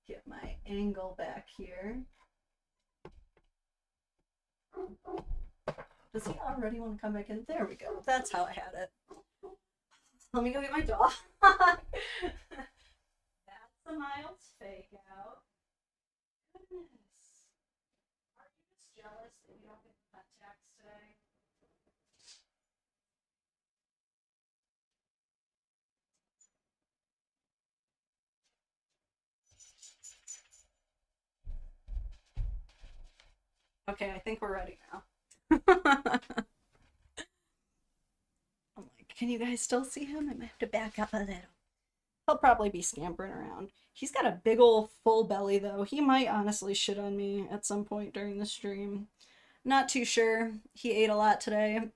Get my angle back here. Does he already want to come back in? There we go. That's how I had it. Let me go get my dog. That's a Miles fake out. Goodness. Are you just jealous that you don't get the pet tax today? Okay, I think we're ready now. I'm like, can you guys still see him? I might have to back up a little. He'll probably be scampering around. He's got a big old full belly though. He might honestly shit on me at some point during the stream. Not too sure. He ate a lot today.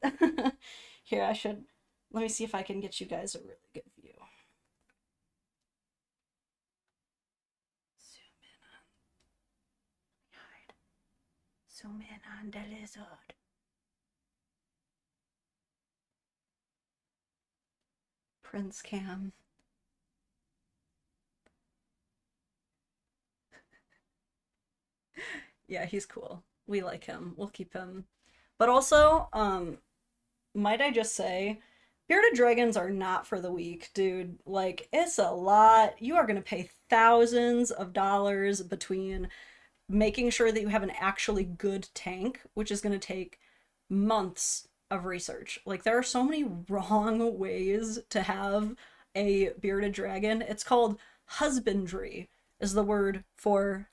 Here, let me see if I can get you guys a really good view. Zoom in on the lizard. Prince Cam. Yeah, he's cool. We like him. We'll keep him. But also, might I just say, bearded dragons are not for the weak, dude. Like, it's a lot. You are gonna pay thousands of dollars between making sure that you have an actually good tank, which is going to take months of research. Like, there are so many wrong ways to have a bearded dragon. It's called husbandry, is the word for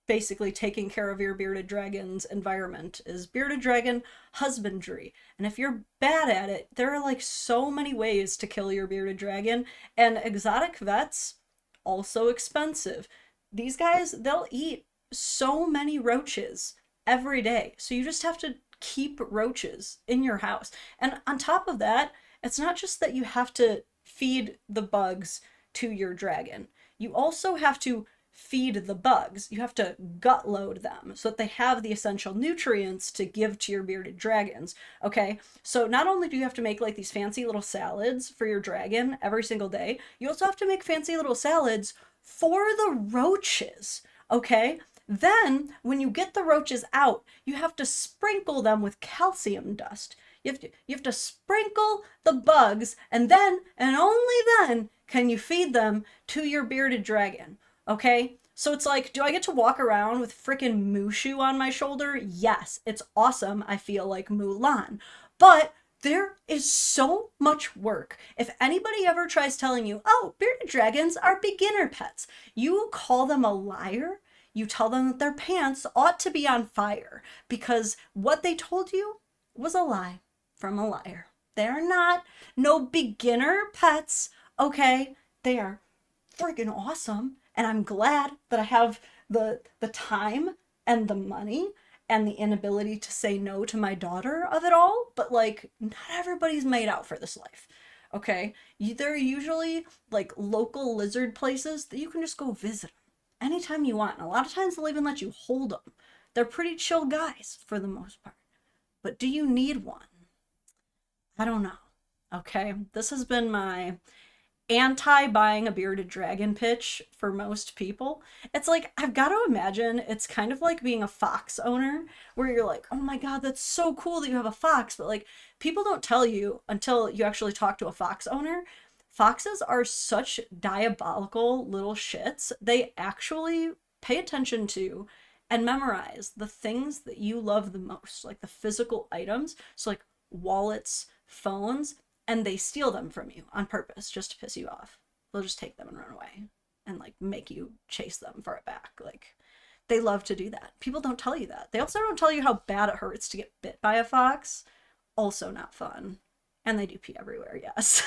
basically taking care of your bearded dragon's environment, is bearded dragon husbandry. And if you're bad at it, there are like so many ways to kill your bearded dragon, and exotic vets, also expensive. These guys, they'll eat so many roaches every day. So you just have to keep roaches in your house. And on top of that, it's not just that you have to feed the bugs to your dragon. You also have to feed the bugs. You have to gut load them so that they have the essential nutrients to give to your bearded dragons. Okay, so not only do you have to make like these fancy little salads for your dragon every single day, you also have to make fancy little salads for the roaches. Okay, then when you get the roaches out, you have to sprinkle them with calcium dust. You have to sprinkle the bugs, and then and only then can you feed them to your bearded dragon. Okay? So it's like, do I get to walk around with freaking Mushu on my shoulder? Yes, it's awesome. I feel like Mulan. But there is so much work. If anybody ever tries telling you, oh, bearded dragons are beginner pets, you call them a liar. You tell them that their pants ought to be on fire because what they told you was a lie from a liar. They're not no beginner pets, okay? They are freaking awesome, and I'm glad that I have the time and the money and the inability to say no to my daughter of it all, but like, not everybody's made out for this life, okay? There are usually like local lizard places that you can just go visit anytime you want. And a lot of times they'll even let you hold them. They're pretty chill guys for the most part. But do you need one? I don't know. Okay, this has been my anti buying a bearded dragon pitch for most people. It's like, I've got to imagine it's kind of like being a fox owner, where you're like, oh my god, that's so cool that you have a fox, but like, people don't tell you until you actually talk to a fox owner. Foxes are such diabolical little shits. They actually pay attention to and memorize the things that you love the most, like the physical items. So like wallets, phones, and they steal them from you on purpose just to piss you off. They'll just take them and run away and like make you chase them for it back. Like, they love to do that. People don't tell you that. They also don't tell you how bad it hurts to get bit by a fox. Also not fun. And they do pee everywhere, yes.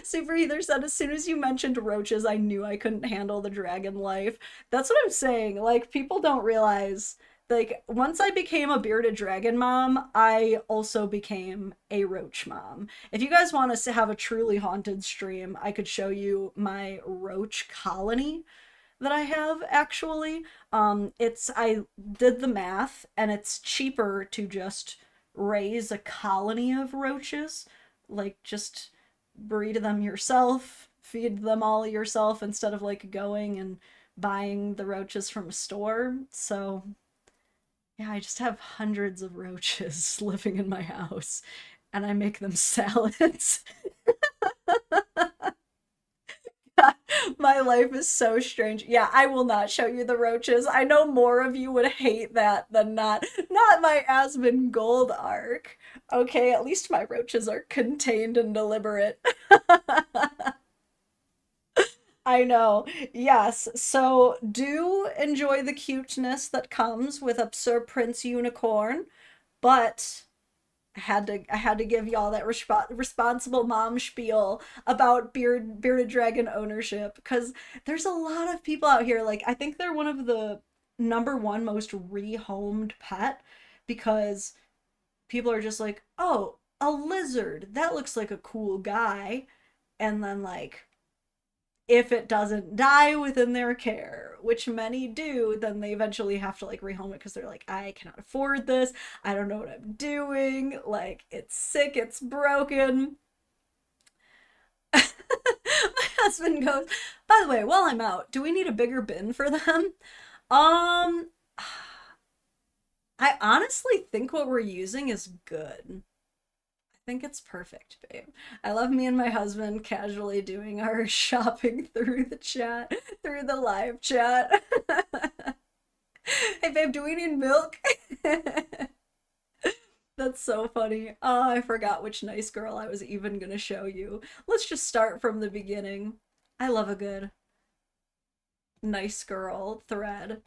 Super Ether said, as soon as you mentioned roaches, I knew I couldn't handle the dragon life. That's what I'm saying. Like, people don't realize, like, once I became a bearded dragon mom, I also became a roach mom. If you guys want us to have a truly haunted stream, I could show you my roach colony that I have, actually. I did the math, and it's cheaper to just raise a colony of roaches, like just breed them yourself, feed them all yourself, instead of like going and buying the roaches from a store. So yeah, I just have hundreds of roaches living in my house, and I make them salads. My life is so strange. Yeah, I will not show you the roaches. I know more of you would hate that than not. Not my Asmon Gold arc. Okay, at least my roaches are contained and deliberate. I know. Yes. So do enjoy the cuteness that comes with a Sir Prince Unicorn, but I had to give y'all that responsible mom spiel about bearded dragon ownership, because there's a lot of people out here, like, I think they're one of the #1 most rehomed pet, because people are just like, oh, a lizard, that looks like a cool guy, and then like, if it doesn't die within their care, which many do, then they eventually have to like rehome it because they're like, I cannot afford this. I don't know what I'm doing. Like, it's sick, it's broken. My husband goes, by the way, while I'm out, do we need a bigger bin for them? I honestly think what we're using is good. I think it's perfect, babe. I love me and my husband casually doing our shopping through the chat, through the live chat. Hey, babe, do we need milk? That's so funny. Oh, I forgot which nice girl I was even gonna show you. Let's just start from the beginning. I love a good nice girl thread.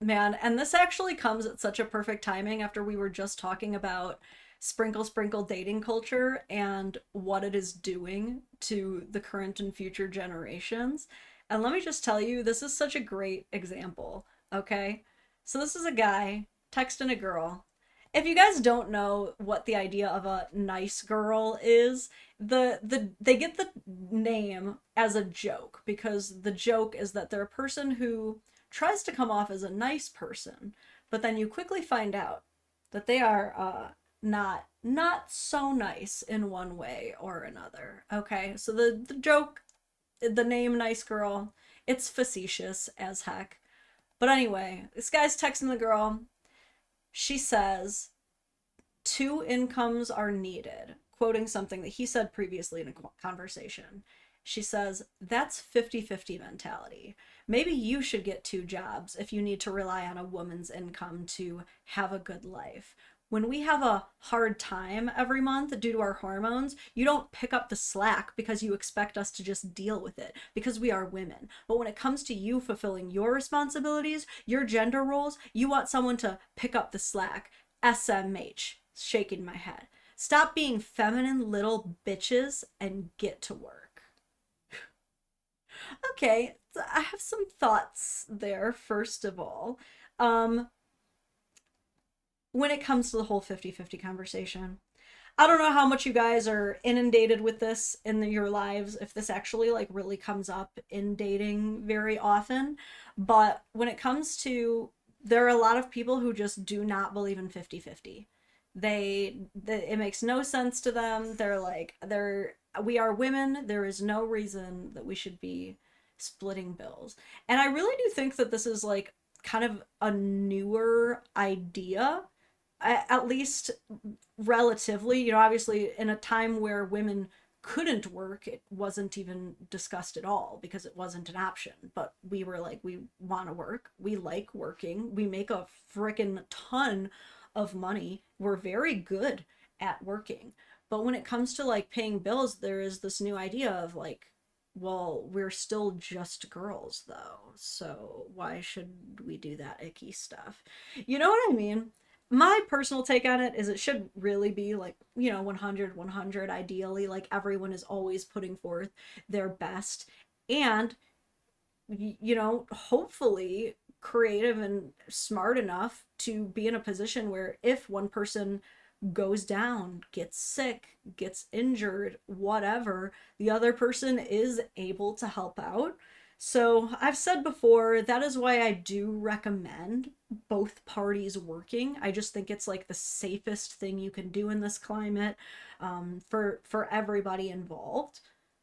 Man, and this actually comes at such a perfect timing after we were just talking about sprinkle dating culture and what it is doing to the current and future generations. And let me just tell you, this is such a great example, okay? So this is a guy texting a girl. If you guys don't know what the idea of a nice girl is, they get the name as a joke, because the joke is that they're a person who tries to come off as a nice person, but then you quickly find out that they are not so nice in one way or another. Okay, so the joke, the name nice girl, it's facetious as heck. But anyway, this guy's texting the girl. She says 2 incomes are needed, quoting something that he said previously in a conversation. She says, that's 50-50 mentality. Maybe you should get 2 jobs if you need to rely on a woman's income to have a good life. When we have a hard time every month due to our hormones, you don't pick up the slack because you expect us to just deal with it, because we are women. But when it comes to you fulfilling your responsibilities, your gender roles, you want someone to pick up the slack. SMH. Shaking my head. Stop being feminine little bitches and get to work. Okay, I have some thoughts there, first of all. When it comes to the whole 50-50 conversation, I don't know how much you guys are inundated with this in your lives, if this actually like really comes up in dating very often, but when it comes to, there are a lot of people who just do not believe in 50-50. It makes no sense to them. They're like, we are women. There is no reason that we should be splitting bills. And I really do think that this is like kind of a newer idea, at least relatively. You know, obviously in a time where women couldn't work, it wasn't even discussed at all because it wasn't an option. But we were like, we want to work, we like working, we make a freaking ton of money, we're very good at working. But when it comes to like paying bills, there is this new idea of like, well, we're still just girls though, so why should we do that icky stuff? You know what I mean? My personal take on it is it should really be like, you know, 100 100 ideally. Like everyone is always putting forth their best, and you know, hopefully creative and smart enough to be in a position where if one person goes down, gets sick, gets injured, whatever, the other person is able to help out. So I've said before, that is why I do recommend both parties working. I just think it's like the safest thing you can do in this climate, for everybody involved.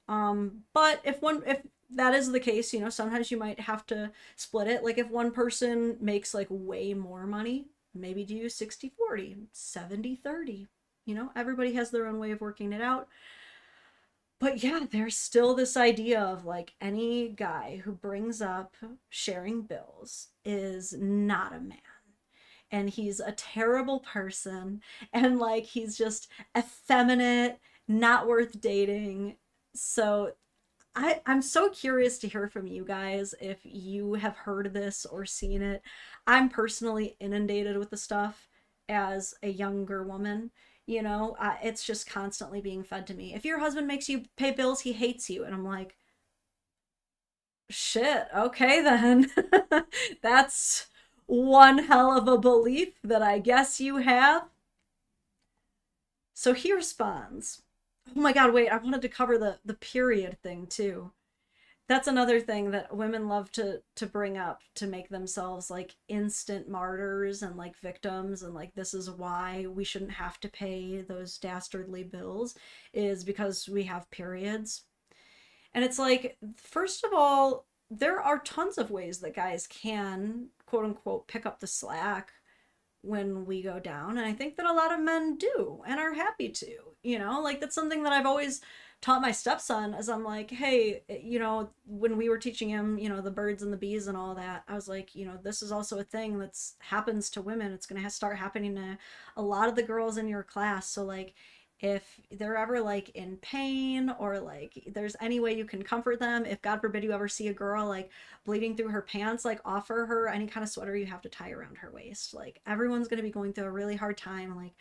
But if that is the case, you know, sometimes you might have to split it. Like if one person makes like way more money, maybe do 60-40, 70-30. You know, everybody has their own way of working it out. But yeah, there's still this idea of like any guy who brings up sharing bills is not a man. And he's a terrible person. And like he's just effeminate, not worth dating. So I'm so curious to hear from you guys if you have heard this or seen it. I'm personally inundated with the stuff as a younger woman. You know, it's just constantly being fed to me. If your husband makes you pay bills, he hates you. And I'm like, shit, okay then. That's one hell of a belief that I guess you have. So he responds, oh my god, wait, I wanted to cover the period thing too. That's another thing that women love to bring up to make themselves like instant martyrs and like victims, and like this is why we shouldn't have to pay those dastardly bills, is because we have periods. And it's like, first of all, there are tons of ways that guys can quote unquote pick up the slack when we go down, and I think that a lot of men do and are happy to. You know, like that's something that I've always taught my stepson, as I'm like, hey, you know, when we were teaching him, you know, the birds and the bees and all that, I was like, you know, this is also a thing that's happens to women. It's gonna start happening to a lot of the girls in your class. So like if they're ever like in pain, or like there's any way you can comfort them, if God forbid you ever see a girl like bleeding through her pants, like offer her any kind of sweater you have to tie around her waist. Like everyone's going to be going through a really hard time, like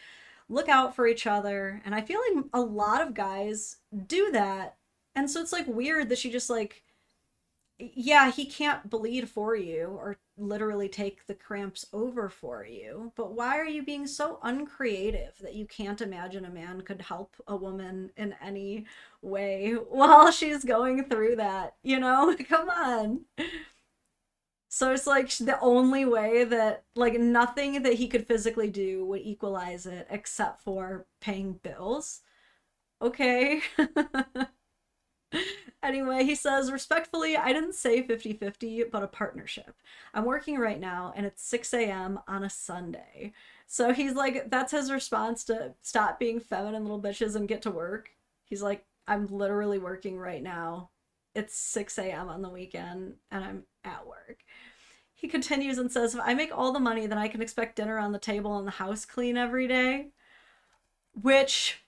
look out for each other. And I feel like a lot of guys do that, and so it's like weird that she just like, yeah, he can't bleed for you or literally take the cramps over for you, but why are you being so uncreative that you can't imagine a man could help a woman in any way while she's going through that, you know? Come on. So it's like the only way that, like, nothing that he could physically do would equalize it except for paying bills. Okay. Anyway, he says, respectfully, I didn't say 50-50, but a partnership. I'm working right now, and it's 6 a.m. on a Sunday. So he's like, that's his response to stop being feminine little bitches and get to work. He's like, I'm literally working right now. It's 6 a.m. on the weekend, and I'm at work. He continues and says, if I make all the money, then I can expect dinner on the table and the house clean every day. Which...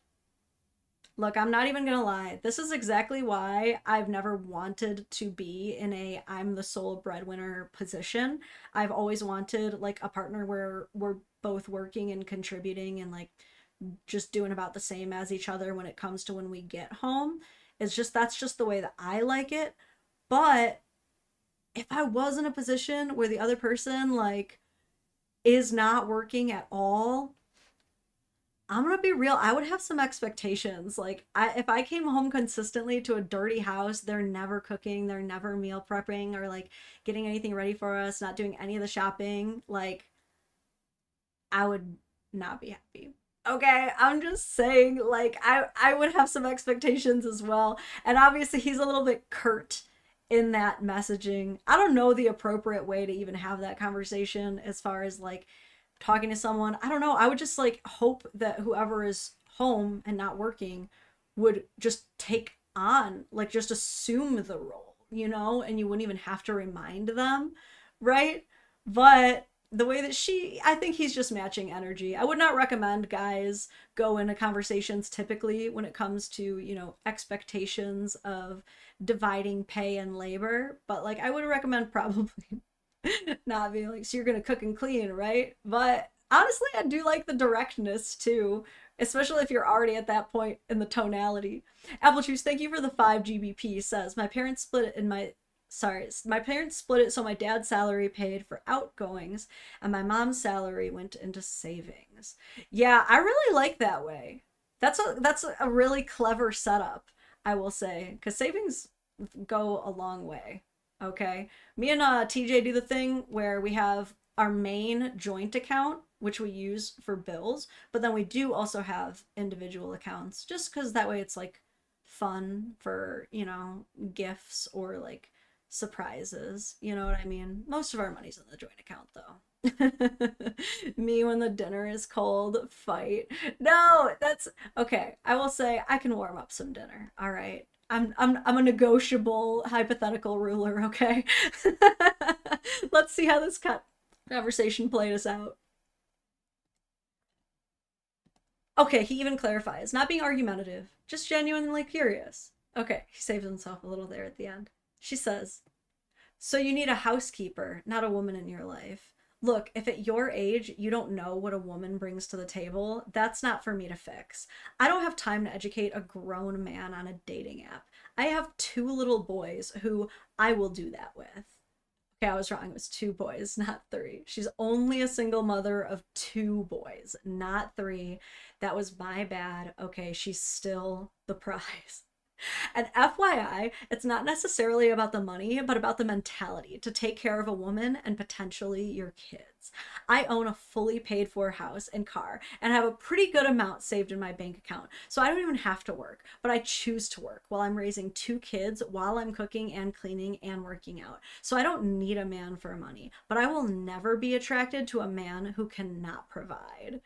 look, I'm not even gonna lie. This is exactly why I've never wanted to be in a I'm the sole breadwinner position. I've always wanted like a partner where we're both working and contributing and like just doing about the same as each other when it comes to when we get home. It's just, that's just the way that I like it. But if I was in a position where the other person like is not working at all, I'm gonna be real, I would have some expectations. Like, if I came home consistently to a dirty house, they're never cooking, they're never meal prepping or like getting anything ready for us, not doing any of the shopping, like, I would not be happy. Okay, I'm just saying, like, I would have some expectations as well. And obviously he's a little bit curt in that messaging. I don't know the appropriate way to even have that conversation as far as like talking to someone. I don't know. I would just like hope that whoever is home and not working would just take on, like, just assume the role, you know, and you wouldn't even have to remind them, right? But the way that I think he's just matching energy. I would not recommend guys go into conversations typically when it comes to, you know, expectations of dividing pay and labor, but like I would recommend probably not being like, so you're gonna cook and clean, right? But honestly, I do like the directness too, especially if you're already at that point in the tonality. Apple Juice, thank you for the 5 GBP. Says my parents split it in my parents split it so my dad's salary paid for outgoings and my mom's salary went into savings. Yeah, I really like that way. That's a really clever setup, I will say, because savings go a long way. Okay, me and TJ do the thing where we have our main joint account, which we use for bills, but then we do also have individual accounts, just because that way it's like fun for, you know, gifts or like surprises. You know what I mean? Most of our money's in the joint account though. Me when the dinner is cold, fight. No, that's okay. I will say I can warm up some dinner. All right. I'm a negotiable hypothetical ruler, okay? Let's see how this conversation played us out. Okay, he even clarifies, not being argumentative, just genuinely curious. Okay, he saves himself a little there at the end. She says, so you need a housekeeper, not a woman in your life. Look, if at your age you don't know what a woman brings to the table, that's not for me to fix. I don't have time to educate a grown man on a dating app. I have 2 little boys who I will do that with. Okay, I was wrong. It was 2 boys, not 3. She's only a single mother of 2 boys, not 3. That was my bad. Okay, she's still the prize. And FYI, it's not necessarily about the money, but about the mentality to take care of a woman and potentially your kids. I own a fully paid for house and car and have a pretty good amount saved in my bank account. So I don't even have to work, but I choose to work while I'm raising 2 kids, while I'm cooking and cleaning and working out. So I don't need a man for money, but I will never be attracted to a man who cannot provide.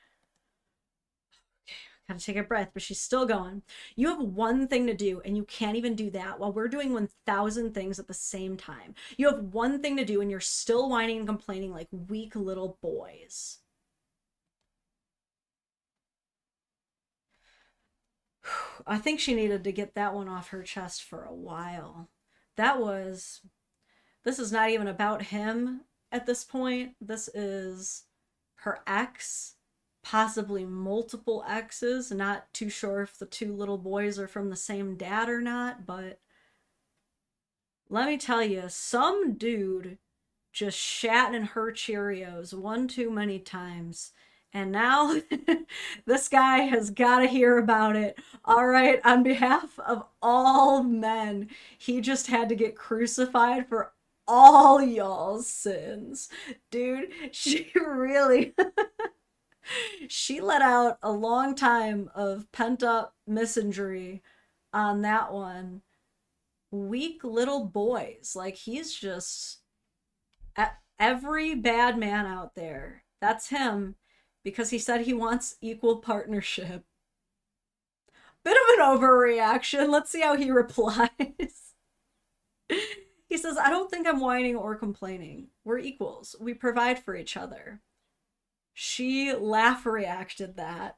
Gotta take a breath, but she's still going. You have one thing to do, and you can't even do that while we're doing 1,000 things at the same time. You have one thing to do, and you're still whining and complaining like weak little boys. I think she needed to get that one off her chest for a while. This is not even about him at this point. This is her ex. Possibly multiple exes. Not too sure if the 2 little boys are from the same dad or not, but let me tell you, some dude just shat in her Cheerios one too many times. And now this guy has got to hear about it. All right, on behalf of all men, he just had to get crucified for all y'all's sins. Dude, she really... she let out a long time of pent-up misanthropy on that one. Weak little boys. Like, he's just... every bad man out there, that's him, because he said he wants equal partnership. Bit of an overreaction. Let's see how he replies. He says, I don't think I'm whining or complaining. We're equals. We provide for each other. She laugh reacted that.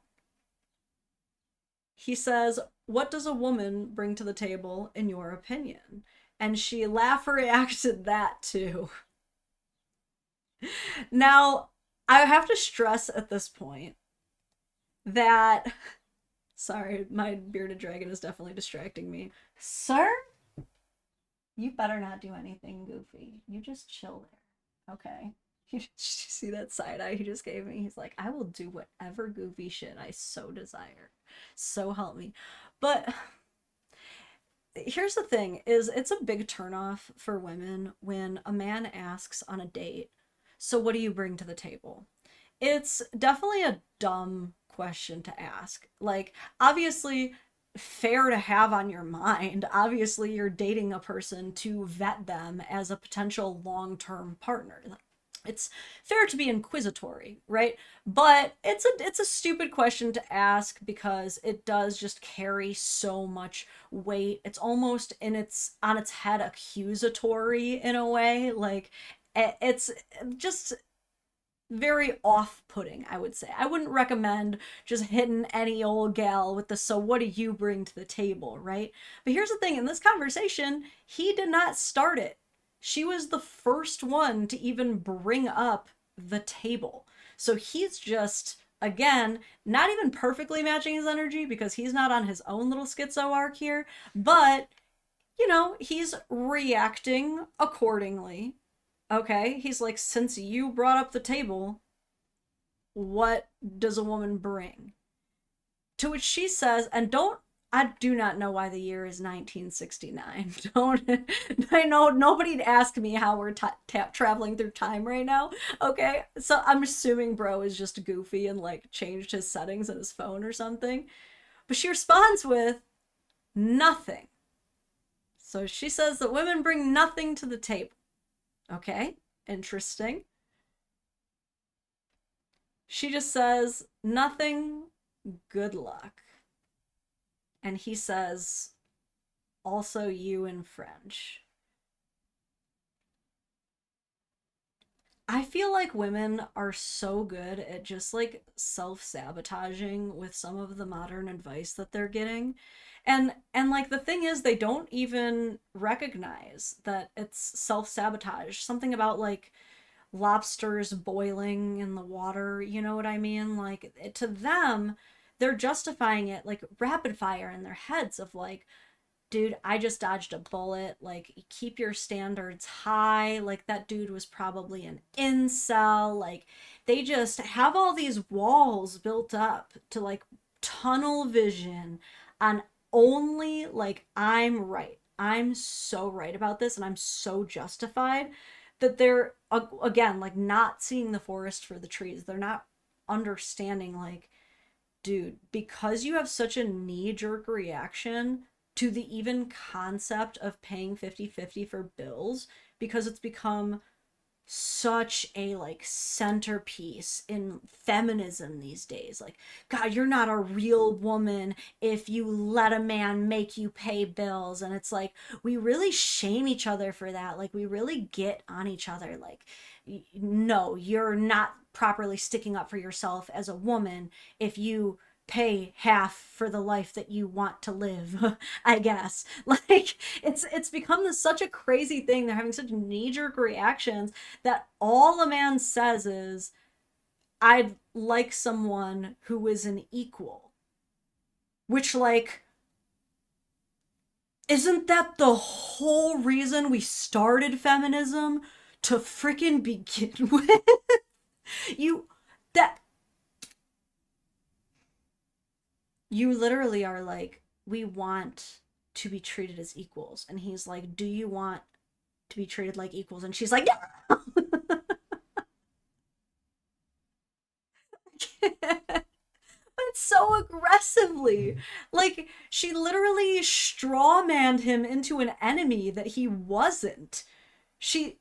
He says, what does a woman bring to the table in your opinion? And she laugh reacted that too. Now, I have to stress at this point that... Sorry, my bearded dragon is definitely distracting me. Sir? You better not do anything goofy. You just chill there, okay? You see that side eye he just gave me? He's like, I will do whatever goofy shit I so desire. So help me. But here's the thing, is it's a big turnoff for women when a man asks on a date, so what do you bring to the table? It's definitely a dumb question to ask. Like, obviously, fair to have on your mind. Obviously, you're dating a person to vet them as a potential long-term partner. It's fair to be inquisitory, right? But it's a stupid question to ask because it does just carry so much weight. It's almost on its head accusatory in a way. Like, it's just very off-putting, I would say. I wouldn't recommend just hitting any old gal with the "so what do you bring to the table," right? But here's the thing, in this conversation, he did not start it. She was the first one to even bring up the table. So he's just, again, not even perfectly matching his energy because he's not on his own little schizo arc here, but, you know, he's reacting accordingly. Okay, he's like, since you brought up the table, what does a woman bring? To which she says, and I do not know why the year is 1969. I know nobody'd ask me how we're traveling through time right now. Okay, so I'm assuming bro is just goofy and like changed his settings on his phone or something. But she responds with nothing. So she says that women bring nothing to the table. Okay, interesting. She just says, nothing, good luck. And he says, also you in French. I feel like women are so good at just like self-sabotaging with some of the modern advice that they're getting. And like the thing is, they don't even recognize that it's self-sabotage. Something about like lobsters boiling in the water, you know what I mean? Like, to them, they're justifying it like rapid fire in their heads of like, dude, I just dodged a bullet. Like, keep your standards high. Like, that dude was probably an incel. Like, they just have all these walls built up to like tunnel vision on only like, I'm right. I'm so right about this and I'm so justified, that they're, again, like not seeing the forest for the trees. They're not understanding like, dude, because you have such a knee-jerk reaction to the even concept of paying 50-50 for bills, because it's become such a like centerpiece in feminism these days. Like, God, you're not a real woman if you let a man make you pay bills. And it's like, we really shame each other for that. Like, we really get on each other. Like, no, you're not properly sticking up for yourself as a woman if you pay half for the life that you want to live. I guess, like, it's become such a crazy thing. They're having such knee-jerk reactions that all a man says is, I'd like someone who is an equal. Which, like, isn't that the whole reason we started feminism? To freaking begin with? You literally are like, we want to be treated as equals. And he's like, do you want to be treated like equals? And she's like, yeah. But so aggressively. Like, she literally strawmanned him into an enemy that he wasn't. She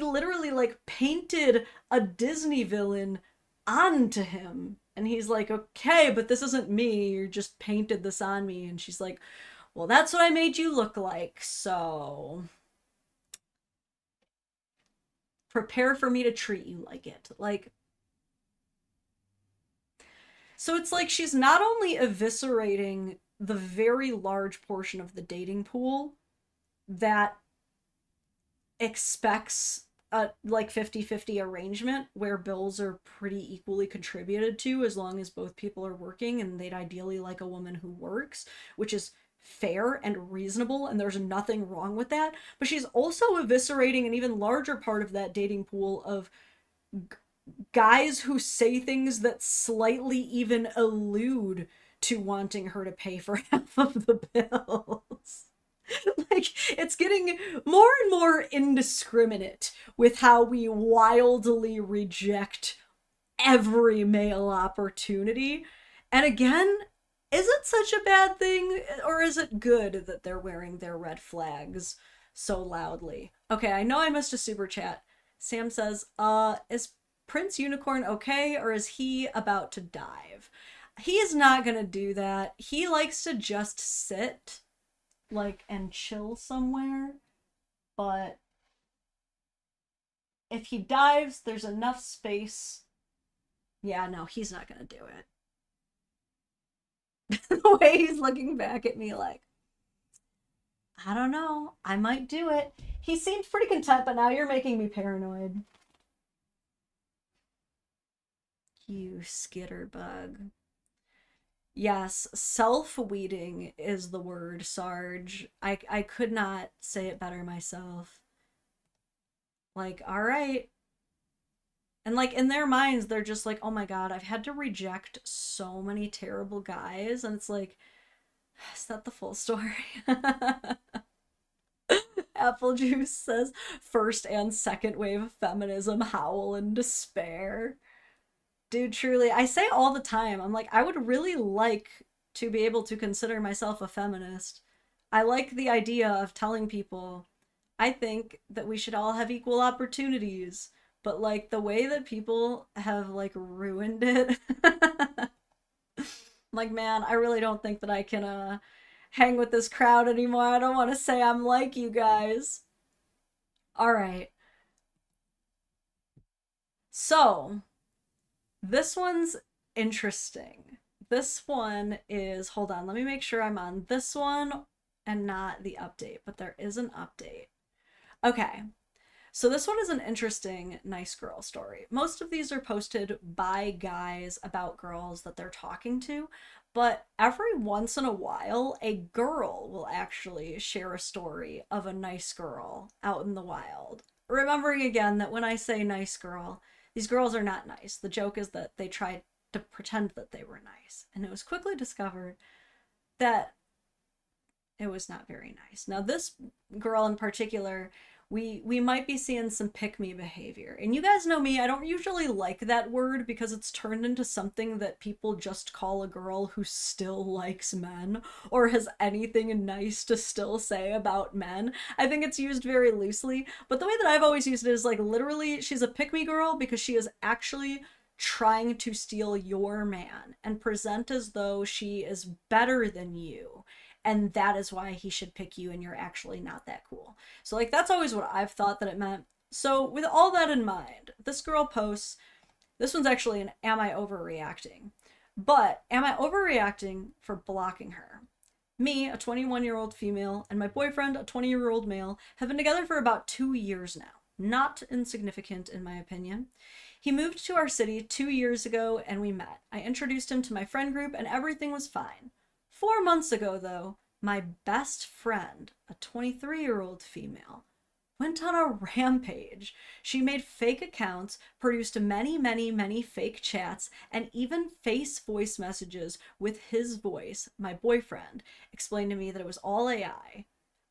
literally like painted a Disney villain onto him. And he's like, okay, but this isn't me. You just painted this on me. And she's like, well, that's what I made you look like. So prepare for me to treat you like it. Like, so it's like she's not only eviscerating the very large portion of the dating pool that expects a like 50-50 arrangement where bills are pretty equally contributed to as long as both people are working, and they'd ideally like a woman who works, which is fair and reasonable, and there's nothing wrong with that. But she's also eviscerating an even larger part of that dating pool of guys who say things that slightly even allude to wanting her to pay for half of the bills. Like, it's getting more and more indiscriminate with how we wildly reject every male opportunity. And again, is it such a bad thing, or is it good that they're wearing their red flags so loudly? Okay, I know I missed a super chat. Sam says, is Prince Unicorn okay, or is he about to dive? He is not gonna do that. He likes to just sit, like, and chill somewhere. But if he dives, there's enough space. Yeah, no, he's not gonna do it. The way he's looking back at me like, I don't know, I might do it. He seemed pretty content, but now you're making me paranoid. You skitterbug. Yes, self-weeding is the word, Sarge. I could not say it better myself. Like, all right. And like in their minds, they're just like, oh my God, I've had to reject so many terrible guys. And it's like, is that the full story? Apple Juice says, first and second wave of feminism howl in despair. Dude, truly, I say all the time, I'm like, I would really like to be able to consider myself a feminist. I like the idea of telling people, I think that we should all have equal opportunities, but like the way that people have like ruined it, like, man, I really don't think that I can hang with this crowd anymore. I don't want to say I'm like you guys. All right. So, this one's interesting. This one is, hold on, let me make sure I'm on this one and not the update, but there is an update. Okay, so this one is an interesting nice girl story. Most of these are posted by guys about girls that they're talking to, but every once in a while, a girl will actually share a story of a nice girl out in the wild. Remembering again that when I say nice girl, these girls are not nice. The joke is that they tried to pretend that they were nice, and it was quickly discovered that it was not very nice. Now, this girl in particular, we might be seeing some pick-me behavior. And you guys know me, I don't usually like that word because it's turned into something that people just call a girl who still likes men or has anything nice to still say about men. I think it's used very loosely, but the way that I've always used it is like literally she's a pick-me girl because she is actually trying to steal your man and present as though she is better than you. And that is why he should pick you and you're actually not that cool. So like that's always what I've thought that it meant. So with all that in mind, this girl posts, this one's actually an am I overreacting? But am I overreacting for blocking her? Me, a 21-year-old female, and my boyfriend, a 20-year-old male, have been together for about 2 years now. Not insignificant in my opinion. He moved to our city 2 years ago and we met. I introduced him to my friend group and everything was fine. 4 months ago, though, my best friend, a 23-year-old female, went on a rampage. She made fake accounts, produced many fake chats, and even face voice messages with his voice, my boyfriend, explained to me that it was all AI.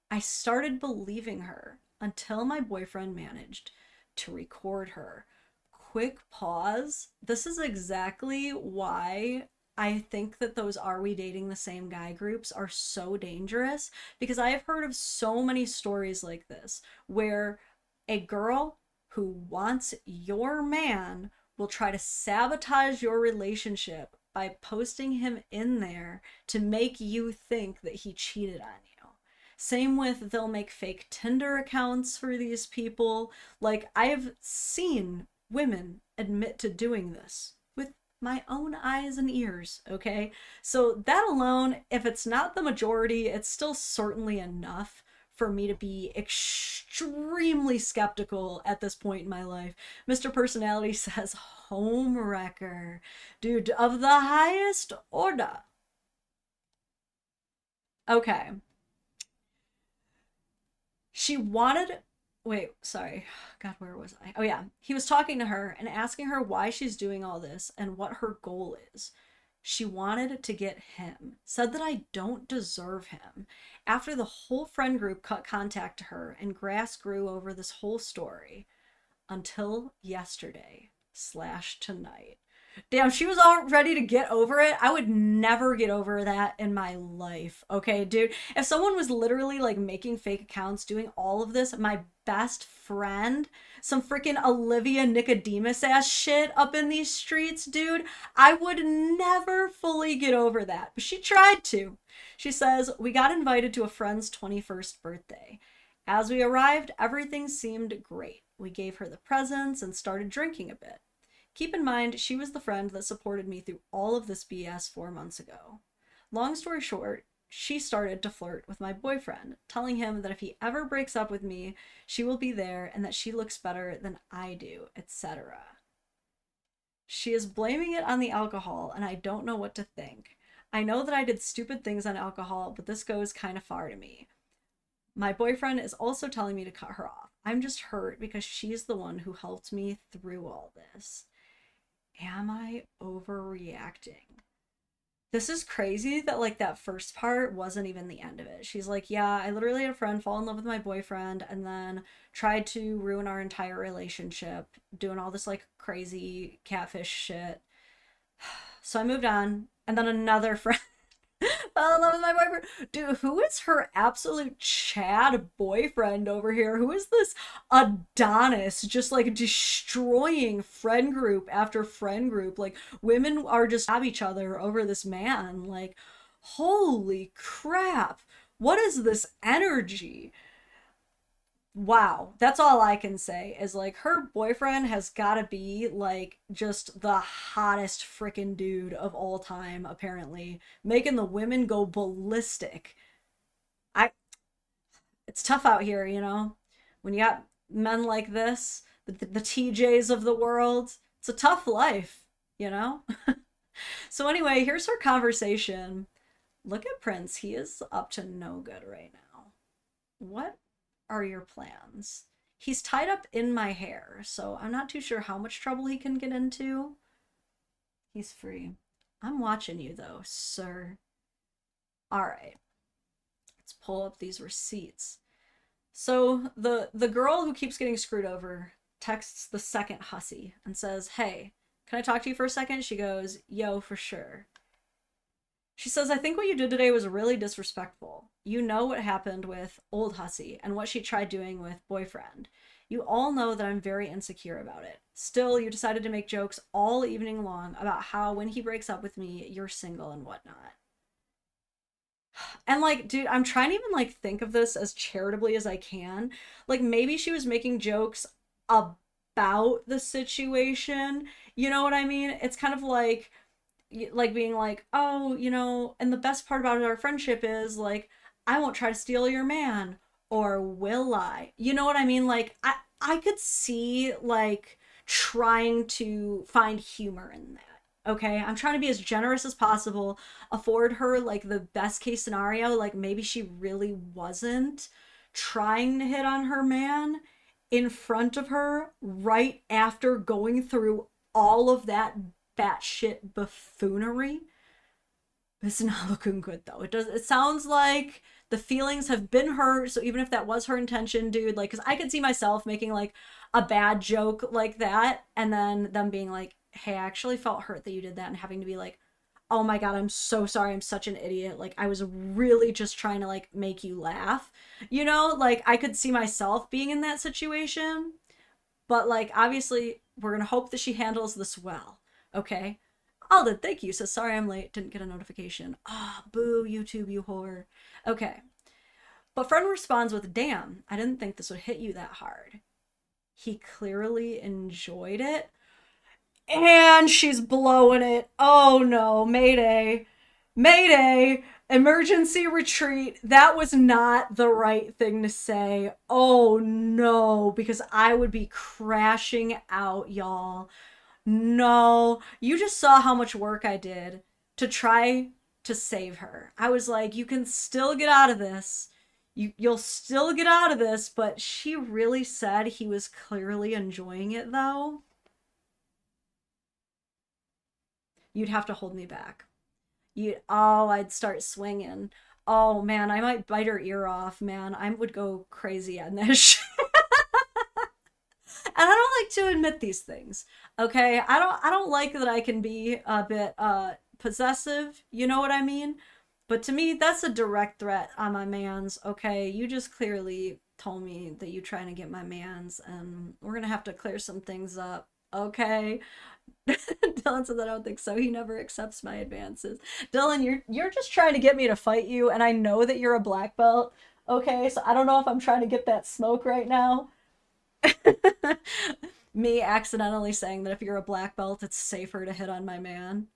I started believing her until my boyfriend managed to record her. Quick pause. This is exactly why I think that those Are We Dating the Same Guy groups are so dangerous, because I have heard of so many stories like this where a girl who wants your man will try to sabotage your relationship by posting him in there to make you think that he cheated on you. Same with, they'll make fake Tinder accounts for these people. Like, I've seen women admit to doing this with my own eyes and ears, okay? So that alone, if it's not the majority, it's still certainly enough for me to be extremely skeptical at this point in my life. Mr. Personality says, homewrecker. Dude, of the highest order. Okay. She wanted... Wait, sorry. God, where was I? Oh yeah. He was talking to her and asking her why she's doing all this and what her goal is. She wanted to get him. Said that I don't deserve him. After the whole friend group cut contact to her and grass grew over this whole story. Until yesterday / tonight. Damn, she was all ready to get over it. I would never get over that in my life. Okay, dude. If someone was literally like making fake accounts, doing all of this, my best friend, some freaking Olivia Nicodemus ass shit up in these streets, dude, I would never fully get over that. But she tried to. She says, "We got invited to a friend's 21st birthday. As we arrived, everything seemed great. We gave her the presents and started drinking a bit. Keep in mind, she was the friend that supported me through all of this BS 4 months ago. Long story short, she started to flirt with my boyfriend, telling him that if he ever breaks up with me, she will be there and that she looks better than I do, etc. She is blaming it on the alcohol, and I don't know what to think. I know that I did stupid things on alcohol, but this goes kind of far to me. My boyfriend is also telling me to cut her off. I'm just hurt because she's the one who helped me through all this. Am I overreacting?" This is crazy that like that first part wasn't even the end of it. She's like, "Yeah, I literally had a friend fall in love with my boyfriend and then tried to ruin our entire relationship, doing all this like crazy catfish shit. So I moved on, and then another friend fell in love with my boyfriend." Dude, who is her absolute Chad boyfriend over here? Who is this Adonis just like destroying friend group after friend group? Like, women are just stab each other over this man. Like, holy crap. What is this energy? Wow, that's all I can say is like her boyfriend has got to be like just the hottest freaking dude of all time, apparently, making the women go ballistic. I It's tough out here, you know, when you got men like this, the TJs of the world. It's a tough life, you know. So anyway, here's her conversation. Look at Prince. He is up to no good right now. What are your plans? He's tied up in my hair, so I'm not too sure how much trouble he can get into. He's free. I'm watching you though, sir. All right. Let's pull up these receipts. So the girl who keeps getting screwed over texts the second hussy and says, "Hey, can I talk to you for a second?" She goes, "Yo, for sure." She says, "I think what you did today was really disrespectful. You know what happened with old hussy and what she tried doing with boyfriend. You all know that I'm very insecure about it. Still, you decided to make jokes all evening long about how when he breaks up with me, you're single and whatnot." And like, dude, I'm trying to even like think of this as charitably as I can. Like, maybe she was making jokes about the situation. You know what I mean? It's kind of like being like, "Oh, you know, and the best part about our friendship is like I won't try to steal your man, or will I?" You know what I mean? Like I could see like trying to find humor in that. Okay, I'm trying to be as generous as possible, afford her like the best case scenario. Like, maybe she really wasn't trying to hit on her man in front of her right after going through all of that batshit buffoonery. It's not looking good though. It sounds like the feelings have been hurt. So even if that was her intention, dude, like, because I could see myself making like a bad joke like that and then them being like, "Hey, I actually felt hurt that you did that," and having to be like, "Oh my god, I'm so sorry, I'm such an idiot. Like, I was really just trying to like make you laugh." You know, like I could see myself being in that situation. But like, obviously, we're gonna hope that she handles this well. Okay. Alden, thank you. So sorry I'm late. Didn't get a notification. Ah, boo, YouTube, you whore. Okay. But friend responds with, "Damn, I didn't think this would hit you that hard." He clearly enjoyed it. And she's blowing it. Oh no, mayday. Mayday. Emergency retreat. That was not the right thing to say. Oh no, because I would be crashing out, y'all. No, you just saw how much work I did to try to save her. I was like, you can still get out of this. You'll still get out of this, but she really said he was clearly enjoying it though. You'd have to hold me back. I'd start swinging. Oh man, I might bite her ear off, man. I would go crazy on this shit. I don't like to admit these things. Okay? I don't like that I can be a bit possessive, you know what I mean? But to me, that's a direct threat on my mans, okay? You just clearly told me that you're trying to get my mans, and we're gonna have to clear some things up, okay? Dylan says I don't think so. He never accepts my advances. Dylan, you're just trying to get me to fight you, and I know that you're a black belt, okay? So I don't know if I'm trying to get that smoke right now. Me accidentally saying that if you're a black belt, it's safer to hit on my man.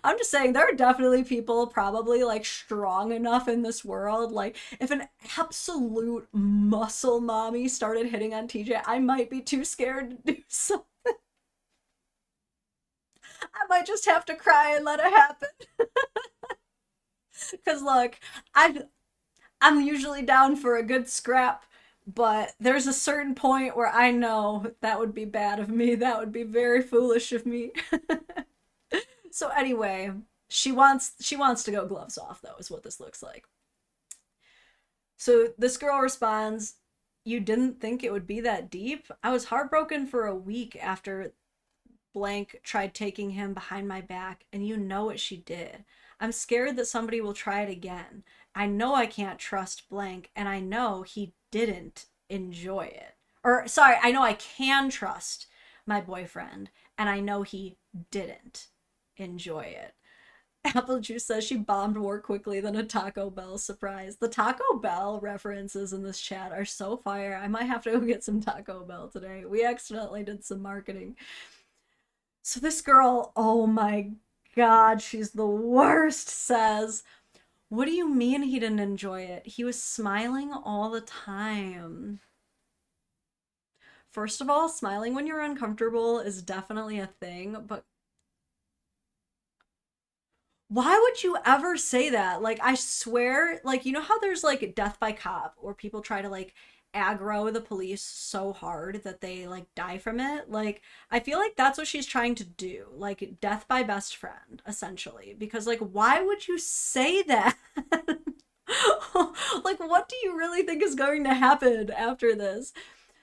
I'm just saying there are definitely people probably like strong enough in this world. Like if an absolute muscle mommy started hitting on TJ, I might be too scared to do something. I might just have to cry and let it happen. Cause look, I'm usually down for a good scrap, but there's a certain point where I know that would be bad of me. That would be very foolish of me. So anyway, she wants to go gloves off, though, is what this looks like. So this girl responds, "You didn't think it would be that deep? I was heartbroken for a week after blank tried taking him behind my back, and you know what she did. I'm scared that somebody will try it again. I know I can't trust blank, and I know he didn't enjoy it. Or, sorry, I know I can trust my boyfriend, and I know he didn't enjoy it." Apple Juice says she bombed more quickly than a Taco Bell surprise. The Taco Bell references in this chat are so fire. I might have to go get some Taco Bell today. We accidentally did some marketing. So this girl, oh my god, she's the worst, says, "What do you mean he didn't enjoy it? He was smiling all the time." First of all, smiling when you're uncomfortable is definitely a thing, but why would you ever say that? Like, I swear, like, you know how there's like death by cop, where people try to like aggro the police so hard that they like die from it? Like, I feel like that's what she's trying to do, like death by best friend, essentially. Because like, why would you say that? Like, what do you really think is going to happen after this?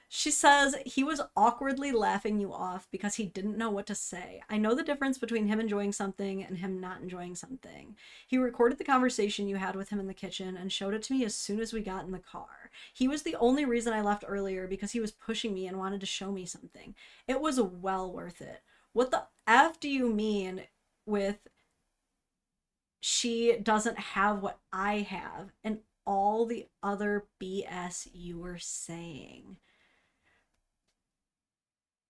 She says, "He was awkwardly laughing you off because he didn't know what to say. I know the difference between him enjoying something and him not enjoying something. He recorded the conversation you had with him in the kitchen and showed it to me as soon as we got in the car. He was the only reason I left earlier, because he was pushing me and wanted to show me something. It was well worth it. What the F do you mean with she doesn't have what I have and all the other BS you were saying?"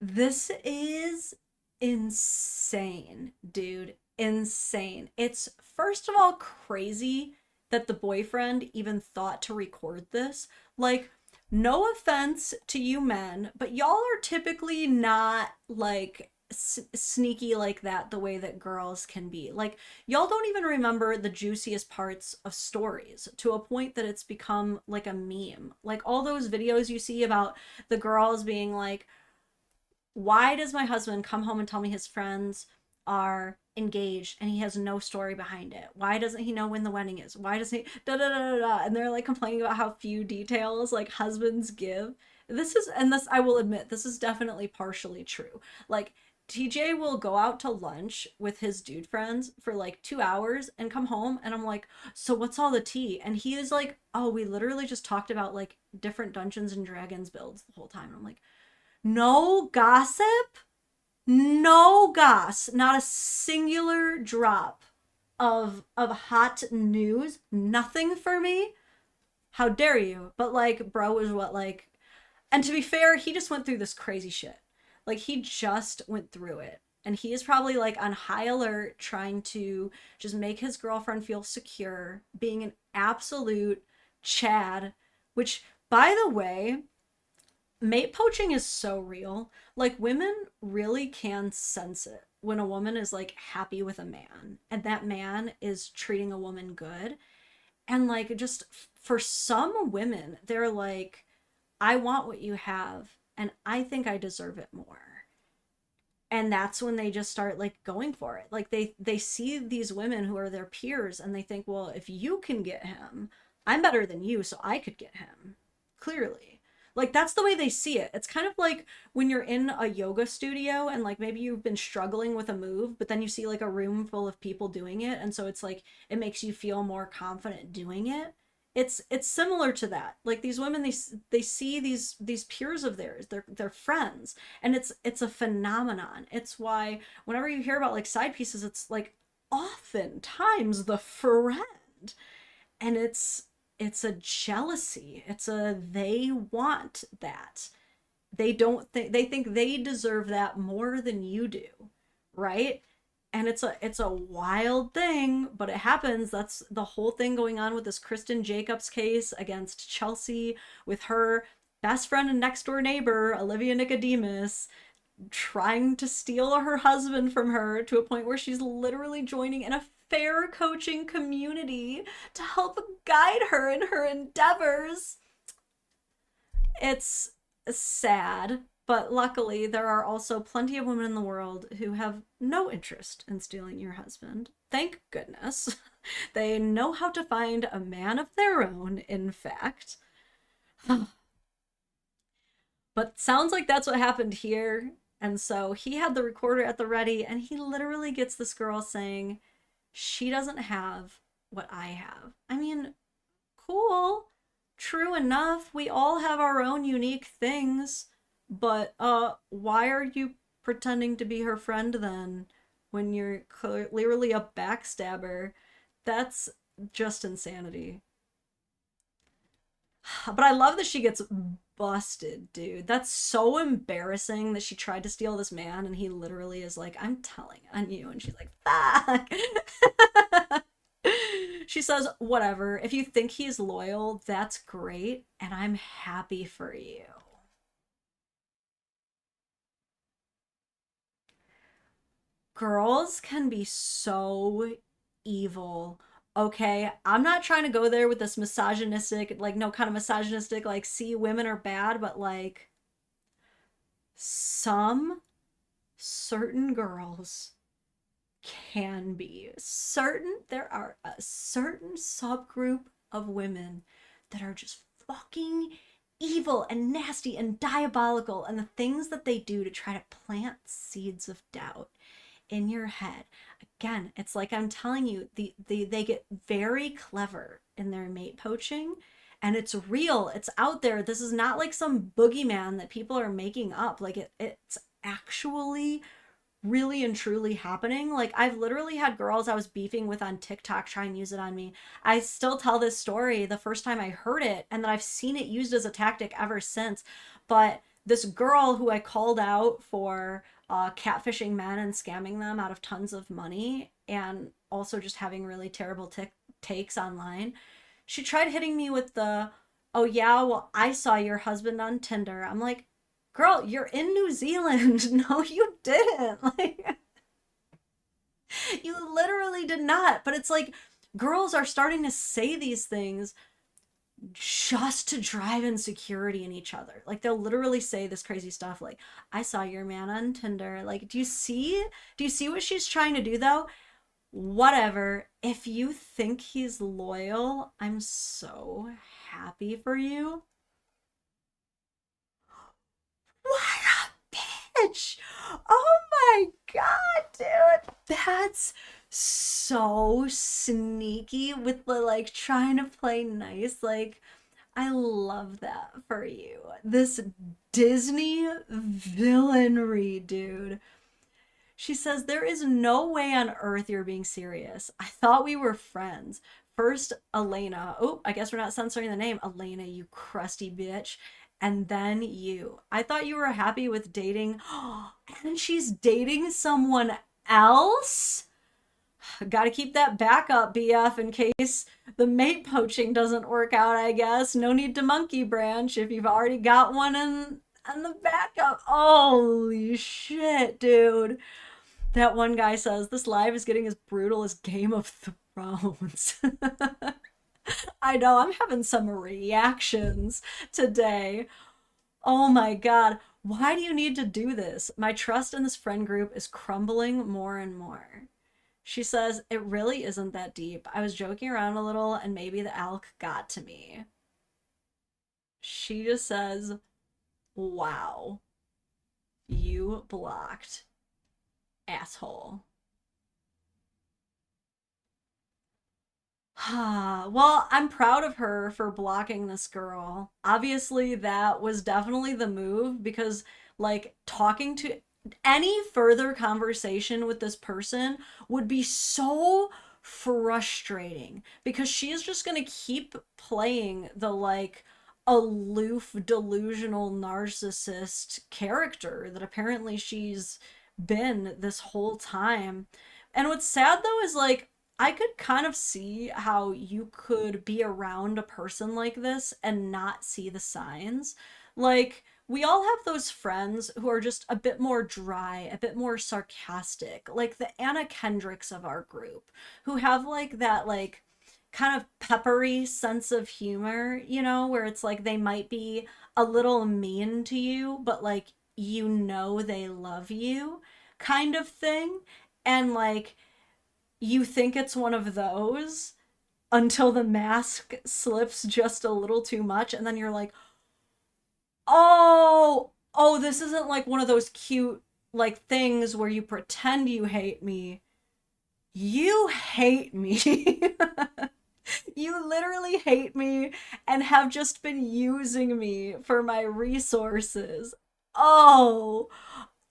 This is insane, dude. Insane. It's, first of all, crazy that the boyfriend even thought to record this. Like, no offense to you men, but y'all are typically not like sneaky like that the way that girls can be. Like, y'all don't even remember the juiciest parts of stories, to a point that it's become like a meme. Like all those videos you see about the girls being like, "Why does my husband come home and tell me his friends are engaged and he has no story behind it? Why doesn't he know when the wedding is? Why doesn't he da da da da da?" And they're like complaining about how few details like husbands give. This is, and this, I will admit, this is definitely partially true. Like, TJ will go out to lunch with his dude friends for like 2 hours and come home, and I'm like, "So what's all the tea?" And he is like, "Oh, we literally just talked about like different Dungeons and Dragons builds the whole time." And I'm like, no gossip, no goss, not a singular drop of hot news, nothing for me. How dare you? But like, bro was what, like, and to be fair, he just went through this crazy shit. Like, he just went through it. And he is probably like on high alert, trying to just make his girlfriend feel secure, being an absolute Chad, which, by the way, mate poaching is so real. Like, women really can sense it when a woman is like happy with a man and that man is treating a woman good. And like, just for some women, they're like, "I want what you have and I think I deserve it more." And that's when they just start like going for it. Like, they see these women who are their peers and they think, "Well, if you can get him, I'm better than you, so I could get him. Clearly. Like, that's the way they see it. It's kind of like when you're in a yoga studio and like maybe you've been struggling with a move, but then you see like a room full of people doing it, and so it's like it makes you feel more confident doing it. It's similar to that. Like, these women, they see these peers of theirs, they're friends, and it's a phenomenon. It's why whenever you hear about like side pieces, it's like oftentimes the friend, and it's a jealousy. It's a, they want that. They don't think, they think they deserve that more than you do, right? And it's a wild thing, but it happens. That's the whole thing going on with this Kristen Jacobs case against Chelsea, with her best friend and next door neighbor Olivia Nicodemus trying to steal her husband from her, to a point where she's literally joining an affair coaching community to help guide her in her endeavors. It's sad, but luckily there are also plenty of women in the world who have no interest in stealing your husband. Thank goodness. They know how to find a man of their own, in fact. But sounds like that's what happened here. And so he had the recorder at the ready, and he literally gets this girl saying, she doesn't have what I have. I mean, cool. True enough. We all have our own unique things. But why are you pretending to be her friend then, when you're clearly a backstabber? That's just insanity. But I love that she gets busted, dude. That's so embarrassing that she tried to steal this man, and he literally is like, I'm telling on you. And she's like, fuck. She says, whatever. If you think he's loyal, that's great. And I'm happy for you. Girls can be so evil. Okay, I'm not trying to go there with this misogynistic, like, no, kind of misogynistic, like, see, women are bad, but like, some certain girls can be certain. There are a certain subgroup of women that are just fucking evil and nasty and diabolical, and the things that they do to try to plant seeds of doubt in your head. Again, it's like I'm telling you, they get very clever in their mate poaching, and it's real. It's out there. This is not like some boogeyman that people are making up. Like, it's actually really and truly happening. Like, I've literally had girls I was beefing with on TikTok try and use it on me. I still tell this story the first time I heard it, and then I've seen it used as a tactic ever since. But this girl who I called out for catfishing men and scamming them out of tons of money, and also just having really terrible takes online, she tried hitting me with the, oh yeah, well, I saw your husband on Tinder. I'm like, girl, you're in New Zealand. No, you didn't. Like, you literally did not. But it's like, girls are starting to say these things just to drive insecurity in each other. Like, they'll literally say this crazy stuff like, I saw your man on Tinder. Like, do you see what she's trying to do though? Whatever. If you think he's loyal, I'm so happy for you. What a bitch. Oh my god, dude. That's so sneaky with the, like, trying to play nice. Like, I love that for you. This Disney villainry, dude. She says, there is no way on earth you're being serious. I thought we were friends. First, Elena. Oh, I guess we're not censoring the name. Elena, you crusty bitch. And then you. I thought you were happy with dating. And she's dating someone else? Gotta keep that backup, BF, in case the mate poaching doesn't work out, I guess. No need to monkey branch if you've already got one in the backup. Holy shit, dude. That one guy says, this live is getting as brutal as Game of Thrones. I know, I'm having some reactions today. Oh my god. Why do you need to do this? My trust in this friend group is crumbling more and more. She says, it really isn't that deep. I was joking around a little and maybe the alk got to me. She just says, wow, you blocked, asshole. Well, I'm proud of her for blocking this girl. Obviously, that was definitely the move because, like, talking to any further conversation with this person would be so frustrating because she is just gonna keep playing the, like, aloof, delusional narcissist character that apparently she's been this whole time. And what's sad though is, like, I could kind of see how you could be around a person like this and not see the signs. Like, we all have those friends who are just a bit more dry, a bit more sarcastic, like the Anna Kendricks of our group, who have like that, like, kind of peppery sense of humor, you know, where it's like they might be a little mean to you, but like, you know, they love you kind of thing. And like, you think it's one of those until the mask slips just a little too much, and then you're like, oh, this isn't like one of those cute, like, things where you pretend you hate me. You hate me. You literally hate me and have just been using me for my resources. Oh,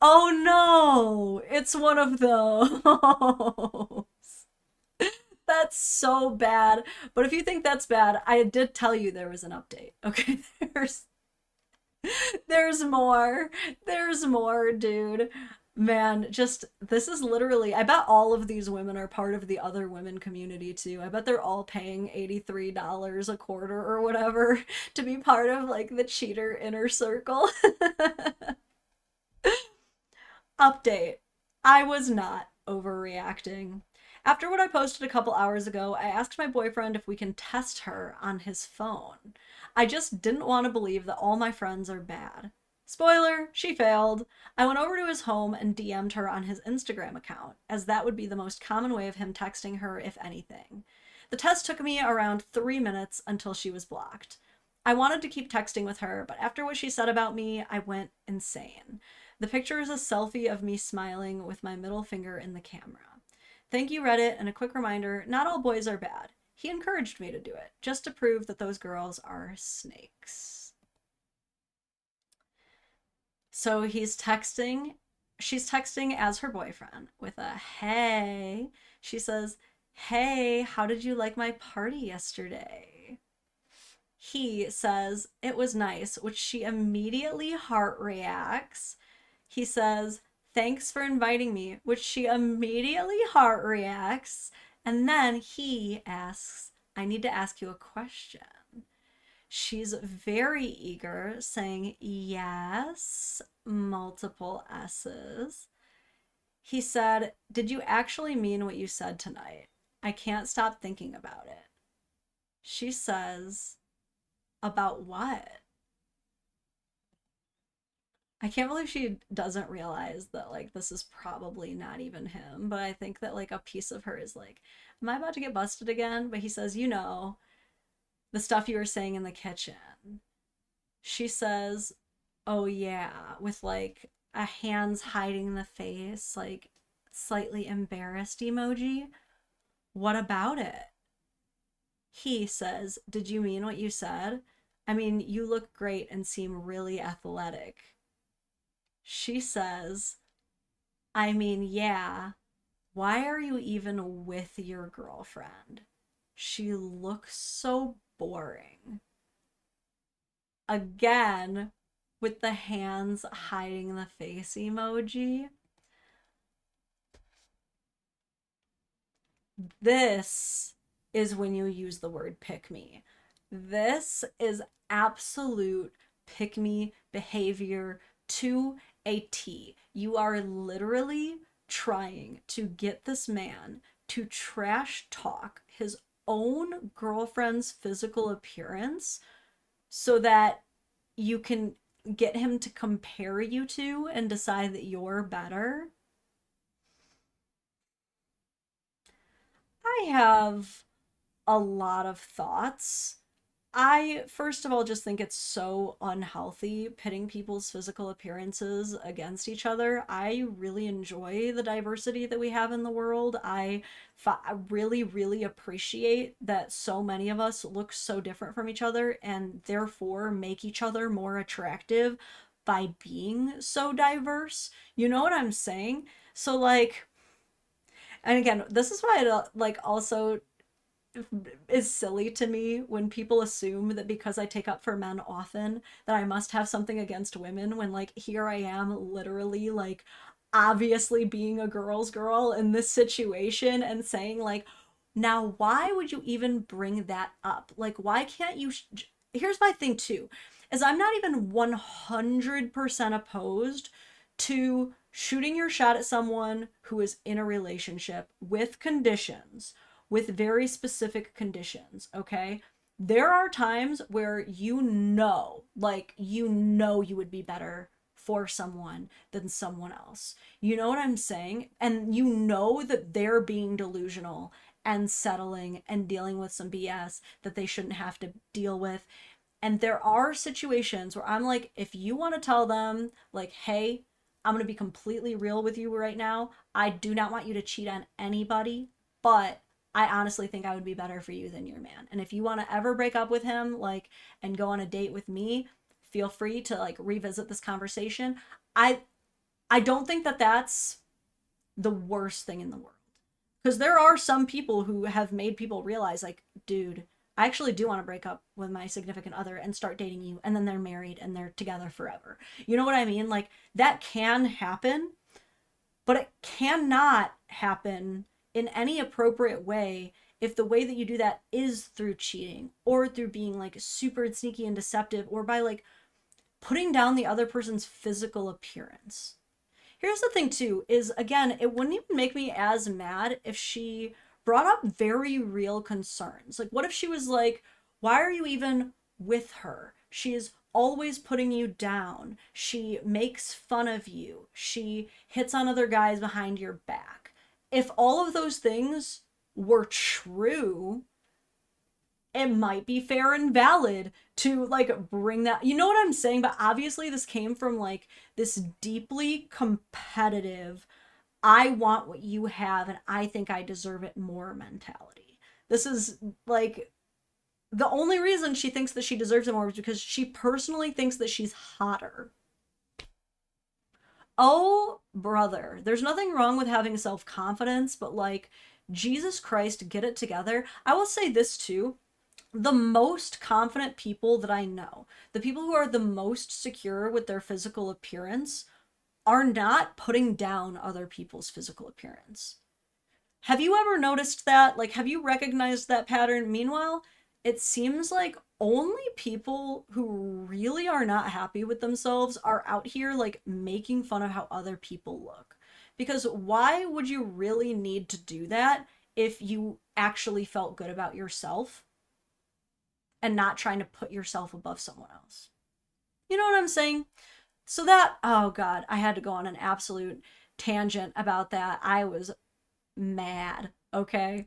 oh no, it's one of those. That's so bad. But if you think that's bad, I did tell you there was an update. Okay, there's more. There's more, dude. Man, just this is literally, I bet all of these women are part of the other women community too. I bet they're all paying $83 a quarter or whatever to be part of like the cheater inner circle. Update. I was not overreacting. After what I posted a couple hours ago, I asked my boyfriend if we can test her on his phone. I just didn't want to believe that all my friends are bad. Spoiler, she failed. I went over to his home and DM'd her on his Instagram account, as that would be the most common way of him texting her, if anything. The test took me around 3 minutes until she was blocked. I wanted to keep texting with her, but after what she said about me, I went insane. The picture is a selfie of me smiling with my middle finger in the camera. Thank you, Reddit, and a quick reminder, not all boys are bad. He encouraged me to do it, just to prove that those girls are snakes. So she's texting as her boyfriend with a hey. She says, hey, how did you like my party yesterday? He says, it was nice, which she immediately heart reacts. He says, thanks for inviting me, which she immediately heart reacts. And then he asks, I need to ask you a question. She's very eager, saying yes, multiple S's. He said, did you actually mean what you said tonight? I can't stop thinking about it. She says, about what? I can't believe she doesn't realize that, like, this is probably not even him, but I think that, like, a piece of her is like, am I about to get busted again? But he says, you know, the stuff you were saying in the kitchen. She says, oh yeah, with, like, a hands hiding the face, like, slightly embarrassed emoji. What about it? He says, did you mean what you said? I mean, you look great and seem really athletic. She says, I mean, yeah, why are you even with your girlfriend? She looks so boring. Again, with the hands hiding the face emoji. This is when you use the word pick me. This is absolute pick me behavior to a T. You are literally trying to get this man to trash talk his own girlfriend's physical appearance so that you can get him to compare you to and decide that you're better. I have a lot of thoughts. I, first of all, just think it's so unhealthy pitting people's physical appearances against each other. I really enjoy the diversity that we have in the world. I really, really appreciate that so many of us look so different from each other and therefore make each other more attractive by being so diverse. You know what I'm saying? So, like, and again, this is why it, like, also is silly to me when people assume that because I take up for men often that I must have something against women, when like here I am literally like obviously being a girl's girl in this situation and saying like, now why would you even bring that up? Like, why can't you here's my thing too, is I'm not even 100% opposed to shooting your shot at someone who is in a relationship with conditions, with very specific conditions, okay? There are times where like, you would be better for someone than someone else. You know what I'm saying? And you know that they're being delusional and settling and dealing with some BS that they shouldn't have to deal with. And there are situations where I'm like, if you want to tell them, like, hey, I'm going to be completely real with you right now. I do not want you to cheat on anybody, but I honestly think I would be better for you than your man. And if you want to ever break up with him, like, and go on a date with me, feel free to like revisit this conversation. I don't think that that's the worst thing in the world. Because there are some people who have made people realize, like, dude, I actually do want to break up with my significant other and start dating you. And then they're married and they're together forever. You know what I mean? Like, that can happen, but it cannot happen in any appropriate way if the way that you do that is through cheating or through being like super sneaky and deceptive or by like putting down the other person's physical appearance. Here's the thing too, is again, it wouldn't even make me as mad if she brought up very real concerns. Like, what if she was like, why are you even with her? She is always putting you down. She makes fun of you. She hits on other guys behind your back. If all of those things were true, it might be fair and valid to like bring that, you know what I'm saying? But obviously this came from like this deeply competitive, I want what you have and I think I deserve it more mentality. This is like the only reason she thinks that she deserves it more is because she personally thinks that she's hotter. Oh, brother, there's nothing wrong with having self-confidence, but like, Jesus Christ, get it together. I will say this too. The most confident people that I know, the people who are the most secure with their physical appearance, are not putting down other people's physical appearance. Have you ever noticed that? Like, have you recognized that pattern? Meanwhile, it seems like only people who really are not happy with themselves are out here like making fun of how other people look. Because why would you really need to do that if you actually felt good about yourself and not trying to put yourself above someone else? You know what I'm saying? So that, oh God, I had to go on an absolute tangent about that. I was mad, okay?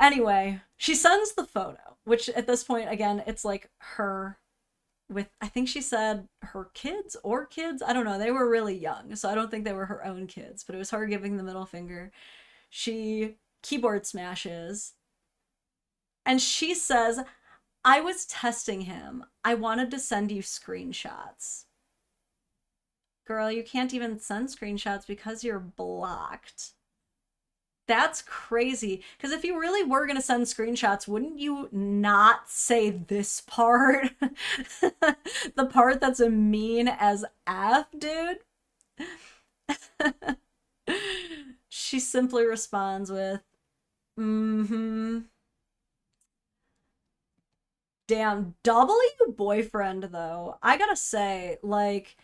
Anyway, she sends the photo, which at this point, again, it's like her with, I think she said her kids or kids. I don't know. They were really young, so I don't think they were her own kids, but it was her giving the middle finger. She keyboard smashes. And she says, I was testing him. I wanted to send you screenshots. Girl, you can't even send screenshots because you're blocked. That's crazy. Because if you really were going to send screenshots, wouldn't you not say this part? The part that's a mean as F, dude? She simply responds with, mm-hmm. Damn, W boyfriend, though. I gotta say, like,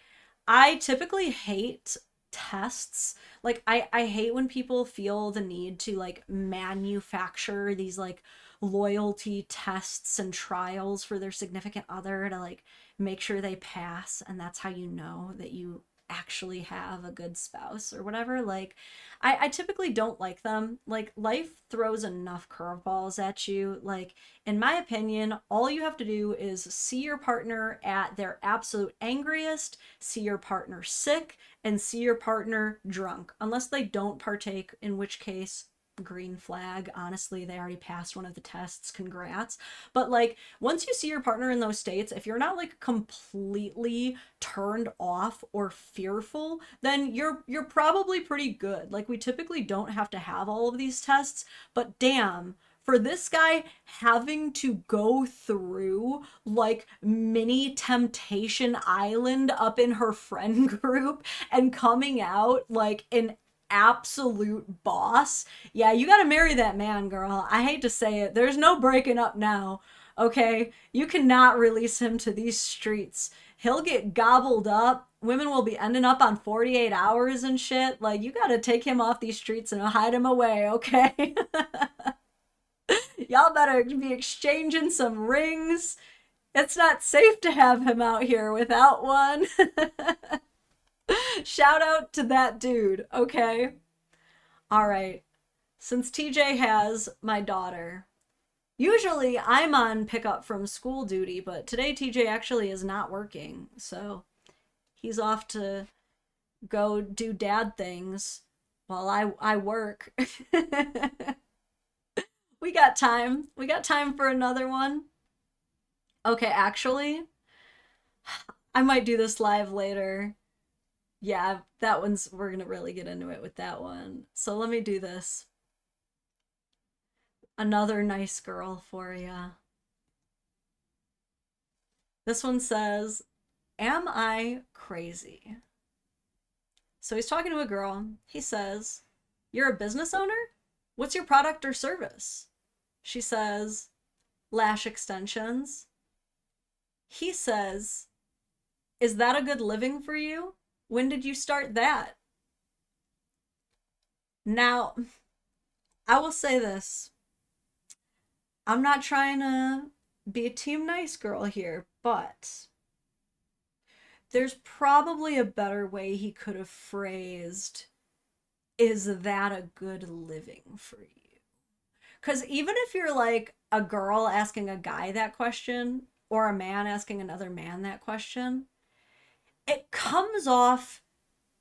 I typically hate tests. Like, I hate when people feel the need to, like, manufacture these, like, loyalty tests and trials for their significant other to, like, make sure they pass. And that's how you know that you actually have a good spouse or whatever. Like, I typically don't like them. Like, life throws enough curveballs at you. Like, in my opinion, all you have to do is see your partner at their absolute angriest, see your partner sick, and see your partner drunk. Unless they don't partake, in which case, green flag. Honestly, they already passed one of the tests. Congrats. But like, once you see your partner in those states, if you're not like completely turned off or fearful, then you're probably pretty good. Like, we typically don't have to have all of these tests, but damn, for this guy having to go through like mini Temptation Island up in her friend group and coming out like an absolute boss. Yeah, you gotta marry that man, girl. I hate to say it. There's no breaking up now. Okay? You cannot release him to these streets. He'll get gobbled up. Women will be ending up on 48 hours and shit. Like, you gotta take him off these streets and hide him away, okay? Y'all better be exchanging some rings. It's not safe to have him out here without one. Shout out to that dude, okay? All right. Since TJ has my daughter, usually I'm on pickup from school duty, but today TJ actually is not working, so he's off to go do dad things while I work. We got time. We got time for another one. Okay, actually, I might do this live later. Yeah, that one's, we're gonna really get into it with that one. So let me do this. Another nice girl for ya. This one says, am I crazy? So he's talking to a girl. He says, you're a business owner? What's your product or service? She says, lash extensions. He says, is that a good living for you? When did you start that? Now, I will say this. I'm not trying to be a team nice girl here, but there's probably a better way he could have phrased, is that a good living for you? Because even if you're like a girl asking a guy that question, or a man asking another man that question, it comes off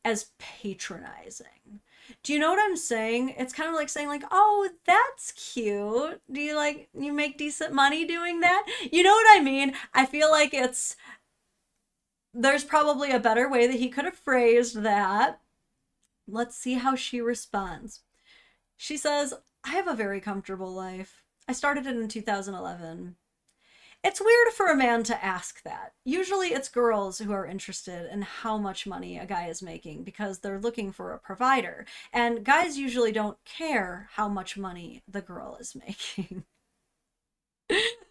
as patronizing. Do you know what I'm saying? It's kind of like saying like, oh, that's cute. Do you like, you make decent money doing that? You know what I mean? I feel like there's probably a better way that he could have phrased that. Let's see how she responds. She says, I have a very comfortable life. I started it in 2011. It's weird for a man to ask that. Usually it's girls who are interested in how much money a guy is making because they're looking for a provider. And guys usually don't care how much money the girl is making.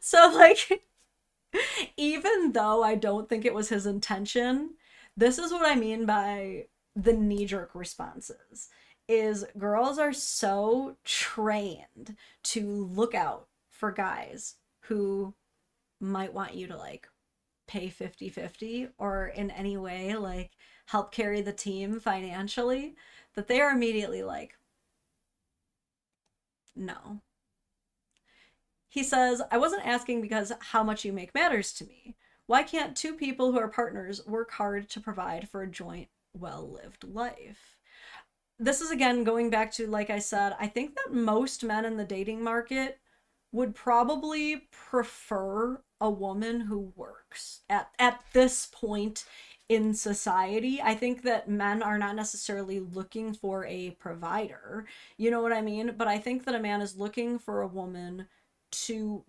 So like, even though I don't think it was his intention, this is what I mean by the knee-jerk responses. Is girls are so trained to look out for guys who might want you to like pay 50-50 or in any way like help carry the team financially, that they are immediately like, no. He says, I wasn't asking because how much you make matters to me. Why can't two people who are partners work hard to provide for a joint, well-lived life? This is again going back to, like I said, I think that most men in the dating market would probably prefer a woman who works at this point in society. I think that men are not necessarily looking for a provider, you know what I mean? But I think that a man is looking for a woman to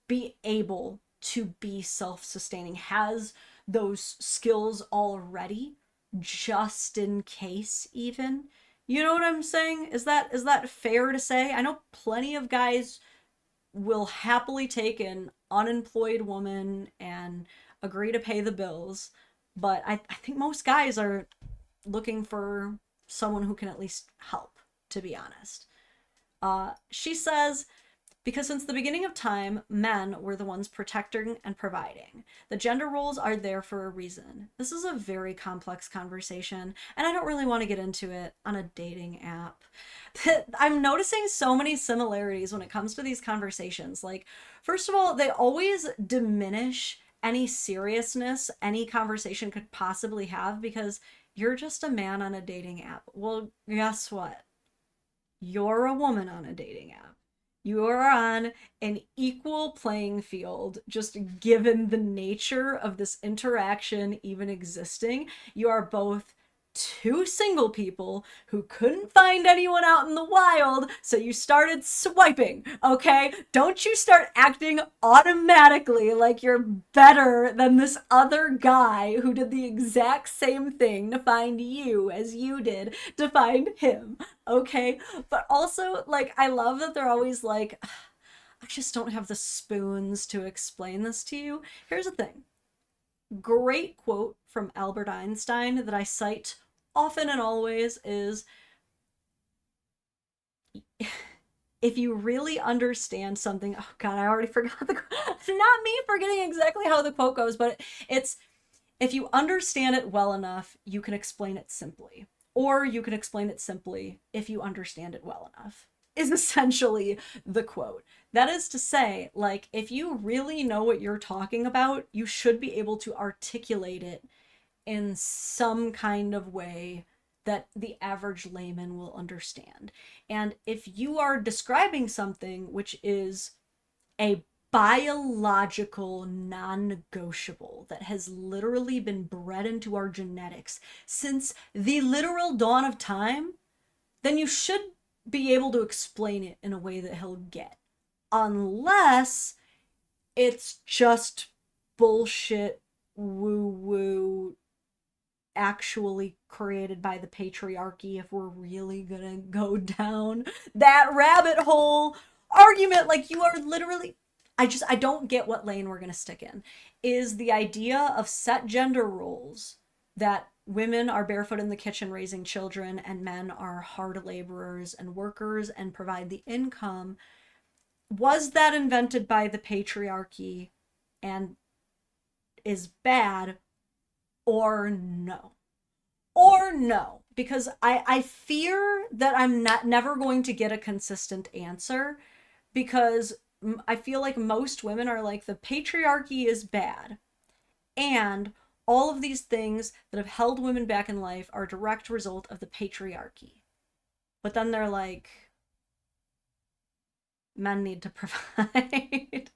be able to be self-sustaining, has those skills already, just in case even. You know what I'm saying? Is that fair to say? I know plenty of guys will happily take an unemployed woman and agree to pay the bills, but I think most guys are looking for someone who can at least help, to be honest. She says, Because since the beginning of time, men were the ones protecting and providing. The gender roles are there for a reason. This is a very complex conversation, and I don't really want to get into it on a dating app. I'm noticing so many similarities when it comes to these conversations. Like, first of all, they always diminish any seriousness any conversation could possibly have because you're just a man on a dating app. Well, guess what? You're a woman on a dating app. You are on an equal playing field, just given the nature of this interaction even existing. You are both two single people who couldn't find anyone out in the wild, so you started swiping, okay? Don't you start acting automatically like you're better than this other guy who did the exact same thing to find you as you did to find him, okay? But also, like, I love that they're always like, I just don't have the spoons to explain this to you. Here's the thing. Great quote from Albert Einstein that I cite often and always is, if you really understand something, oh god, I already forgot the not me forgetting exactly how the quote goes, but it's, if you understand it well enough, you can explain it simply. Or you can explain it simply if you understand it well enough, is essentially the quote. That is to say, like, if you really know what you're talking about, you should be able to articulate it in some kind of way that the average layman will understand. And if you are describing something which is a biological non-negotiable that has literally been bred into our genetics since the literal dawn of time, then you should be able to explain it in a way that he'll get. Unless it's just bullshit woo-woo actually created by the patriarchy, if we're really gonna go down that rabbit hole argument. Like, you are literally, I don't get what lane we're gonna stick in. Is the idea of set gender roles that women are barefoot in the kitchen raising children and men are hard laborers and workers and provide the income, was that invented by the patriarchy and is bad, or no? Or no? Because I fear that I'm never going to get a consistent answer, because I feel like most women are like, the patriarchy is bad, and all of these things that have held women back in life are a direct result of the patriarchy. But then they're like, men need to provide.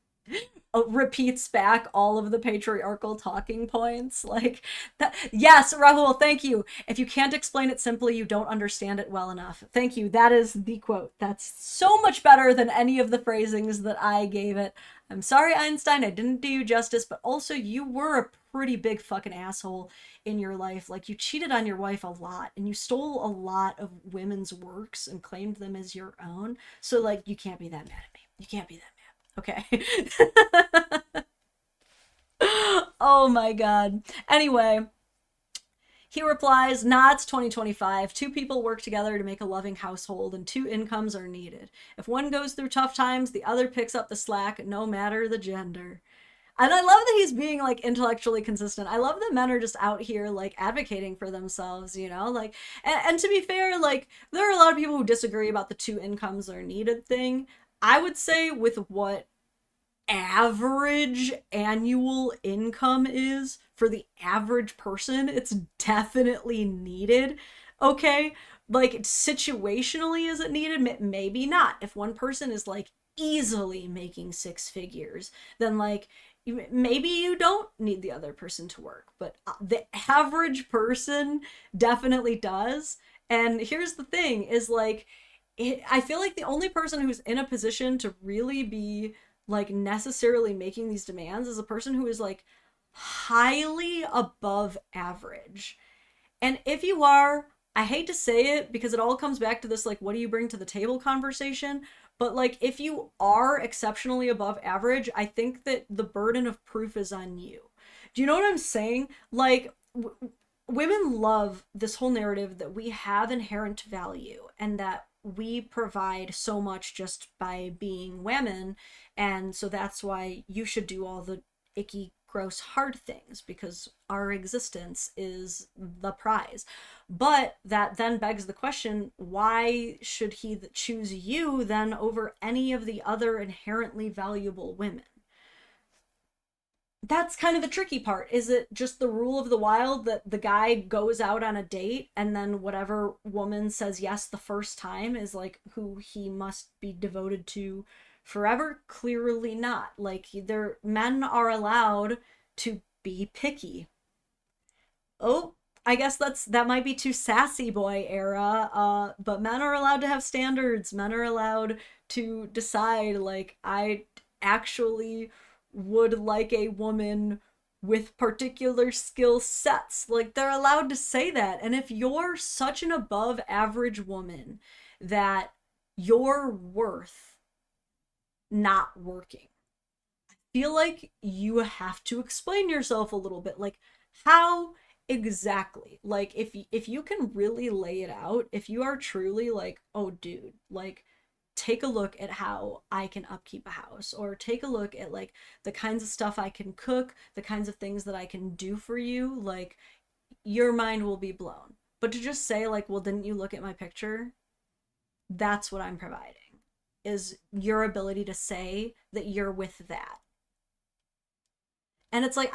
Repeats back all of the patriarchal talking points, like that. Yes, Rahul, thank you. If you can't explain it simply, you don't understand it well enough. Thank you. That is the quote. That's so much better than any of the phrasings that I gave it. I'm sorry, Einstein, I didn't do you justice, but also you were a pretty big fucking asshole in your life. Like, you cheated on your wife a lot, and you stole a lot of women's works and claimed them as your own. So, like, you can't be that mad at me. You can't be that mad. Okay. Oh my god. Anyway, he replies, nah, it's 2025. Two people work together to make a loving household, and two incomes are needed. If one goes through tough times, the other picks up the slack, no matter the gender. And I love that he's being, like, intellectually consistent. I love that men are just out here, like, advocating for themselves, you know? Like, and to be fair, like, there are a lot of people who disagree about the two incomes are needed thing. I would say with what average annual income is for the average person, it's definitely needed, okay? Like, situationally, is it needed? Maybe not. If one person is, like, easily making six figures, then, like, maybe you don't need the other person to work. But the average person definitely does. And here's the thing, is, like, I feel like the only person who's in a position to really be, like, necessarily making these demands is a person who is, like, highly above average. And if you are, I hate to say it because it all comes back to this, like, what do you bring to the table conversation? But, like, if you are exceptionally above average, I think that the burden of proof is on you. Do you know what I'm saying? Like, women love this whole narrative that we have inherent value and that we provide so much just by being women, and so that's why you should do all the icky, gross, hard things, because our existence is the prize. But that then begs the question, why should he choose you then over any of the other inherently valuable women? That's kind of the tricky part. Is it just the rule of the wild that the guy goes out on a date and then whatever woman says yes the first time is like who he must be devoted to forever? Clearly not. Like, men are allowed to be picky. Oh, I guess that might be too sassy boy era, but men are allowed to have standards. Men are allowed to decide, like, I actually would like a woman with particular skill sets. Like, they're allowed to say that. And if you're such an above average woman that you're worth not working, I feel like you have to explain yourself a little bit. Like, how exactly? Like, if you can really lay it out, if you are truly like, oh dude, like, take a look at how I can upkeep a house, or take a look at like the kinds of stuff I can cook, the kinds of things that I can do for you, like, your mind will be blown. But to just say like, well, didn't you look at my picture? That's what I'm providing, is your ability to say that you're with that. And it's like,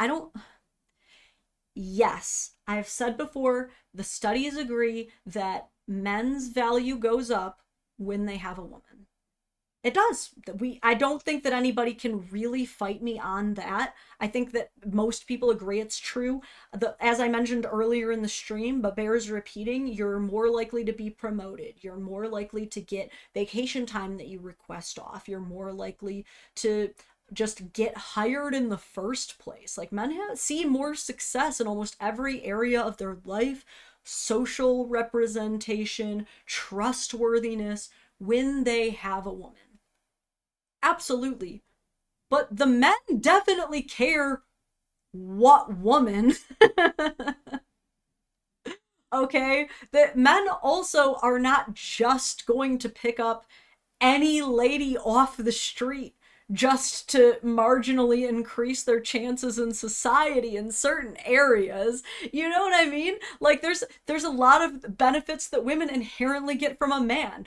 yes, I've said before, the studies agree that men's value goes up when they have a woman. It does. I don't think that anybody can really fight me on that. I think that most people agree it's true. As I mentioned earlier in the stream, but bears repeating, you're more likely to be promoted. You're more likely to get vacation time that you request off. You're more likely to just get hired in the first place. Like, men see more success in almost every area of their life, social representation, trustworthiness, when they have a woman. Absolutely. But the men definitely care what woman. Okay? The men also are not just going to pick up any lady off the street just to marginally increase their chances in society in certain areas. You know what I mean? Like, there's a lot of benefits that women inherently get from a man.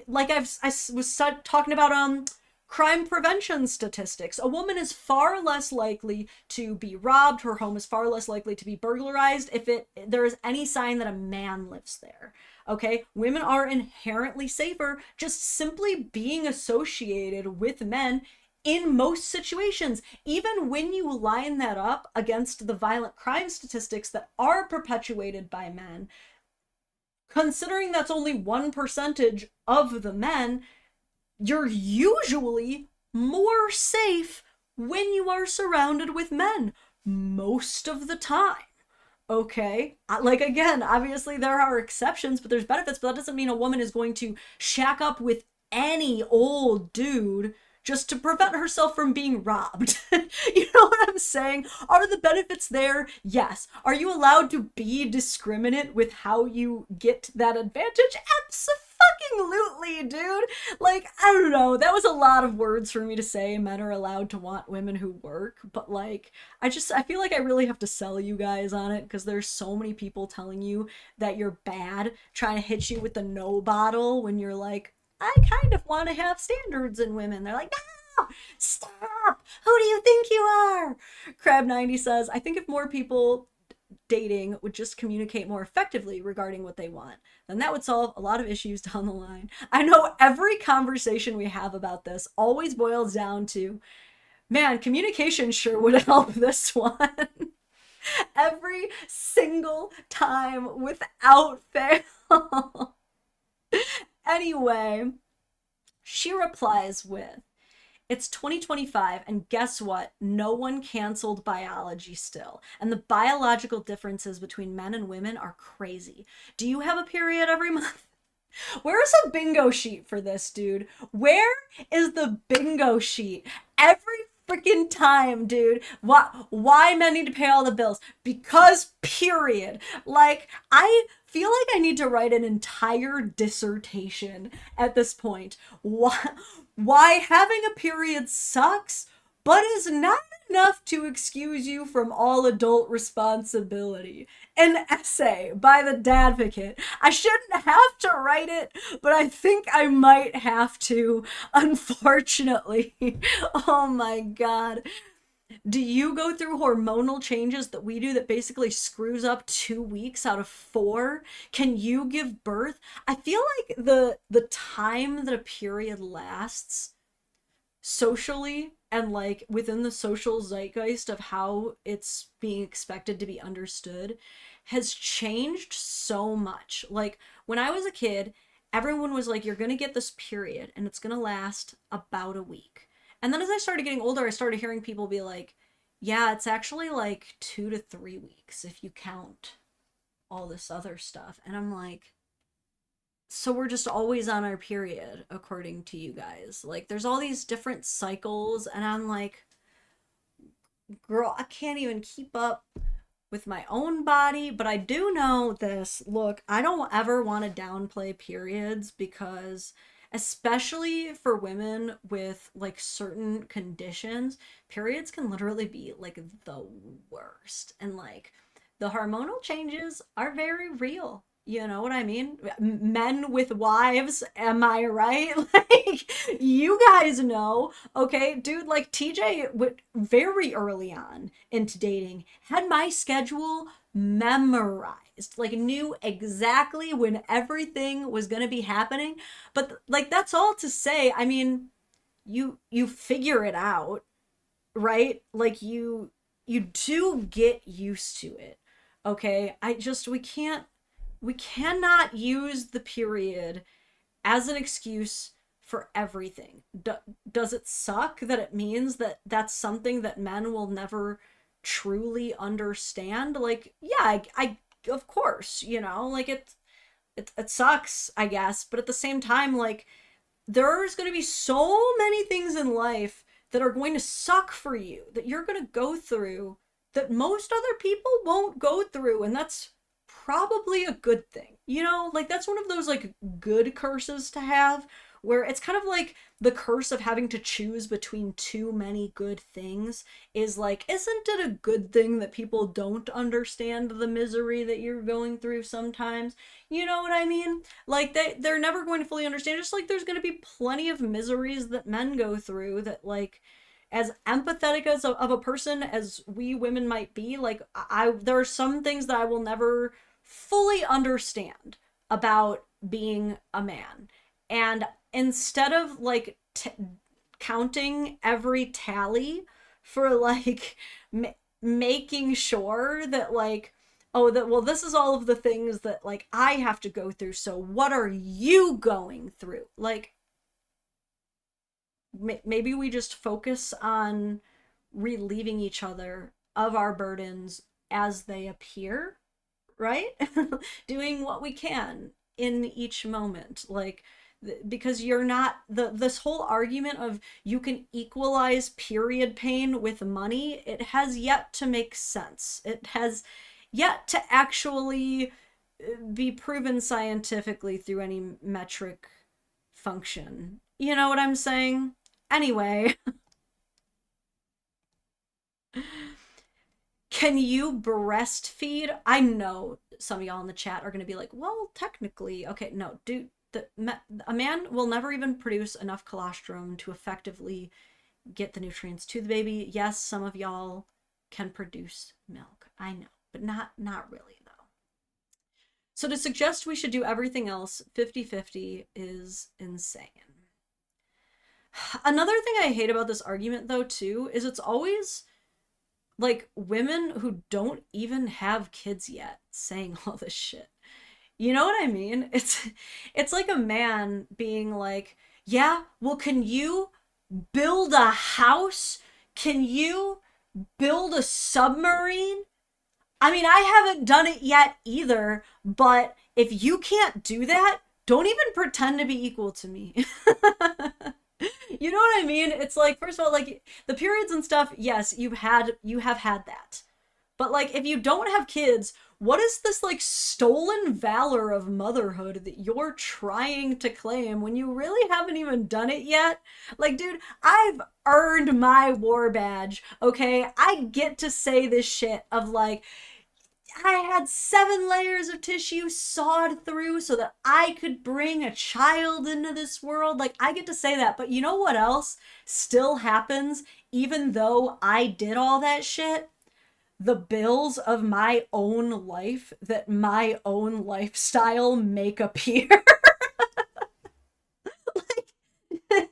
Like I was talking about crime prevention statistics. A woman is far less likely to be robbed, her home is far less likely to be burglarized if there is any sign that a man lives there. Okay, women are inherently safer just simply being associated with men in most situations, even when you line that up against the violent crime statistics that are perpetuated by men. Considering that's only 1% of the men, you're usually more safe when you are surrounded with men most of the time. Okay, like, again, obviously there are exceptions, but there's benefits, but that doesn't mean a woman is going to shack up with any old dude just to prevent herself from being robbed. You know what I'm saying? Are the benefits there? Yes. Are you allowed to be discriminate with how you get that advantage? Absolutely, dude. Like, I don't know. That was a lot of words for me to say. Men are allowed to want women who work, but like, I feel like I really have to sell you guys on it, because there's so many people telling you that you're bad, trying to hit you with the no bottle when you're like, I kind of want to have standards in women. They're like, no, stop. Who do you think you are? Crab90 says, I think if more people dating would just communicate more effectively regarding what they want, then that would solve a lot of issues down the line. I know every conversation we have about this always boils down to, man, communication sure would help this one. Every single time without fail. Anyway, she replies with, it's 2025, and guess what? No one canceled biology still. And the biological differences between men and women are crazy. Do you have a period every month? Where's a bingo sheet for this, dude? Where is the bingo sheet? Every freaking time, dude. Why men need to pay all the bills? Because period. Like, I feel like I need to write an entire dissertation at this point. Why having a period sucks, but is not enough to excuse you from all adult responsibility. An essay by the Dadvocate. I shouldn't have to write it, but I think I might have to, unfortunately. Oh my god. Do you go through hormonal changes that we do that basically screws up 2 weeks out of 4? Can you give birth? I feel like the time that a period lasts socially and like within the social zeitgeist of how it's being expected to be understood has changed so much. Like when I was a kid, everyone was like, you're gonna get this period and it's gonna last about a week. And then as I started getting older, I started hearing people be like, yeah, it's actually like 2 to 3 weeks if you count all this other stuff. And I'm like, so we're just always on our period, according to you guys. Like, there's all these different cycles, and I'm like, girl, I can't even keep up with my own body, but I do know this. Look, I don't ever want to downplay periods because, especially for women with like certain conditions, periods can literally be like the worst. And like, the hormonal changes are very real. You know what I mean? Men with wives, am I right? Like, you guys know, okay? Dude, like, TJ would very early on into dating had my schedule memorized, like, knew exactly when everything was gonna be happening. But, like, that's all to say, I mean, you figure it out, right? Like, you do get used to it, okay? We cannot use the period as an excuse for everything. Does it suck that it means that that's something that men will never truly understand? Like, yeah, I of course, you know, like it sucks, I guess, but at the same time, like, there's going to be so many things in life that are going to suck for you, that you're going to go through, that most other people won't go through, and that's probably a good thing. You know, like, that's one of those like good curses to have, where it's kind of like the curse of having to choose between too many good things is like, isn't it a good thing that people don't understand the misery that you're going through sometimes? You know what I mean? Like, they're never going to fully understand, just like there's going to be plenty of miseries that men go through that, like, as empathetic as of a person as we women might be, like, there are some things that I will never fully understand about being a man. And instead of like counting every tally for like making sure that like, oh, that, well, this is all of the things that like I have to go through, so what are you going through? Like, maybe we just focus on relieving each other of our burdens as they appear, right? Doing what we can in each moment, like, because you're not, this whole argument of you can equalize period pain with money, it has yet to make sense. It has yet to actually be proven scientifically through any metric function. You know what I'm saying? Anyway. Can you breastfeed? I know some of y'all in the chat are going to be like, well, technically, okay, no, dude, a man will never even produce enough colostrum to effectively get the nutrients to the baby. Yes, some of y'all can produce milk, I know, but not really though. So to suggest we should do everything else 50-50 is insane. Another thing I hate about this argument though too is it's always like women who don't even have kids yet saying all this shit. You know what I mean? It's like a man being like, yeah, well, can you build a house? Can you build a submarine? I mean, I haven't done it yet either, but if you can't do that, don't even pretend to be equal to me. You know what I mean? It's like, first of all, like the periods and stuff, yes, you have had that. But like if you don't have kids, what is this like stolen valor of motherhood that you're trying to claim when you really haven't even done it yet? Like, dude, I've earned my war badge, okay? I get to say this shit of like, I had 7 layers of tissue sawed through so that I could bring a child into this world. Like, I get to say that. But you know what else still happens even though I did all that shit? The bills of my own life that my own lifestyle make appear. Like,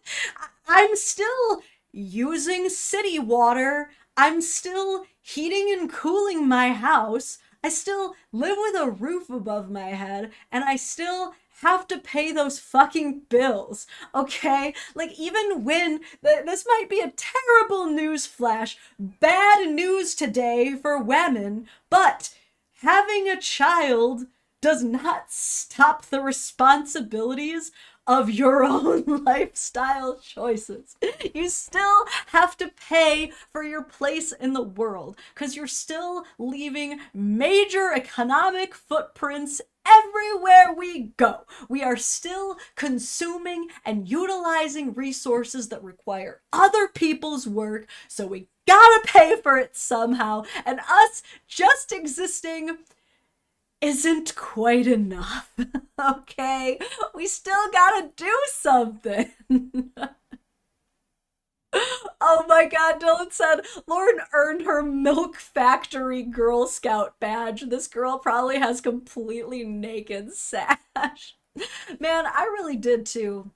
I'm still using city water. I'm still heating and cooling my house. I still live with a roof above my head, and I still have to pay those fucking bills, okay? Like, even when, this might be a terrible news flash, bad news today for women, but having a child does not stop the responsibilities of your own lifestyle choices. You still have to pay for your place in the world because you're still leaving major economic footprints everywhere we go. We are still consuming and utilizing resources that require other people's work, so we gotta pay for it somehow, and us just existing isn't quite enough. Okay? We still gotta do something. Oh my god, Dylan said Lauren earned her milk factory Girl Scout badge. This girl probably has completely naked sash. Man, I really did too.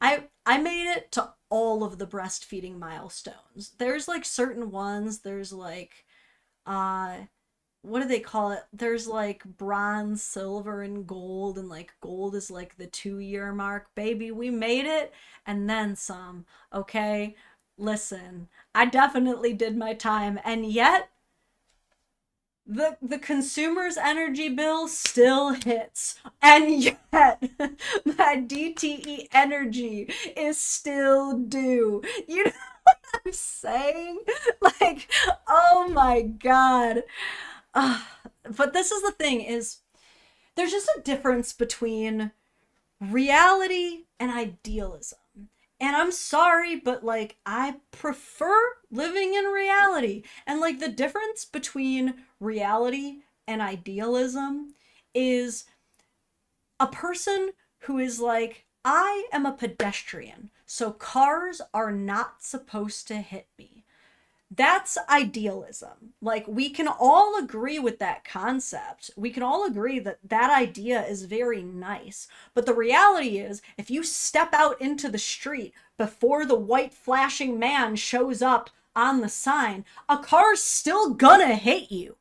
I made it to all of the breastfeeding milestones. There's like certain ones, there's like what do they call it? There's like bronze, silver, and gold, and like gold is like the 2-year mark. Baby, we made it and then some, okay? Listen, I definitely did my time, and yet the consumer's energy bill still hits, and yet my DTE energy is still due. You know what I'm saying? Like, oh my god. But this is the thing, is there's just a difference between reality and idealism. And I'm sorry, but like I prefer living in reality. And like the difference between reality and idealism is a person who is like, I am a pedestrian, so cars are not supposed to hit me. That's idealism. Like, we can all agree with that concept. We can all agree that that idea is very nice. But the reality is, if you step out into the street before the white flashing man shows up on the sign, a car's still gonna hit you.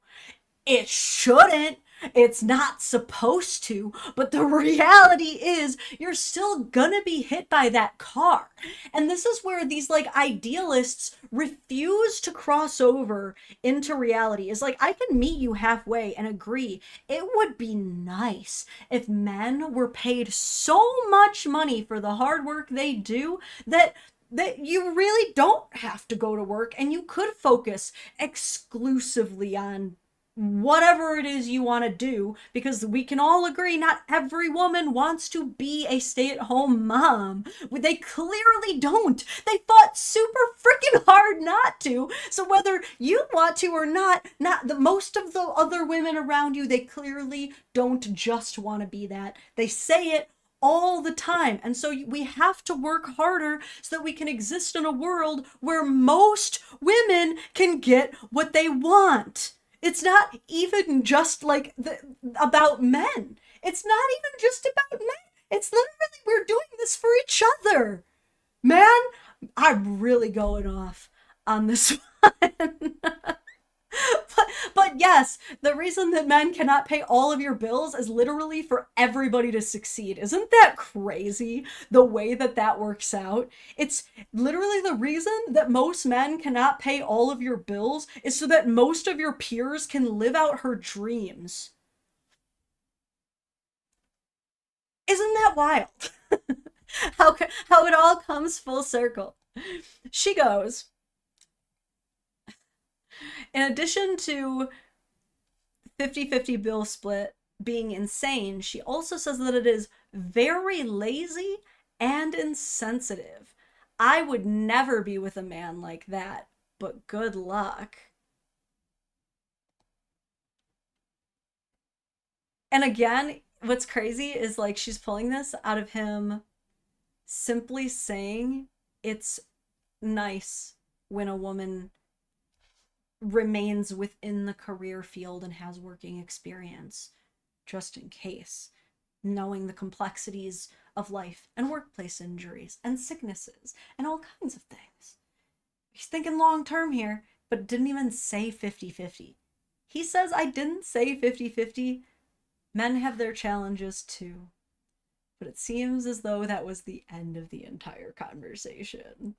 It shouldn't. It's not supposed to, but the reality is you're still gonna be hit by that car. And this is where these like idealists refuse to cross over into reality. Is like, I can meet you halfway and agree it would be nice if men were paid so much money for the hard work they do that you really don't have to go to work and you could focus exclusively on whatever it is you want to do, because we can all agree not every woman wants to be a stay-at-home mom. They clearly don't. They fought super freaking hard not to. So whether you want to or not the most of the other women around you, they clearly don't just want to be that. They say it all the time. And so we have to work harder so that we can exist in a world where most women can get what they want. It's not even just like about men. It's not even just about men. It's literally, we're doing this for each other. Man, I'm really going off on this one. But yes, the reason that men cannot pay all of your bills is literally for everybody to succeed. Isn't that crazy, the way that that works out? It's literally the reason that most men cannot pay all of your bills is so that most of your peers can live out her dreams. Isn't that wild? how it all comes full circle. She goes, in addition to 50-50 bill split being insane, she also says that it is very lazy and insensitive. I would never be with a man like that, but good luck. And again, what's crazy is like she's pulling this out of him simply saying it's nice when a woman remains within the career field and has working experience, just in case, knowing the complexities of life and workplace injuries and sicknesses and all kinds of things. He's thinking long term here, but didn't even say 50-50. He says, I didn't say 50-50. Men have their challenges too. But it seems as though that was the end of the entire conversation.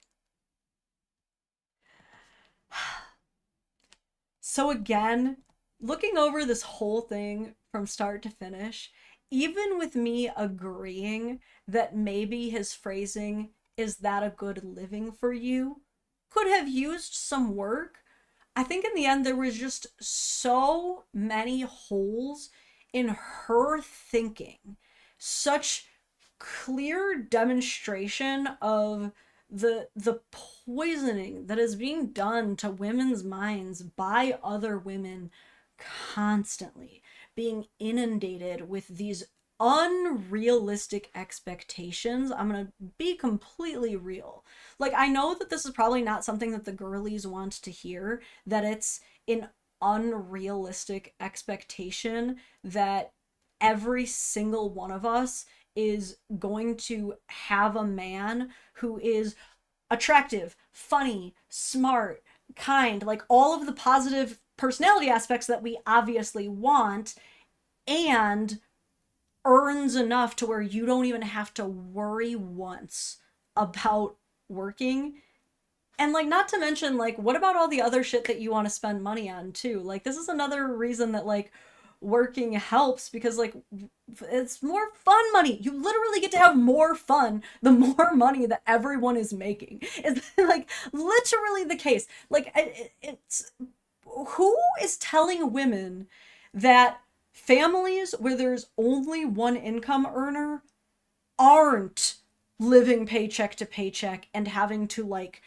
So again, looking over this whole thing from start to finish, even with me agreeing that maybe his phrasing, is that a good living for you, could have used some work, I think in the end there was just so many holes in her thinking. Such clear demonstration of the poisoning that is being done to women's minds by other women constantly, being inundated with these unrealistic expectations. I'm gonna be completely real. Like, I know that this is probably not something that the girlies want to hear, that it's an unrealistic expectation that every single one of us is going to have a man who is attractive, funny, smart, kind, like all of the positive personality aspects that we obviously want, and earns enough to where you don't even have to worry once about working. And like, not to mention, like, what about all the other shit that you want to spend money on too? Like, this is another reason that like working helps, because like it's more fun money. You literally get to have more fun the more money that everyone is making. It's like literally the case. Like, it's who is telling women that families where there's only one income earner aren't living paycheck to paycheck and having to like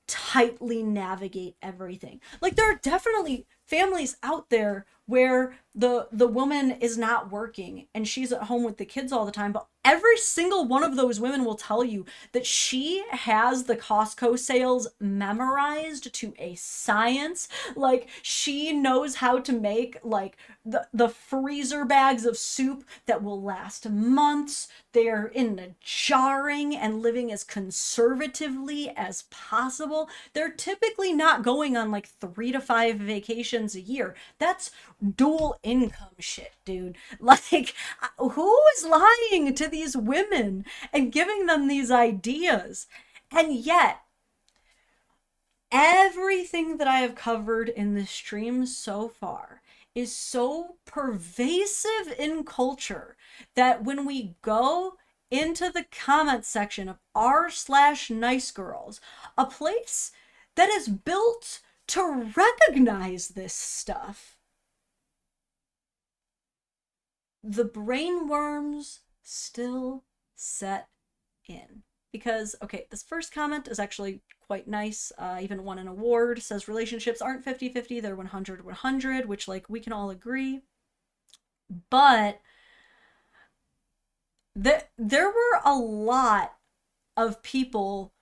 tightly navigate everything? Like, there are definitely families out there where the woman is not working and she's at home with the kids all the time, but every single one of those women will tell you that she has the Costco sales memorized to a science. Like, she knows how to make like the freezer bags of soup that will last months. They're in a jarring and living as conservatively as possible. They're typically not going on like 3 to 5 vacations a year. That's dual income shit, dude. Like, who is lying to these women and giving them these ideas? And yet, everything that I have covered in this stream so far is so pervasive in culture that when we go into the comment section of r/nice girls, a place that is built to recognize this stuff, the brain worms still set in. Because, okay, this first comment is actually quite nice. Even won an award. Says relationships aren't 50-50, they're 100-100, which, like, we can all agree. But there were a lot of people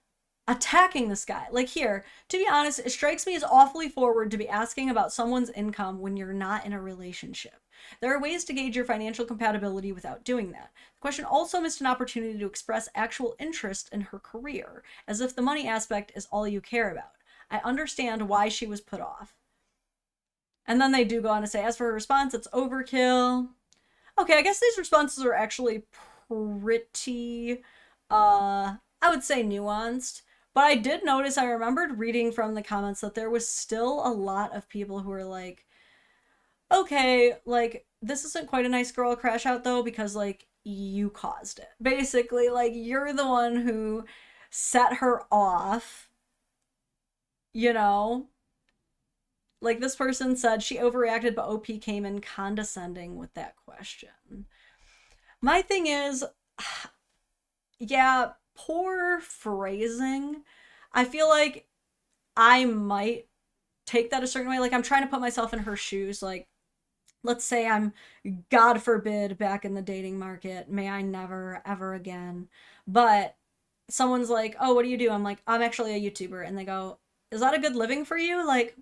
attacking this guy. Like, here, to be honest, it strikes me as awfully forward to be asking about someone's income when you're not in a relationship. There are ways to gauge your financial compatibility without doing that. The question also missed an opportunity to express actual interest in her career, as if the money aspect is all you care about. I understand why she was put off. And then they do go on to say, as for her response, it's overkill. Okay, I guess these responses are actually pretty, I would say nuanced. But I did notice, I remembered reading from the comments that there was still a lot of people who were like, okay, like, this isn't quite a nice girl crash out though, because like, you caused it. Basically, like, you're the one who set her off, you know? Like, this person said she overreacted, but OP came in condescending with that question. My thing is, yeah, poor phrasing. I feel like I might take that a certain way. Like, I'm trying to put myself in her shoes. Like, let's say I'm, God forbid, back in the dating market. May I never, ever again. But someone's like, oh, what do you do? I'm like, I'm actually a YouTuber. And they go, is that a good living for you? Like,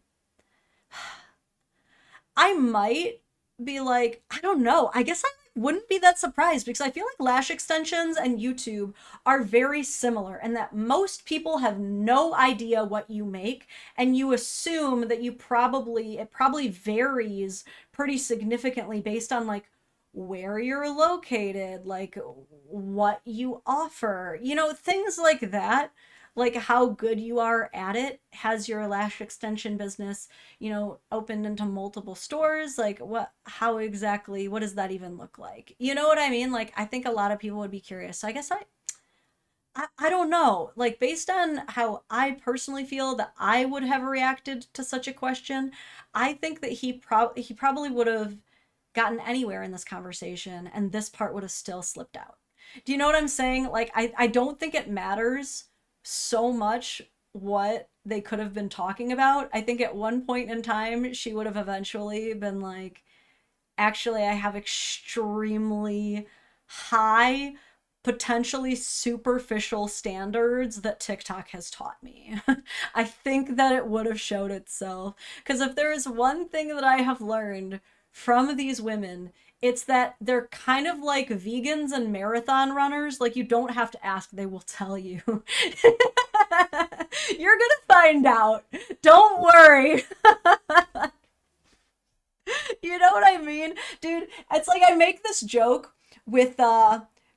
I might be like, I don't know. I guess I wouldn't be that surprised because I feel like lash extensions and YouTube are very similar and that most people have no idea what you make and you assume that it probably varies pretty significantly based on like where you're located, like what you offer, you know, things like that. Like how good you are at it. Has your lash extension business, you know, opened into multiple stores? Like what does that even look like? You know what I mean? Like I think a lot of people would be curious. So I guess I don't know. Like based on how I personally feel that I would have reacted to such a question, I think that he probably would have gotten anywhere in this conversation and this part would have still slipped out. Do you know what I'm saying? Like I don't think it matters so much what they could have been talking about. I think at one point in time, she would have eventually been like, actually, I have extremely high, potentially superficial standards that TikTok has taught me. I think that it would have showed itself. Because if there is one thing that I have learned from these women, it's that they're kind of like vegans and marathon runners. Like you don't have to ask, they will tell you. You're gonna find out. Don't worry. You know what I mean? Dude, it's like I make this joke with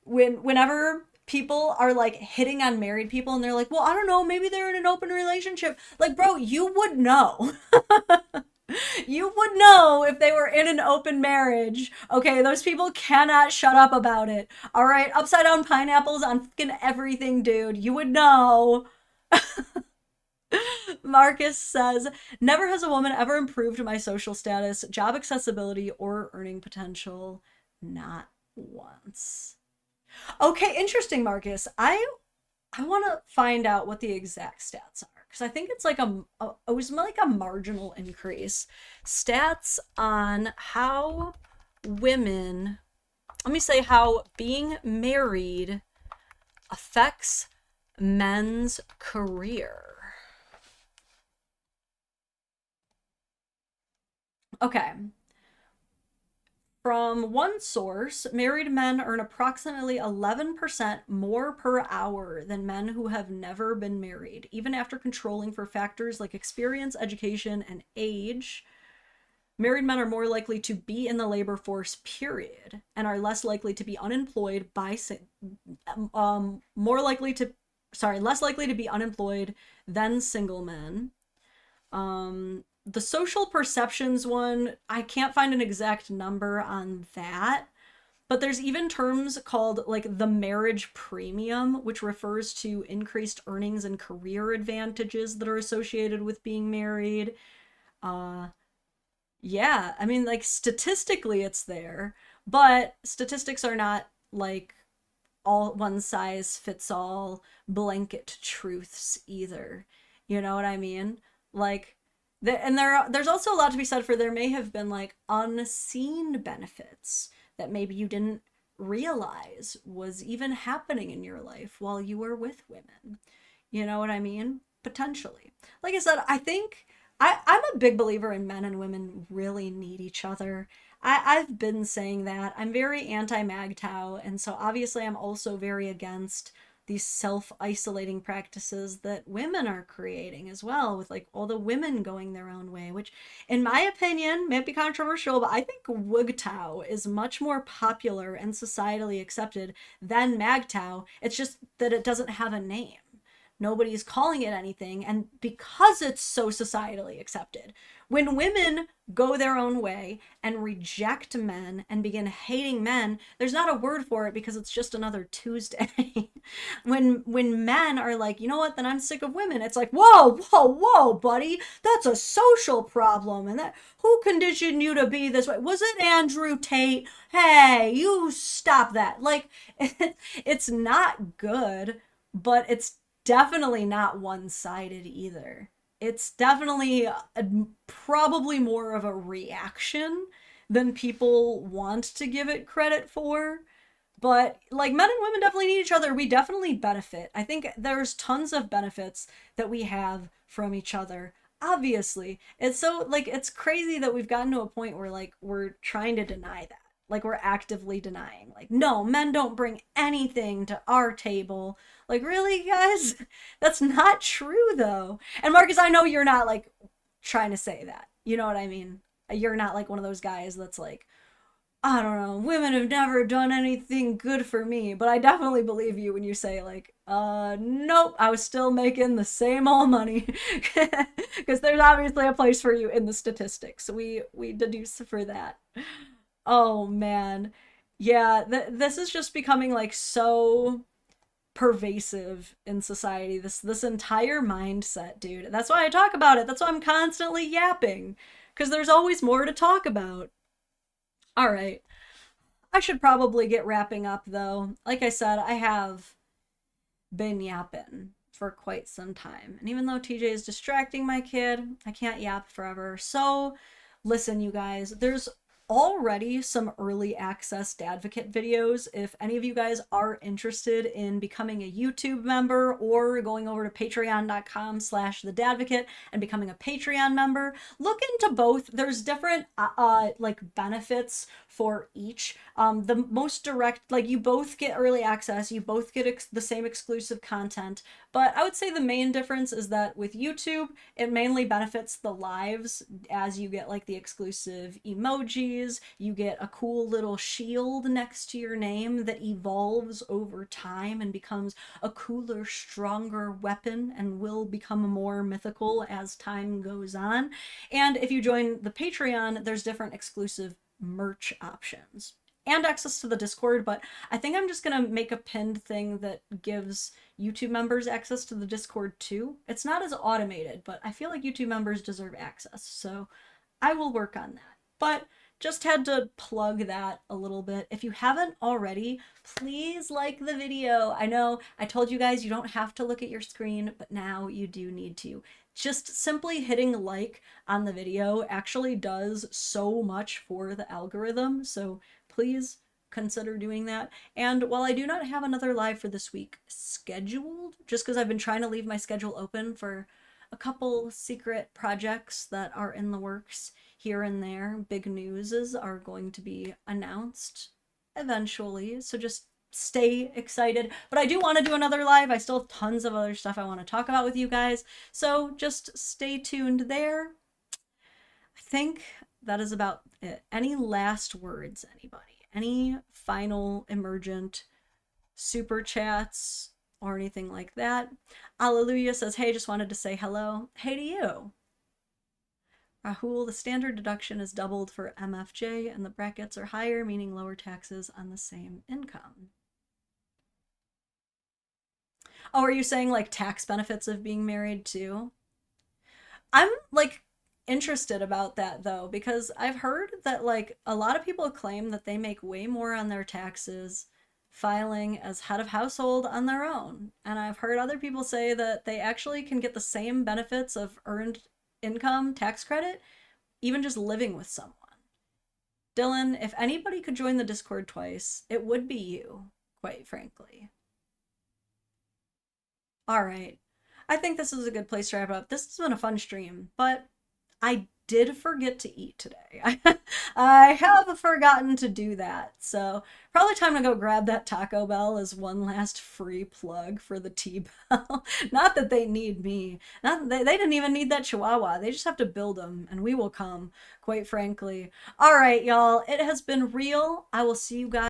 whenever people are like hitting on married people and they're like, well, I don't know, maybe they're in an open relationship. Like, bro, you would know. You would know if they were in an open marriage. Okay, those people cannot shut up about it. All right, upside down pineapples on fucking everything, dude. You would know. Marcus says, never has a woman ever improved my social status, job accessibility, or earning potential. Not once. Okay, interesting, Marcus. I want to find out what the exact stats are because I think it's like it was like a marginal increase. Stats on how women, let me say how being married affects men's career. Okay. From one source, married men earn approximately 11% more per hour than men who have never been married, even after controlling for factors like experience, education, and age. Married men are more likely to be in the labor force, period, and are less likely to be unemployed less likely to be unemployed than single men. The social perceptions one, I can't find an exact number on that, but there's even terms called like the marriage premium, which refers to increased earnings and career advantages that are associated with being married. Yeah, I mean, like statistically it's there, but statistics are not like all one size fits all blanket truths either. You know what I mean? Like, there's also a lot to be said for there may have been like unseen benefits that maybe you didn't realize was even happening in your life while you were with women. You know what I mean? Potentially. Like I said, I think I'm a big believer in men and women really need each other. I've been saying that. I'm very anti-MGTOW, and so obviously I'm also very against these self-isolating practices that women are creating as well, with like all the women going their own way, which in my opinion might be controversial, but I think WGTOW is much more popular and societally accepted than MGTOW. It's just that it doesn't have a name. nobody's calling it anything, and because it's so societally accepted, when women go their own way and reject men and begin hating men, there's not a word for it because it's just another Tuesday. when men are like, you know what, then I'm sick of women, it's like, whoa, whoa, whoa, buddy, that's a social problem, and that, who conditioned you to be this way? Was it Andrew Tate? Hey, you stop that. Like, it's not good, but it's definitely not one-sided either. It's definitely probably more of a reaction than people want to give it credit for. But like, men and women definitely need each other. We definitely benefit. I think there's tons of benefits that we have from each other. Obviously, it's so, like, it's crazy that we've gotten to a point where, like, we're trying to deny that. Like, we're actively denying, like, no, men don't bring anything to our table. Like, really, guys? That's not true, though. And Marcus, I know you're not, like, trying to say that. You know what I mean? You're not, like, one of those guys that's like, I don't know, women have never done anything good for me. But I definitely believe you when you say, like, nope, I was still making the same old money. Because there's obviously a place for you in the statistics. We deduce for that. Oh man, yeah, this is just becoming like so pervasive in society, this entire mindset, dude. That's why I talk about it. That's why I'm constantly yapping, because there's always more to talk about. All right, I should probably get wrapping up though. Like I said, I have been yapping for quite some time, and even though TJ is distracting my kid, I can't yap forever. So listen, you guys, there's already some early access Dadvocate videos. If any of you guys are interested in becoming a YouTube member or going over to patreon.com/thedadvocate and becoming a Patreon member, look into both. There's different like benefits for each. The most direct, like, you both get early access, you both get the same exclusive content, but I would say the main difference is that with YouTube, it mainly benefits the lives, as you get like the exclusive emojis, you get a cool little shield next to your name that evolves over time and becomes a cooler, stronger weapon and will become more mythical as time goes on. And if you join the Patreon, there's different exclusive merch options and access to the Discord, but I think I'm just gonna make a pinned thing that gives YouTube members access to the Discord too. It's not as automated, but I feel like YouTube members deserve access, so I will work on that. But just had to plug that a little bit. If you haven't already, please like the video. I know I told you guys you don't have to look at your screen, but now you do need to. Just simply hitting like on the video actually does so much for the algorithm, so please consider doing that. And while I do not have another live for this week scheduled, just because I've been trying to leave my schedule open for a couple secret projects that are in the works here and there, big newses are going to be announced eventually, so just stay excited. But I do want to do another live. I still have tons of other stuff I want to talk about with you guys, so just stay tuned there. I think that is about it. Any last words, anybody? Any final emergent super chats or anything like that? Alleluia says, hey, just wanted to say hello. Hey to you. Rahul, the standard deduction is doubled for MFJ and the brackets are higher, meaning lower taxes on the same income. Oh, are you saying like tax benefits of being married too? I'm like interested about that though, because I've heard that like a lot of people claim that they make way more on their taxes filing as head of household on their own. And I've heard other people say that they actually can get the same benefits of earned income tax credit, even just living with someone. Dylan, if anybody could join the Discord twice, it would be you, quite frankly. All right. I think this is a good place to wrap up. This has been a fun stream, but I did forget to eat today. I have forgotten to do that. So probably time to go grab that Taco Bell as one last free plug for the T-Bell. Not that they need me. Not that they didn't even need that Chihuahua. They just have to build them and we will come, quite frankly. All right, y'all. It has been real. I will see you guys